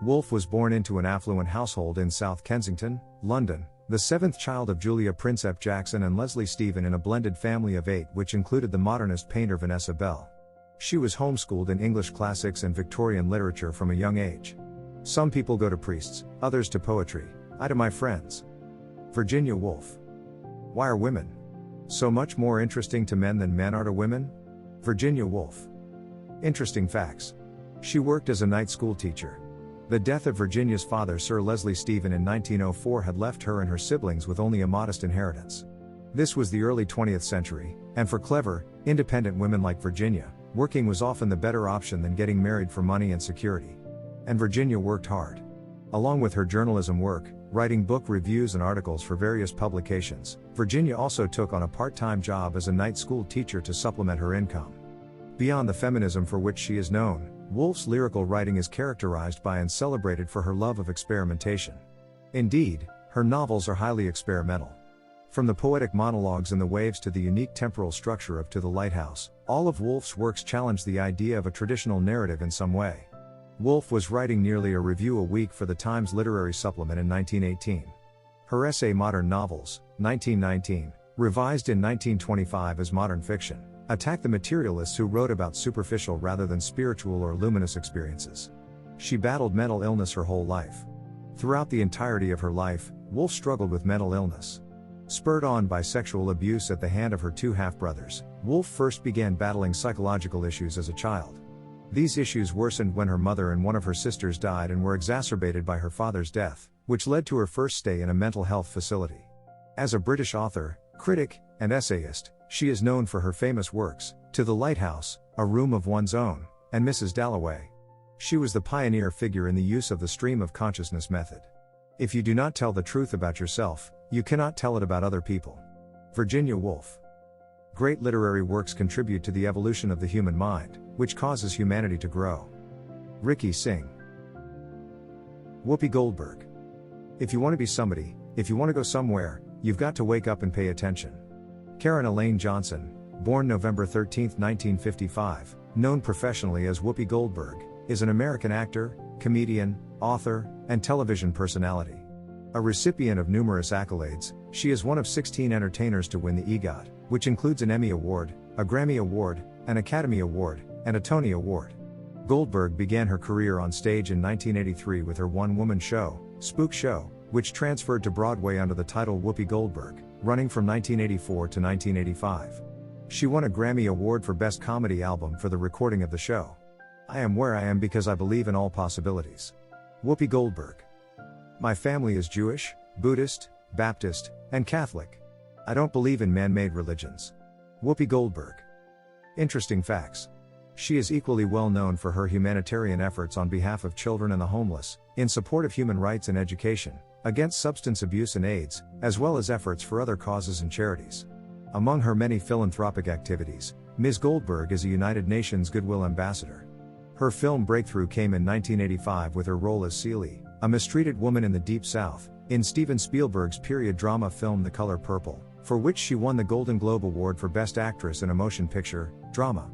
Speaker 1: Woolf was born into an affluent household in South Kensington, London, the 7th child of Julia Princep Jackson and Leslie Stephen in a blended family of 8 which included the modernist painter Vanessa Bell. She was homeschooled in English classics and Victorian literature from a young age. Some people go to priests, others to poetry, I to my friends. Virginia Woolf. Why are women so much more interesting to men than men are to women? Virginia Woolf. Interesting facts. She worked as a night school teacher. The death of Virginia's father, Sir Leslie Stephen, in 1904 had left her and her siblings with only a modest inheritance. This was the early 20th century, and for clever, independent women like Virginia, working was often the better option than getting married for money and security. And Virginia worked hard. Along with her journalism work, writing book reviews and articles for various publications, Virginia also took on a part-time job as a night school teacher to supplement her income. Beyond the feminism for which she is known, Woolf's lyrical writing is characterized by and celebrated for her love of experimentation. Indeed, her novels are highly experimental. From the poetic monologues in the waves to the unique temporal structure of To the Lighthouse, all of Woolf's works challenge the idea of a traditional narrative in some way. Woolf was writing nearly a review a week for the Times Literary Supplement in 1918. Her essay Modern Novels, 1919, revised in 1925 as Modern Fiction, attacked the materialists who wrote about superficial rather than spiritual or luminous experiences. She battled mental illness her whole life. Throughout the entirety of her life, Woolf struggled with mental illness. Spurred on by sexual abuse at the hand of her two half-brothers, Woolf first began battling psychological issues as a child. These issues worsened when her mother and one of her sisters died and were exacerbated by her father's death, which led to her first stay in a mental health facility. As a British author, critic, and essayist, she is known for her famous works, To the Lighthouse, A Room of One's Own, and Mrs. Dalloway. She was the pioneer figure in the use of the stream of consciousness method. If you do not tell the truth about yourself, you cannot tell it about other people. Virginia Woolf. Great literary works contribute to the evolution of the human mind, which causes humanity to grow. Ricky Singh. Whoopi Goldberg. If you want to be somebody, if you want to go somewhere, you've got to wake up and pay attention. Karen Elaine Johnson, born November 13, 1955, known professionally as Whoopi Goldberg, is an American actor, comedian, author, and television personality. A recipient of numerous accolades, she is one of 16 entertainers to win the EGOT, which includes an Emmy Award, a Grammy Award, an Academy Award, and a Tony Award. Goldberg began her career on stage in 1983 with her one-woman show, Spook Show, which transferred to Broadway under the title Whoopi Goldberg, running from 1984 to 1985. She won a Grammy Award for Best Comedy Album for the recording of the show. I am where I am because I believe in all possibilities. Whoopi Goldberg. My family is Jewish, Buddhist, Baptist, and Catholic. I don't believe in man-made religions. Whoopi Goldberg. Interesting facts. She is equally well known for her humanitarian efforts on behalf of children and the homeless, in support of human rights and education, against substance abuse and AIDS, as well as efforts for other causes and charities. Among her many philanthropic activities, Ms. Goldberg is a United Nations Goodwill Ambassador. Her film breakthrough came in 1985 with her role as Celie, a mistreated woman in the Deep South, in Steven Spielberg's period drama film The Color Purple, for which she won the Golden Globe Award for Best Actress in a Motion Picture, Drama.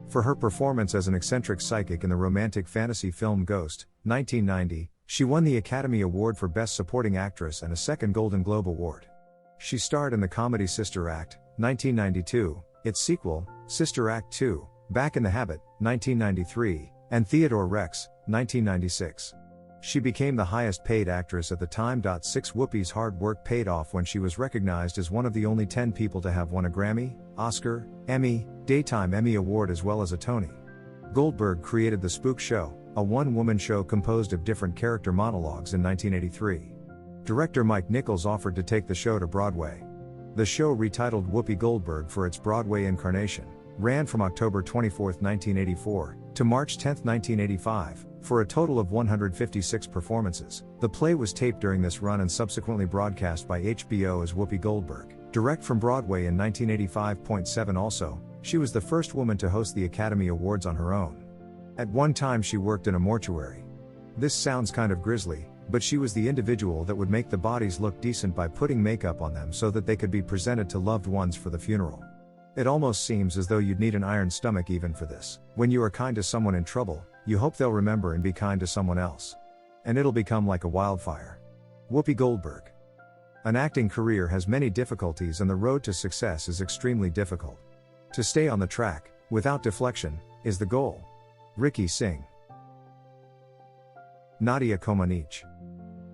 Speaker 1: For her performance as an eccentric psychic in the romantic fantasy film Ghost, 1990, she won the Academy Award for Best Supporting Actress and a second Golden Globe Award. She starred in the comedy Sister Act, 1992, its sequel, Sister Act 2, Back in the Habit, 1993, and Theodore Rex, 1996. She became the highest paid actress at the time. 6 Whoopi's hard work paid off when she was recognized as one of the only 10 people to have won a Grammy, Oscar, Emmy, Daytime Emmy Award as well as a Tony. Goldberg created The Spook Show, a one-woman show composed of different character monologues in 1983. Director Mike Nichols offered to take the show to Broadway. The show, retitled Whoopi Goldberg for its Broadway incarnation, ran from October 24, 1984, to March 10, 1985, for a total of 156 performances. The play was taped during this run and subsequently broadcast by HBO as Whoopi Goldberg, direct from Broadway in 1985.7. Also, she was the first woman to host the Academy Awards on her own. At one time she worked in a mortuary. This sounds kind of grisly, but she was the individual that would make the bodies look decent by putting makeup on them so that they could be presented to loved ones for the funeral. It almost seems as though you'd need an iron stomach even for this. When you are kind to someone in trouble, you hope they'll remember and be kind to someone else. And it'll become like a wildfire. Whoopi Goldberg. An acting career has many difficulties and the road to success is extremely difficult. To stay on the track, without deflection, is the goal. Ricky Singh. Nadia Comaneci.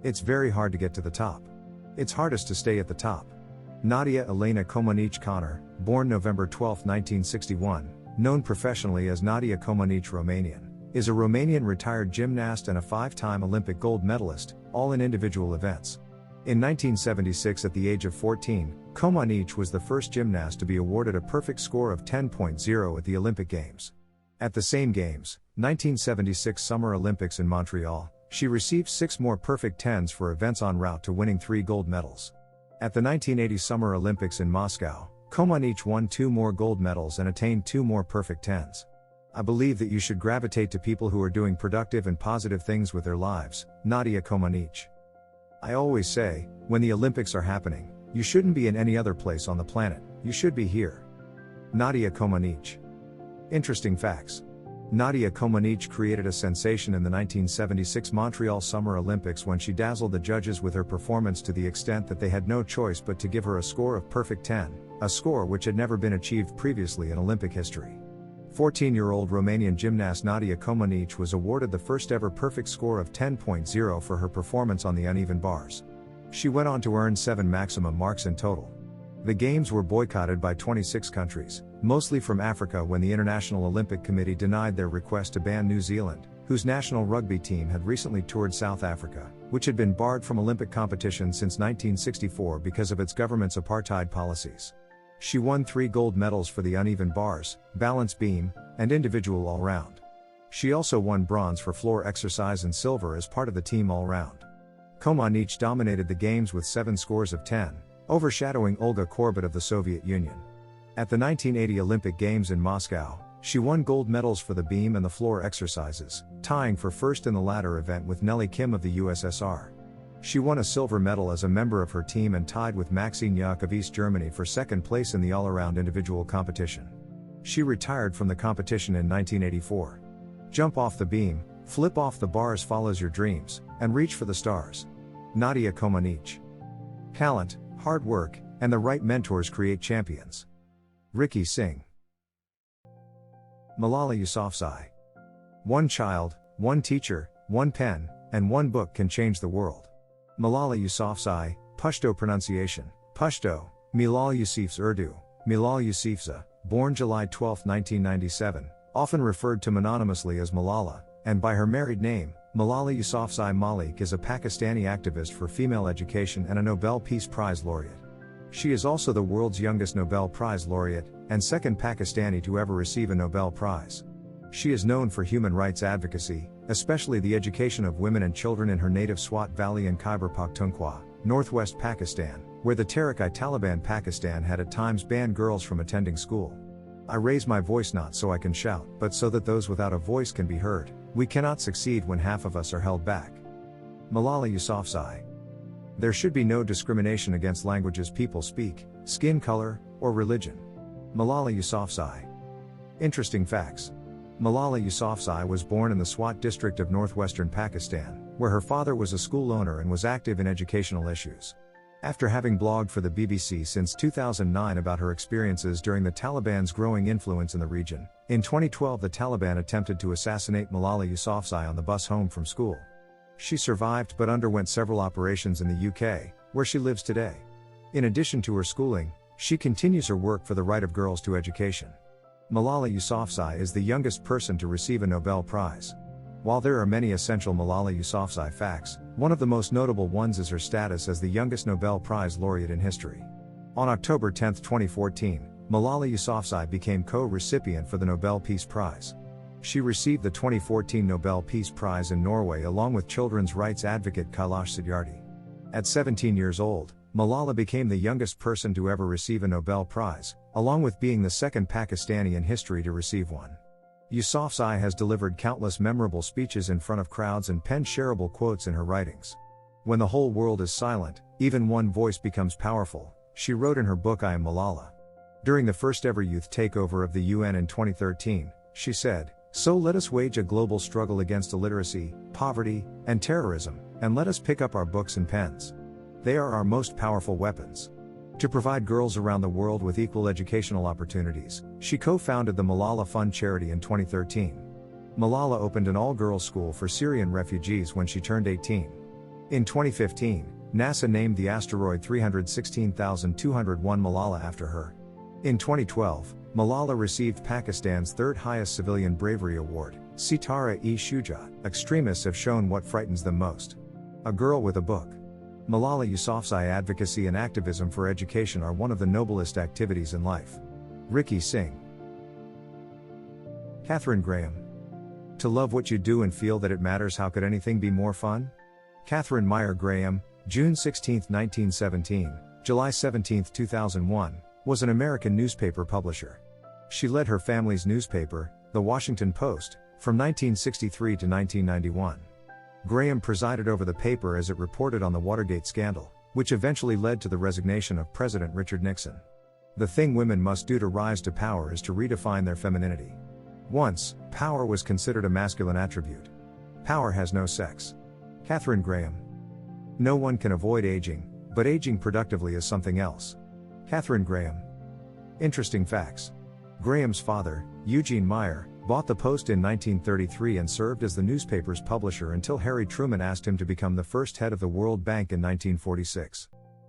Speaker 1: It's very hard to get to the top. It's hardest to stay at the top. Nadia Elena Comaneci Connor, born November 12, 1961, known professionally as Nadia Comaneci Romanian, is a Romanian retired gymnast and a 5-time Olympic gold medalist, all in individual events. In 1976, at the age of 14, Comaneci was the first gymnast to be awarded a perfect score of 10.0 at the Olympic Games. At the same Games, 1976 Summer Olympics in Montreal, she received 6 more perfect 10s for events en route to winning 3 gold medals. At the 1980 Summer Olympics in Moscow, Comaneci won 2 more gold medals and attained 2 more perfect 10s. I believe that you should gravitate to people who are doing productive and positive things with their lives. Nadia Comaneci. I always say, when the Olympics are happening, You shouldn't be in any other place on the planet, you should be here. Nadia Comaneci. Interesting facts. Nadia Comaneci created a sensation in the 1976 Montreal Summer Olympics when she dazzled the judges with her performance to the extent that they had no choice but to give her a score of perfect 10, a score which had never been achieved previously in Olympic history. 14-year-old Romanian gymnast Nadia Comaneci was awarded the first ever perfect score of 10.0 for her performance on the uneven bars. She went on to earn 7 maximum marks in total. The Games were boycotted by 26 countries, mostly from Africa, when the International Olympic Committee denied their request to ban New Zealand, whose national rugby team had recently toured South Africa, which had been barred from Olympic competition since 1964 because of its government's apartheid policies. She won 3 gold medals for the uneven bars, balance beam, and individual all-round. She also won bronze for floor exercise and silver as part of the team all-round. Comaneci dominated the Games with 7 scores of 10, overshadowing Olga Korbut of the Soviet Union. At the 1980 Olympic Games in Moscow, she won gold medals for the beam and the floor exercises, tying for first in the latter event with Nelly Kim of the USSR. She won a silver medal as a member of her team and tied with Maxine Yuck of East Germany for second place in the all-around individual competition. She retired from the competition in 1984. Jump off the beam, flip off the bars follows your dreams, and reach for the stars. Nadia Comaneci. Talent, hard work, and the right mentors create champions. Ricky Singh. Malala Yousafzai. One child, one teacher, one pen, and one book can change the world. Malala Yousafzai, Pashto pronunciation, Pashto, Milal Yousaf's Urdu, Milal Yousafzai, born July 12, 1997, often referred to mononymously as Malala, and by her married name, Malala Yousafzai Malik, is a Pakistani activist for female education and a Nobel Peace Prize laureate. She is also the world's youngest Nobel Prize laureate, and second Pakistani to ever receive a Nobel Prize. She is known for human rights advocacy, especially the education of women and children in her native Swat Valley in Khyber Pakhtunkhwa, northwest Pakistan, where the Tehrik-i-Taliban Pakistan had at times banned girls from attending school. I raise my voice not so I can shout, but so that those without a voice can be heard. We cannot succeed when half of us are held back. Malala Yousafzai. There should be no discrimination against languages people speak, skin color, or religion. Malala Yousafzai. Interesting facts. Malala Yousafzai was born in the Swat district of northwestern Pakistan, where her father was a school owner and was active in educational issues. After having blogged for the BBC since 2009 about her experiences during the Taliban's growing influence in the region, in 2012 the Taliban attempted to assassinate Malala Yousafzai on the bus home from school. She survived but underwent several operations in the UK, where she lives today. In addition to her schooling, she continues her work for the right of girls to education. Malala Yousafzai is the youngest person to receive a Nobel Prize. While there are many essential Malala Yousafzai facts, one of the most notable ones is her status as the youngest Nobel Prize laureate in history. On October 10, 2014, Malala Yousafzai became co-recipient for the Nobel Peace Prize. She received the 2014 Nobel Peace Prize in Norway along with children's rights advocate Kailash Satyarthi. At 17 years old, Malala became the youngest person to ever receive a Nobel Prize, along with being the second Pakistani in history to receive one. Yousafzai has delivered countless memorable speeches in front of crowds and penned shareable quotes in her writings. When the whole world is silent, even one voice becomes powerful, she wrote in her book I Am Malala. During the first ever youth takeover of the UN in 2013, she said, "So let us wage a global struggle against illiteracy, poverty, and terrorism, and let us pick up our books and pens. They are our most powerful weapons." To provide girls around the world with equal educational opportunities, she co-founded the Malala Fund charity in 2013. Malala opened an all-girls school for Syrian refugees when she turned 18. In 2015, NASA named the asteroid 316201 Malala after her. In 2012, Malala received Pakistan's third highest civilian bravery award, Sitara-e-Shuja. Extremists have shown what frightens them most. A girl with a book. Malala Yousafzai advocacy and activism for education are one of the noblest activities in life. Ricky Singh. Katharine Graham. To love what you do and feel that it matters, how could anything be more fun? Katharine Meyer Graham, June 16, 1917, July 17, 2001, was an American newspaper publisher. She led her family's newspaper, The Washington Post, from 1963 to 1991. Graham presided over the paper as it reported on the Watergate scandal, which eventually led to the resignation of President Richard Nixon. The thing women must do to rise to power is to redefine their femininity. Once, power was considered a masculine attribute. Power has no sex. Katharine Graham. No one can avoid aging, but aging productively is something else. Katharine Graham. Interesting facts. Graham's father, Eugene Meyer, bought the Post in 1933 and served as the newspaper's publisher until Harry Truman asked him to become the first head of the World Bank in 1946.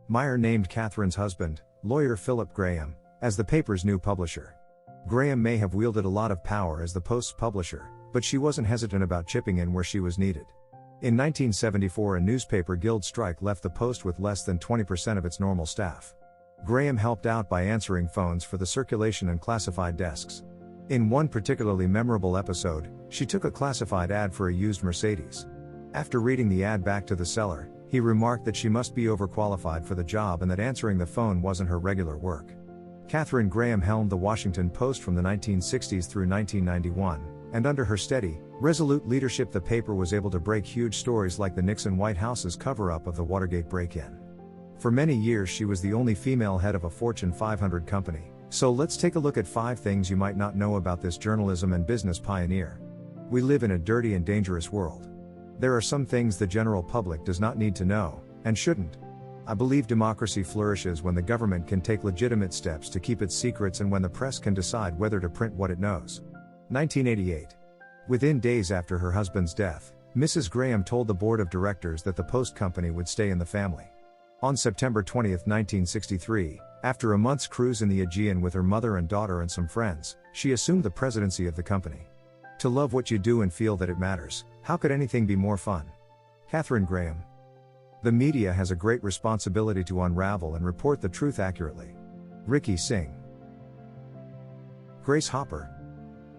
Speaker 1: Meyer named Katharine's husband, lawyer Philip Graham, as the paper's new publisher. Graham may have wielded a lot of power as the Post's publisher, but she wasn't hesitant about chipping in where she was needed. In 1974, a newspaper guild strike left the Post with less than 20% of its normal staff. Graham helped out by answering phones for the circulation and classified desks. In one particularly memorable episode, she took a classified ad for a used Mercedes. After reading the ad back to the seller, he remarked that she must be overqualified for the job and that answering the phone wasn't her regular work. Katharine Graham helmed the Washington Post from the 1960s through 1991, and under her steady, resolute leadership the paper was able to break huge stories like the Nixon White House's cover-up of the Watergate break-in. For many years she was the only female head of a Fortune 500 company. So let's take a look at 5 things you might not know about this journalism and business pioneer. We live in a dirty and dangerous world. There are some things the general public does not need to know, and shouldn't. I believe democracy flourishes when the government can take legitimate steps to keep its secrets and when the press can decide whether to print what it knows. 1988. Within days after her husband's death, Mrs. Graham told the board of directors that the Post Company would stay in the family. On September 20, 1963, after a month's cruise in the Aegean with her mother and daughter and some friends, she assumed the presidency of the company. To love what you do and feel that it matters, how could anything be more fun? Katharine Graham. The media has a great responsibility to unravel and report the truth accurately. Ricky Singh. Grace Hopper.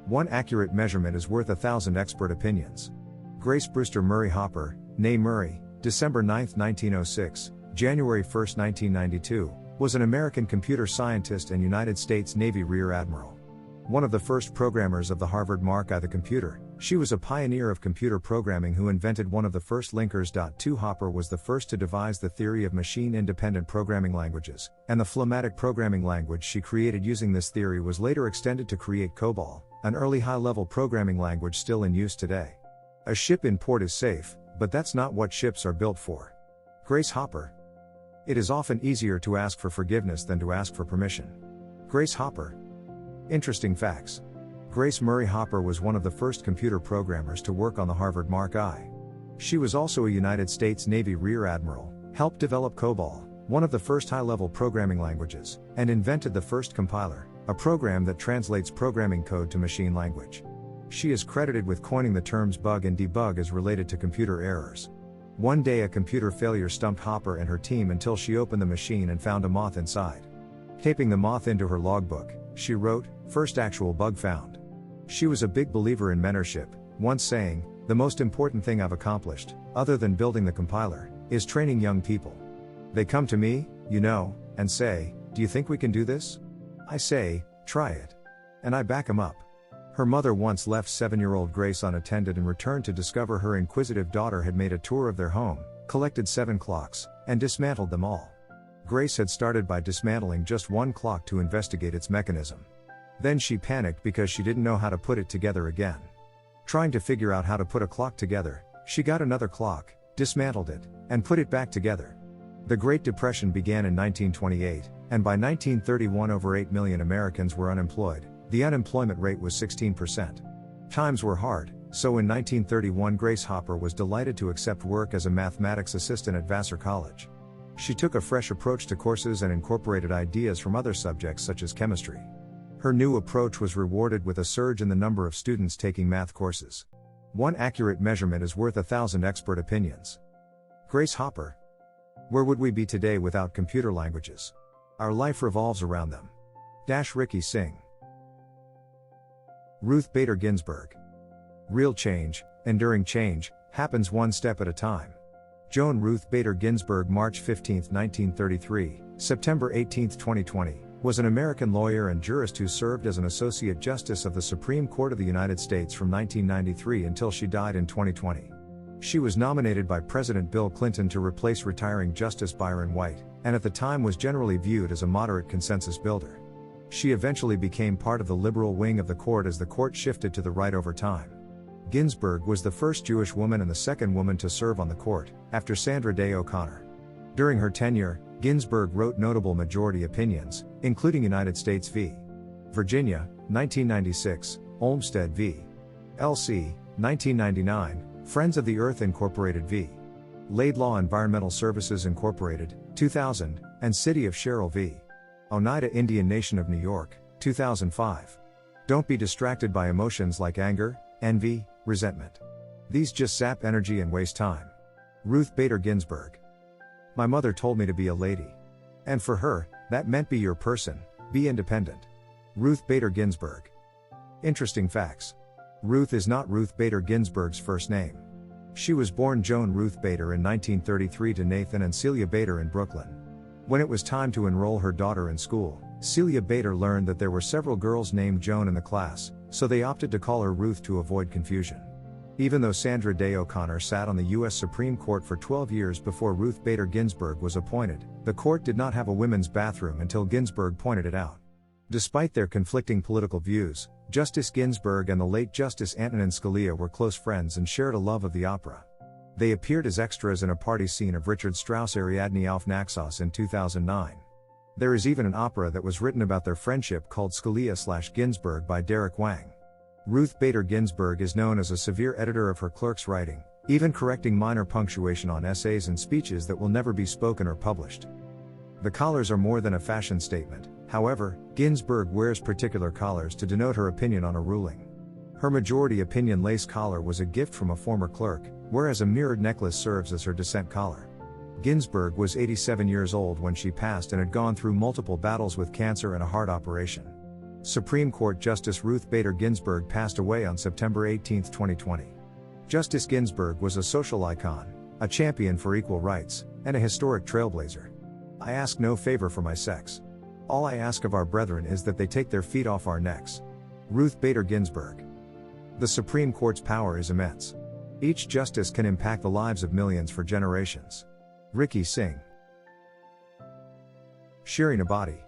Speaker 1: One accurate measurement is worth 1,000 expert opinions. Grace Brewster Murray Hopper, née Murray, December 9, 1906, January 1, 1992, was an American computer scientist and United States Navy Rear Admiral. One of the first programmers of the Harvard Mark I the computer, she was a pioneer of computer programming who invented one of the first linkers. Hopper was the first to devise the theory of machine-independent programming languages, and the phlegmatic programming language she created using this theory was later extended to create COBOL, an early high-level programming language still in use today. A ship in port is safe, but that's not what ships are built for. Grace Hopper. It is often easier to ask for forgiveness than to ask for permission. Grace Hopper. Interesting facts. Grace Murray Hopper was one of the first computer programmers to work on the Harvard Mark I. She was also a United States Navy Rear Admiral, helped develop COBOL, one of the first high-level programming languages, and invented the first compiler, a program that translates programming code to machine language. She is credited with coining the terms bug and debug as related to computer errors. One day a computer failure stumped Hopper and her team until she opened the machine and found a moth inside. Taping the moth into her logbook, she wrote, "First actual bug found." She was a big believer in mentorship, once saying, "The most important thing I've accomplished, other than building the compiler, is training young people. They come to me, and say, 'Do you think we can do this?' I say, 'Try it.' And I back 'em up." Her mother once left 7-year-old Grace unattended and returned to discover her inquisitive daughter had made a tour of their home, collected 7 clocks, and dismantled them all. Grace had started by dismantling just one clock to investigate its mechanism. Then she panicked because she didn't know how to put it together again. Trying to figure out how to put a clock together, she got another clock, dismantled it, and put it back together. The Great Depression began in 1928, and by 1931 over 8 million Americans were unemployed. The unemployment rate was 16%. Times were hard, so in 1931 Grace Hopper was delighted to accept work as a mathematics assistant at Vassar College. She took a fresh approach to courses and incorporated ideas from other subjects such as chemistry. Her new approach was rewarded with a surge in the number of students taking math courses. One accurate measurement is worth 1,000 expert opinions. Grace Hopper. Where would we be today without computer languages? Our life revolves around them. Ricky Singh. Ruth Bader Ginsburg. Real change, enduring change, happens one step at a time. Joan Ruth Bader Ginsburg, March 15, 1933, September 18, 2020, was an American lawyer and jurist who served as an Associate Justice of the Supreme Court of the United States from 1993 until she died in 2020. She was nominated by President Bill Clinton to replace retiring Justice Byron White, and at the time was generally viewed as a moderate consensus builder. She eventually became part of the liberal wing of the court as the court shifted to the right over time. Ginsburg was the first Jewish woman and the second woman to serve on the court, after Sandra Day O'Connor. During her tenure, Ginsburg wrote notable majority opinions, including United States v. Virginia, 1996, Olmstead v. L.C., 1999, Friends of the Earth Incorporated v. Laidlaw Environmental Services Incorporated, 2000, and City of Sherrill v. Oneida Indian Nation of New York, 2005. Don't be distracted by emotions like anger, envy, resentment. These just sap energy and waste time. Ruth Bader Ginsburg. My mother told me to be a lady. And for her, that meant be your person, be independent. Ruth Bader Ginsburg. Interesting facts. Ruth is not Ruth Bader Ginsburg's first name. She was born Joan Ruth Bader in 1933 to Nathan and Celia Bader in Brooklyn. When it was time to enroll her daughter in school, Celia Bader learned that there were several girls named Joan in the class, so they opted to call her Ruth to avoid confusion. Even though Sandra Day O'Connor sat on the U.S. Supreme Court for 12 years before Ruth Bader Ginsburg was appointed, the court did not have a women's bathroom until Ginsburg pointed it out. Despite their conflicting political views, Justice Ginsburg and the late Justice Antonin Scalia were close friends and shared a love of the opera. They appeared as extras in a party scene of Richard Strauss' Ariadne auf Naxos in 2009. There is even an opera that was written about their friendship called Scalia/Ginsburg by Derek Wang. Ruth Bader Ginsburg is known as a severe editor of her clerk's writing, even correcting minor punctuation on essays and speeches that will never be spoken or published. The collars are more than a fashion statement, however, Ginsburg wears particular collars to denote her opinion on a ruling. Her majority opinion lace collar was a gift from a former clerk, whereas a mirrored necklace serves as her dissent collar. Ginsburg was 87 years old when she passed and had gone through multiple battles with cancer and a heart operation. Supreme Court Justice Ruth Bader Ginsburg passed away on September 18, 2020. Justice Ginsburg was a social icon, a champion for equal rights, and a historic trailblazer. I ask no favor for my sex. All I ask of our brethren is that they take their feet off our necks. Ruth Bader Ginsburg. The Supreme Court's power is immense. Each justice can impact the lives of millions for generations. Ricky Singh. Shirin Ebadi.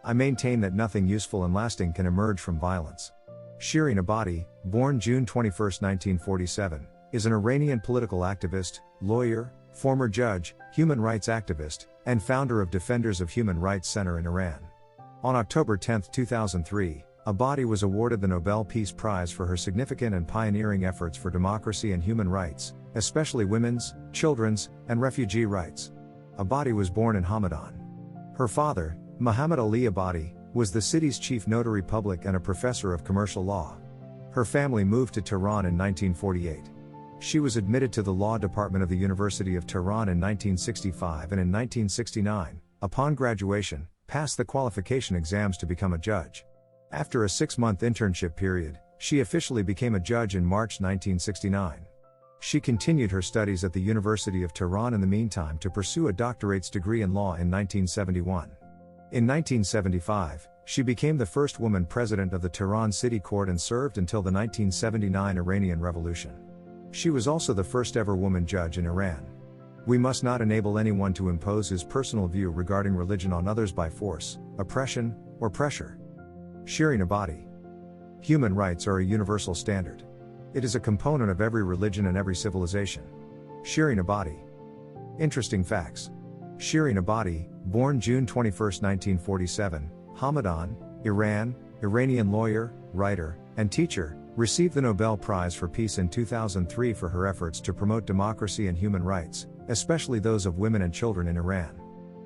Speaker 1: I maintain that nothing useful and lasting can emerge from violence. Shirin Ebadi, born June 21, 1947, is an Iranian political activist, lawyer, former judge, human rights activist, and founder of Defenders of Human Rights Center in Iran. On October 10, 2003, Ebadi was awarded the Nobel Peace Prize for her significant and pioneering efforts for democracy and human rights, especially women's, children's, and refugee rights. Ebadi was born in Hamadan. Her father, Muhammad Ali Ebadi, was the city's chief notary public and a professor of commercial law. Her family moved to Tehran in 1948. She was admitted to the law department of the University of Tehran in 1965 and in 1969, upon graduation, passed the qualification exams to become a judge. After a 6-month internship period, she officially became a judge in March 1969. She continued her studies at the University of Tehran in the meantime to pursue a doctorate's degree in law in 1971. In 1975, she became the first woman president of the Tehran City Court and served until the 1979 Iranian Revolution. She was also the first ever woman judge in Iran. We must not enable anyone to impose his personal view regarding religion on others by force, oppression, or pressure. Shirin Ebadi. Human rights are a universal standard. It is a component of every religion and every civilization. Shirin Ebadi. Interesting facts. Shirin Ebadi, born June 21, 1947, Hamadan, Iran, Iranian lawyer, writer, and teacher, received the Nobel Prize for Peace in 2003 for her efforts to promote democracy and human rights, especially those of women and children in Iran.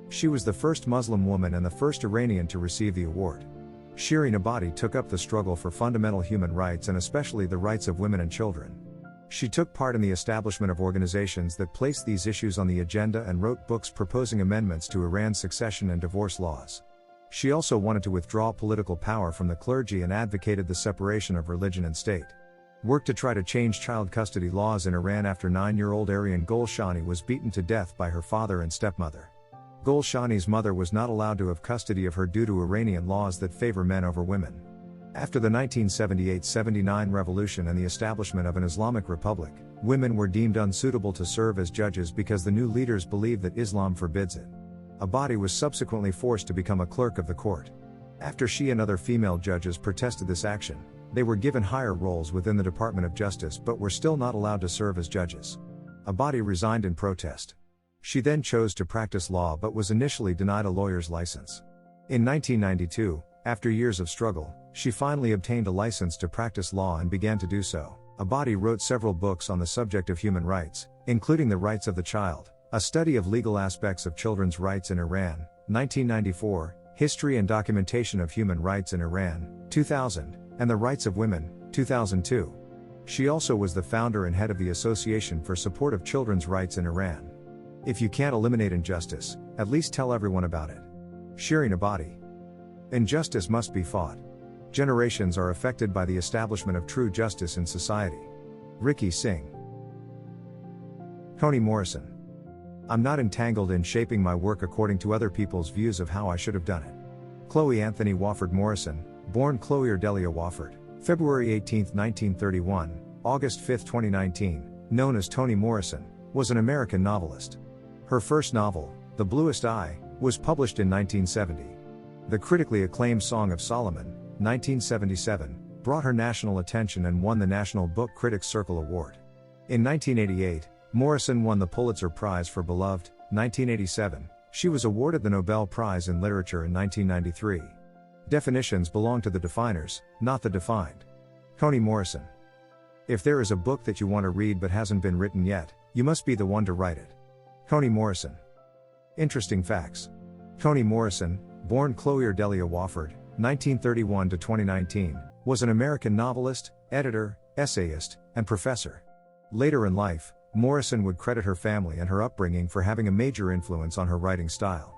Speaker 1: She was the first Muslim woman and the first Iranian to receive the award. Shirin Ebadi took up the struggle for fundamental human rights and especially the rights of women and children. She took part in the establishment of organizations that placed these issues on the agenda and wrote books proposing amendments to Iran's succession and divorce laws. She also wanted to withdraw political power from the clergy and advocated the separation of religion and state. Worked to try to change child custody laws in Iran after 9-year-old Aryan Golshani was beaten to death by her father and stepmother. Golshani's mother was not allowed to have custody of her due to Iranian laws that favor men over women. After the 1978-79 revolution and the establishment of an Islamic Republic, women were deemed unsuitable to serve as judges because the new leaders believed that Islam forbids it. Abadi was subsequently forced to become a clerk of the court. After she and other female judges protested this action, they were given higher roles within the Department of Justice but were still not allowed to serve as judges. Abadi resigned in protest. She then chose to practice law but was initially denied a lawyer's license. In 1992, after years of struggle, she finally obtained a license to practice law and began to do so. Abadi wrote several books on the subject of human rights, including The Rights of the Child, a study of legal aspects of children's rights in Iran, 1994, History and Documentation of Human Rights in Iran, 2000, and The Rights of Women, 2002. She also was the founder and head of the Association for Support of Children's Rights in Iran. If you can't eliminate injustice, at least tell everyone about it. Shirin Ebadi. Injustice must be fought. Generations are affected by the establishment of true justice in society. Ricky Singh. Toni Morrison. I'm not entangled in shaping my work according to other people's views of how I should have done it. Chloe Anthony Wofford Morrison, born Chloe Ardelia Wofford, February 18, 1931, August 5, 2019, known as Toni Morrison, was an American novelist. Her first novel, The Bluest Eye, was published in 1970. The critically acclaimed Song of Solomon, 1977, brought her national attention and won the National Book Critics Circle Award. In 1988, Morrison won the Pulitzer Prize for Beloved. 1987, she was awarded the Nobel Prize in Literature in 1993. Definitions belong to the definers, not the defined. Toni Morrison. If there is a book that you want to read but hasn't been written yet, you must be the one to write it. Toni Morrison. Interesting facts. Toni Morrison, born Chloe Ardelia Wofford, 1931 to 2019, was an American novelist, editor, essayist, and professor. Later in life, Morrison would credit her family and her upbringing for having a major influence on her writing style.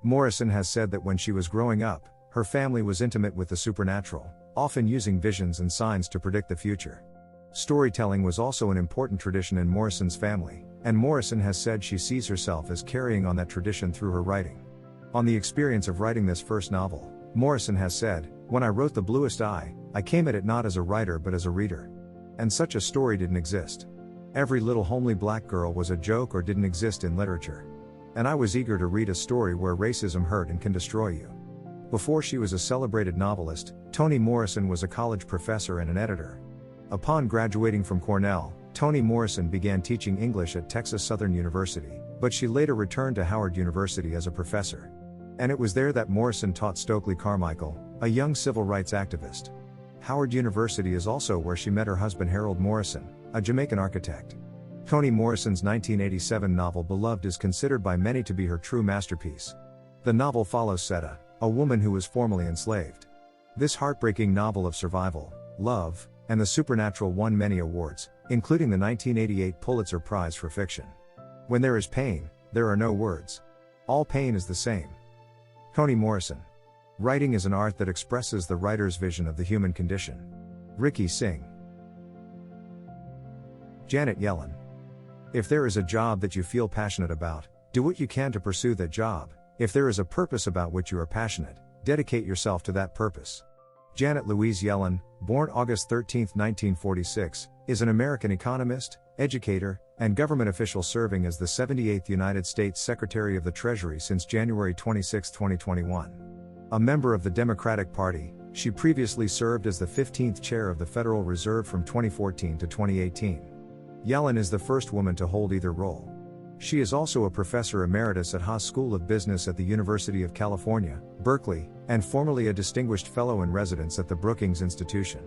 Speaker 1: Morrison has said that when she was growing up, her family was intimate with the supernatural, often using visions and signs to predict the future. Storytelling was also an important tradition in Morrison's family, and Morrison has said she sees herself as carrying on that tradition through her writing. On the experience of writing this first novel, Morrison has said, "When I wrote The Bluest Eye, I came at it not as a writer but as a reader. And such a story didn't exist. Every little homely black girl was a joke or didn't exist in literature. And I was eager to read a story where racism hurt and can destroy you." Before she was a celebrated novelist, Toni Morrison was a college professor and an editor. Upon graduating from Cornell, Toni Morrison began teaching English at Texas Southern University, but she later returned to Howard University as a professor. And it was there that Morrison taught Stokely Carmichael, a young civil rights activist. Howard University is also where she met her husband Harold Morrison, a Jamaican architect. Toni Morrison's 1987 novel Beloved is considered by many to be her true masterpiece. The novel follows Seta, a woman who was formerly enslaved. This heartbreaking novel of survival, love, and the supernatural won many awards, including the 1988 Pulitzer Prize for Fiction. When there is pain, there are no words. All pain is the same. Toni Morrison. Writing is an art that expresses the writer's vision of the human condition. Ricky Singh. Janet Yellen. If there is a job that you feel passionate about, do what you can to pursue that job. If there is a purpose about which you are passionate, dedicate yourself to that purpose. Janet Louise Yellen, born August 13, 1946, is an American economist, educator, and government official serving as the 78th United States Secretary of the Treasury since January 26, 2021. A member of the Democratic Party, she previously served as the 15th chair of the Federal Reserve from 2014 to 2018. Yellen is the first woman to hold either role. She is also a professor emeritus at Haas School of Business at the University of California, Berkeley, and formerly a distinguished fellow in residence at the Brookings Institution.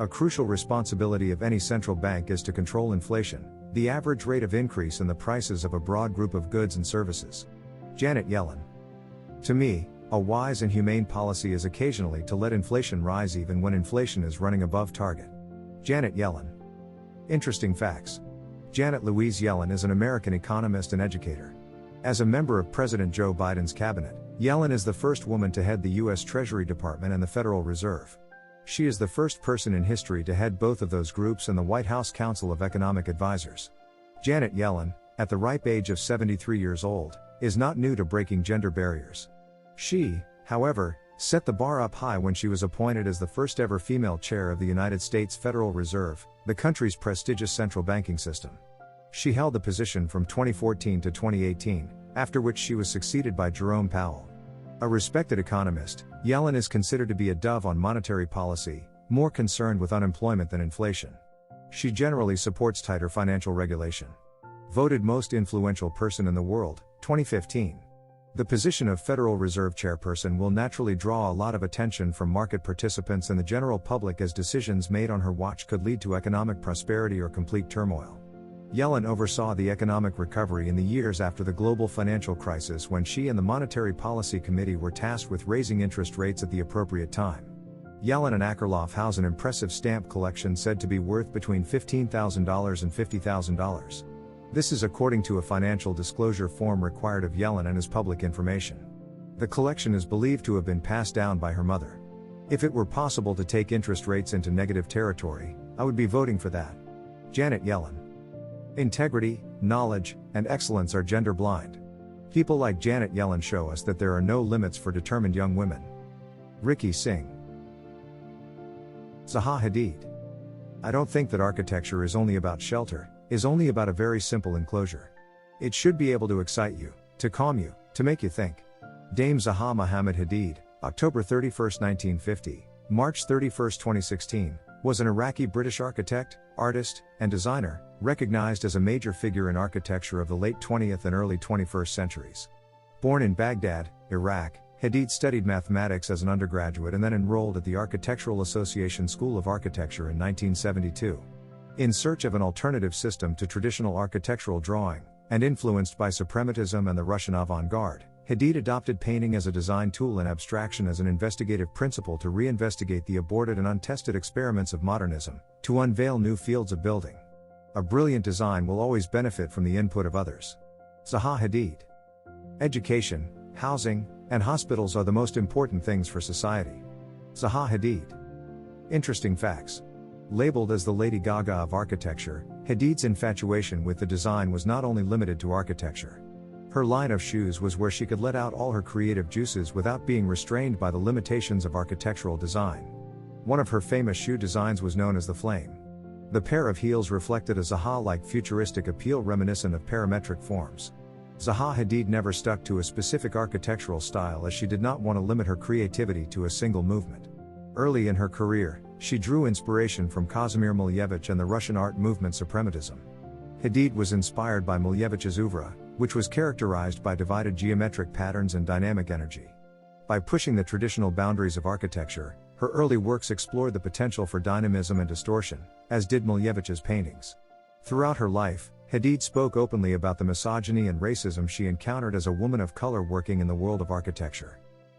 Speaker 1: A crucial responsibility of any central bank is to control inflation, the average rate of increase in the prices of a broad group of goods and services. Janet Yellen. To me, a wise and humane policy is occasionally to let inflation rise even when inflation is running above target. Janet Yellen. Interesting facts. Janet Louise Yellen is an American economist and educator. As a member of President Joe Biden's cabinet, Yellen is the first woman to head the U.S. Treasury Department and the Federal Reserve. She is the first person in history to head both of those groups and the White House Council of Economic Advisors. Janet Yellen, at the ripe age of 73 years old, is not new to breaking gender barriers. She, however, set the bar up high when she was appointed as the first ever female chair of the United States Federal Reserve, the country's prestigious central banking system. She held the position from 2014 to 2018, after which she was succeeded by Jerome Powell. A respected economist, Yellen is considered to be a dove on monetary policy, more concerned with unemployment than inflation. She generally supports tighter financial regulation. Voted most influential person in the world, 2015. The position of Federal Reserve Chairperson will naturally draw a lot of attention from market participants and the general public, as decisions made on her watch could lead to economic prosperity or complete turmoil. Yellen oversaw the economic recovery in the years after the global financial crisis, when she and the Monetary Policy Committee were tasked with raising interest rates at the appropriate time. Yellen and Akerlof house an impressive stamp collection said to be worth between $15,000 and $50,000. This is according to a financial disclosure form required of Yellen and is public information. The collection is believed to have been passed down by her mother. If it were possible to take interest rates into negative territory, I would be voting for that. Janet Yellen. Integrity, knowledge, and excellence are gender blind. People like Janet Yellen show us that there are no limits for determined young women. Ricky Singh. Zaha Hadid. I don't think that architecture is only about shelter, is only about a very simple enclosure. It should be able to excite you, to calm you, to make you think. Dame Zaha Mohammed Hadid, October 31, 1950, March 31, 2016, was an Iraqi-British architect, artist, and designer, recognized as a major figure in architecture of the late 20th and early 21st centuries. Born in Baghdad, Iraq, Hadid studied mathematics as an undergraduate and then enrolled at the Architectural Association School of Architecture in 1972. In search of an alternative system to traditional architectural drawing, and influenced by suprematism and the Russian avant-garde, Hadid adopted painting as a design tool and abstraction as an investigative principle to reinvestigate the aborted and untested experiments of modernism, to unveil new fields of building. A brilliant design will always benefit from the input of others. Zaha Hadid. Education, housing, and hospitals are the most important things for society. Zaha Hadid. Interesting facts. Labeled as the Lady Gaga of architecture, Hadid's infatuation with the design was not only limited to architecture. Her line of shoes was where she could let out all her creative juices without being restrained by the limitations of architectural design. One of her famous shoe designs was known as the Flame. The pair of heels reflected a Zaha-like futuristic appeal reminiscent of parametric forms. Zaha Hadid never stuck to a specific architectural style, as she did not want to limit her creativity to a single movement. Early in her career, she drew inspiration from Kazimir Malevich and the Russian art movement suprematism. Hadid was inspired by Malevich's oeuvre, which was characterized by divided geometric patterns and dynamic energy. By pushing the traditional boundaries of architecture, her early works explored the potential for dynamism and distortion, as did Malevich's paintings. Throughout her life, Hadid spoke openly about the misogyny and racism she encountered as a woman of color working in the world of architecture.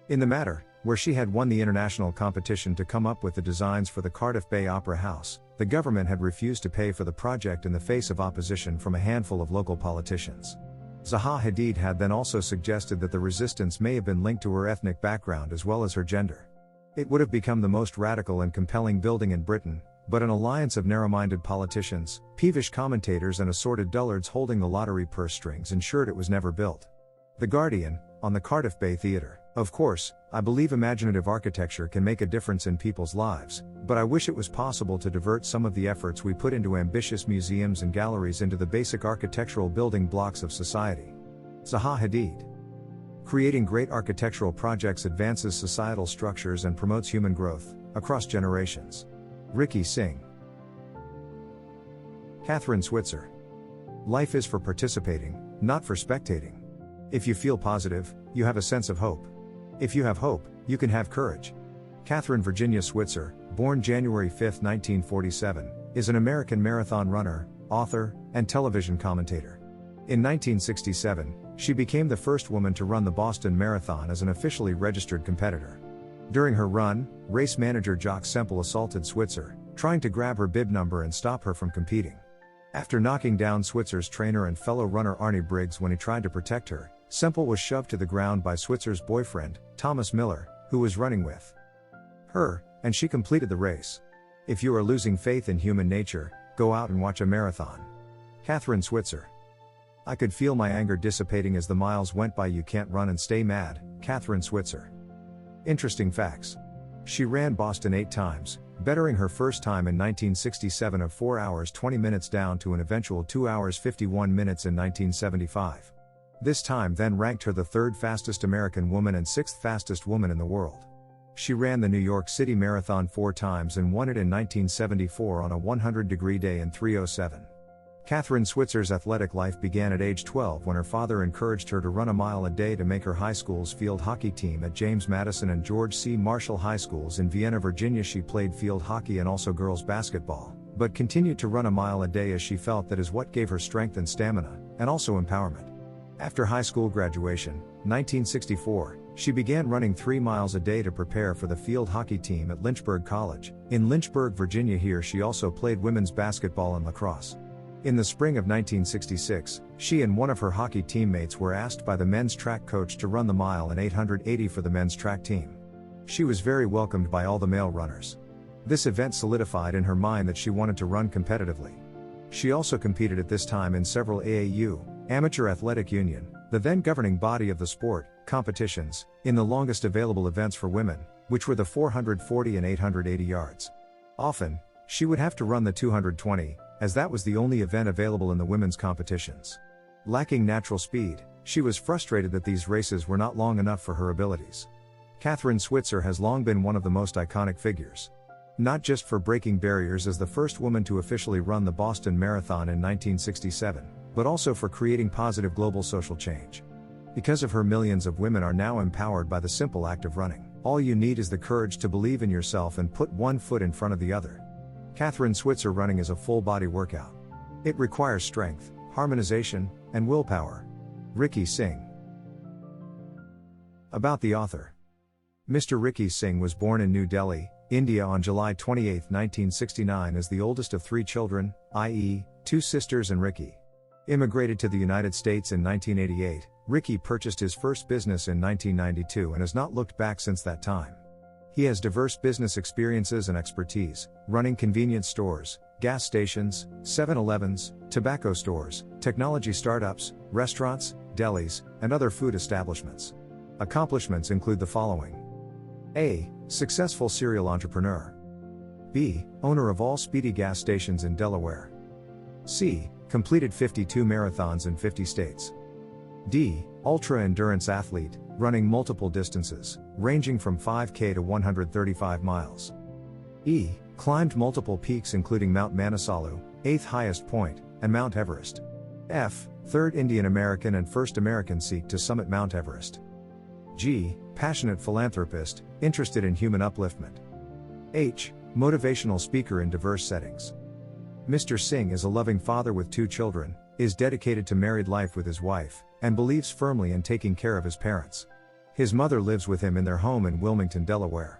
Speaker 1: In the Matter, where she had won the international competition to come up with the designs for the Cardiff Bay Opera House, the government had refused to pay for the project in the face of opposition from a handful of local politicians. Zaha Hadid had then also suggested that the resistance may have been linked to her ethnic background as well as her gender. It would have become the most radical and compelling building in Britain, but an alliance of narrow-minded politicians, peevish commentators and assorted dullards holding the lottery purse strings ensured it was never built. The Guardian, on the Cardiff Bay Theatre. Of course, I believe imaginative architecture can make a difference in people's lives, but I wish it was possible to divert some of the efforts we put into ambitious museums and galleries into the basic architectural building blocks of society. Zaha Hadid. Creating great architectural projects advances societal structures and promotes human growth, across generations. Ricky Singh. Catherine Switzer. Life is for participating, not for spectating. If you feel positive, you have a sense of hope. If you have hope, you can have courage. Catherine Virginia Switzer, born January 5, 1947, is an American marathon runner, author, and television commentator. In 1967, she became the first woman to run the Boston Marathon as an officially registered competitor. During her run, race manager Jock Semple assaulted Switzer, trying to grab her bib number and stop her from competing. After knocking down Switzer's trainer and fellow runner Arnie Briggs when he tried to protect her, Semple was shoved to the ground by Switzer's boyfriend, Thomas Miller, who was running with her, and she completed the race. If you are losing faith in human nature, go out and watch a marathon. Catherine Switzer. I could feel my anger dissipating as the miles went by. You can't run and stay mad, Catherine Switzer. Interesting facts. She ran Boston 8 times, bettering her first time in 1967 of 4 hours 20 minutes down to an eventual 2 hours 51 minutes in 1975. This time then ranked her the 3rd fastest American woman and 6th fastest woman in the world. She ran the New York City Marathon 4 times and won it in 1974 on a 100-degree day in 3:07. Kathrine Switzer's athletic life began at age 12 when her father encouraged her to run a mile a day to make her high school's field hockey team at James Madison and George C. Marshall High Schools in Vienna, Virginia. She played field hockey and also girls basketball, but continued to run a mile a day as she felt that is what gave her strength and stamina, and also empowerment. After high school graduation, 1964, she began running 3 miles a day to prepare for the field hockey team at Lynchburg College, in Lynchburg, Virginia. Here she also played women's basketball and lacrosse. In the spring of 1966, she and one of her hockey teammates were asked by the men's track coach to run the mile in 880 for the men's track team. She was very welcomed by all the male runners. This event solidified in her mind that she wanted to run competitively. She also competed at this time in several AAU, Amateur Athletic Union, the then governing body of the sport, competitions, in the longest available events for women, which were the 440 and 880 yards. Often, she would have to run the 220, as that was the only event available in the women's competitions. Lacking natural speed, she was frustrated that these races were not long enough for her abilities. Kathrine Switzer has long been one of the most iconic figures. Not just for breaking barriers as the first woman to officially run the Boston Marathon in 1967, but also for creating positive global social change. Because of her, millions of women are now empowered by the simple act of running. All you need is the courage to believe in yourself and put one foot in front of the other. Kathrine Switzer running is a full-body workout. It requires strength, harmonization, and willpower. Ricky Singh. About the author. Mr. Ricky Singh was born in New Delhi, India on July 28, 1969 as the oldest of 3 children, i.e., 2 sisters and Ricky. Immigrated to the United States in 1988, Ricky purchased his first business in 1992 and has not looked back since that time. He has diverse business experiences and expertise, running convenience stores, gas stations, 7-Elevens, tobacco stores, technology startups, restaurants, delis, and other food establishments. Accomplishments include the following. A. Successful serial entrepreneur. B. Owner of all Speedy gas stations in Delaware. C. Completed 52 marathons in 50 states. D. Ultra-endurance athlete, running multiple distances, ranging from 5K to 135 miles. E. Climbed multiple peaks including Mount Manaslu, 8th highest point, and Mount Everest. F. 3rd Indian American and 1st American Sikh to summit Mount Everest. G. Passionate philanthropist, interested in human upliftment. H. Motivational speaker in diverse settings. Mr. Singh is a loving father with 2 children, is dedicated to married life with his wife, and believes firmly in taking care of his parents. His mother lives with him in their home in Wilmington, Delaware.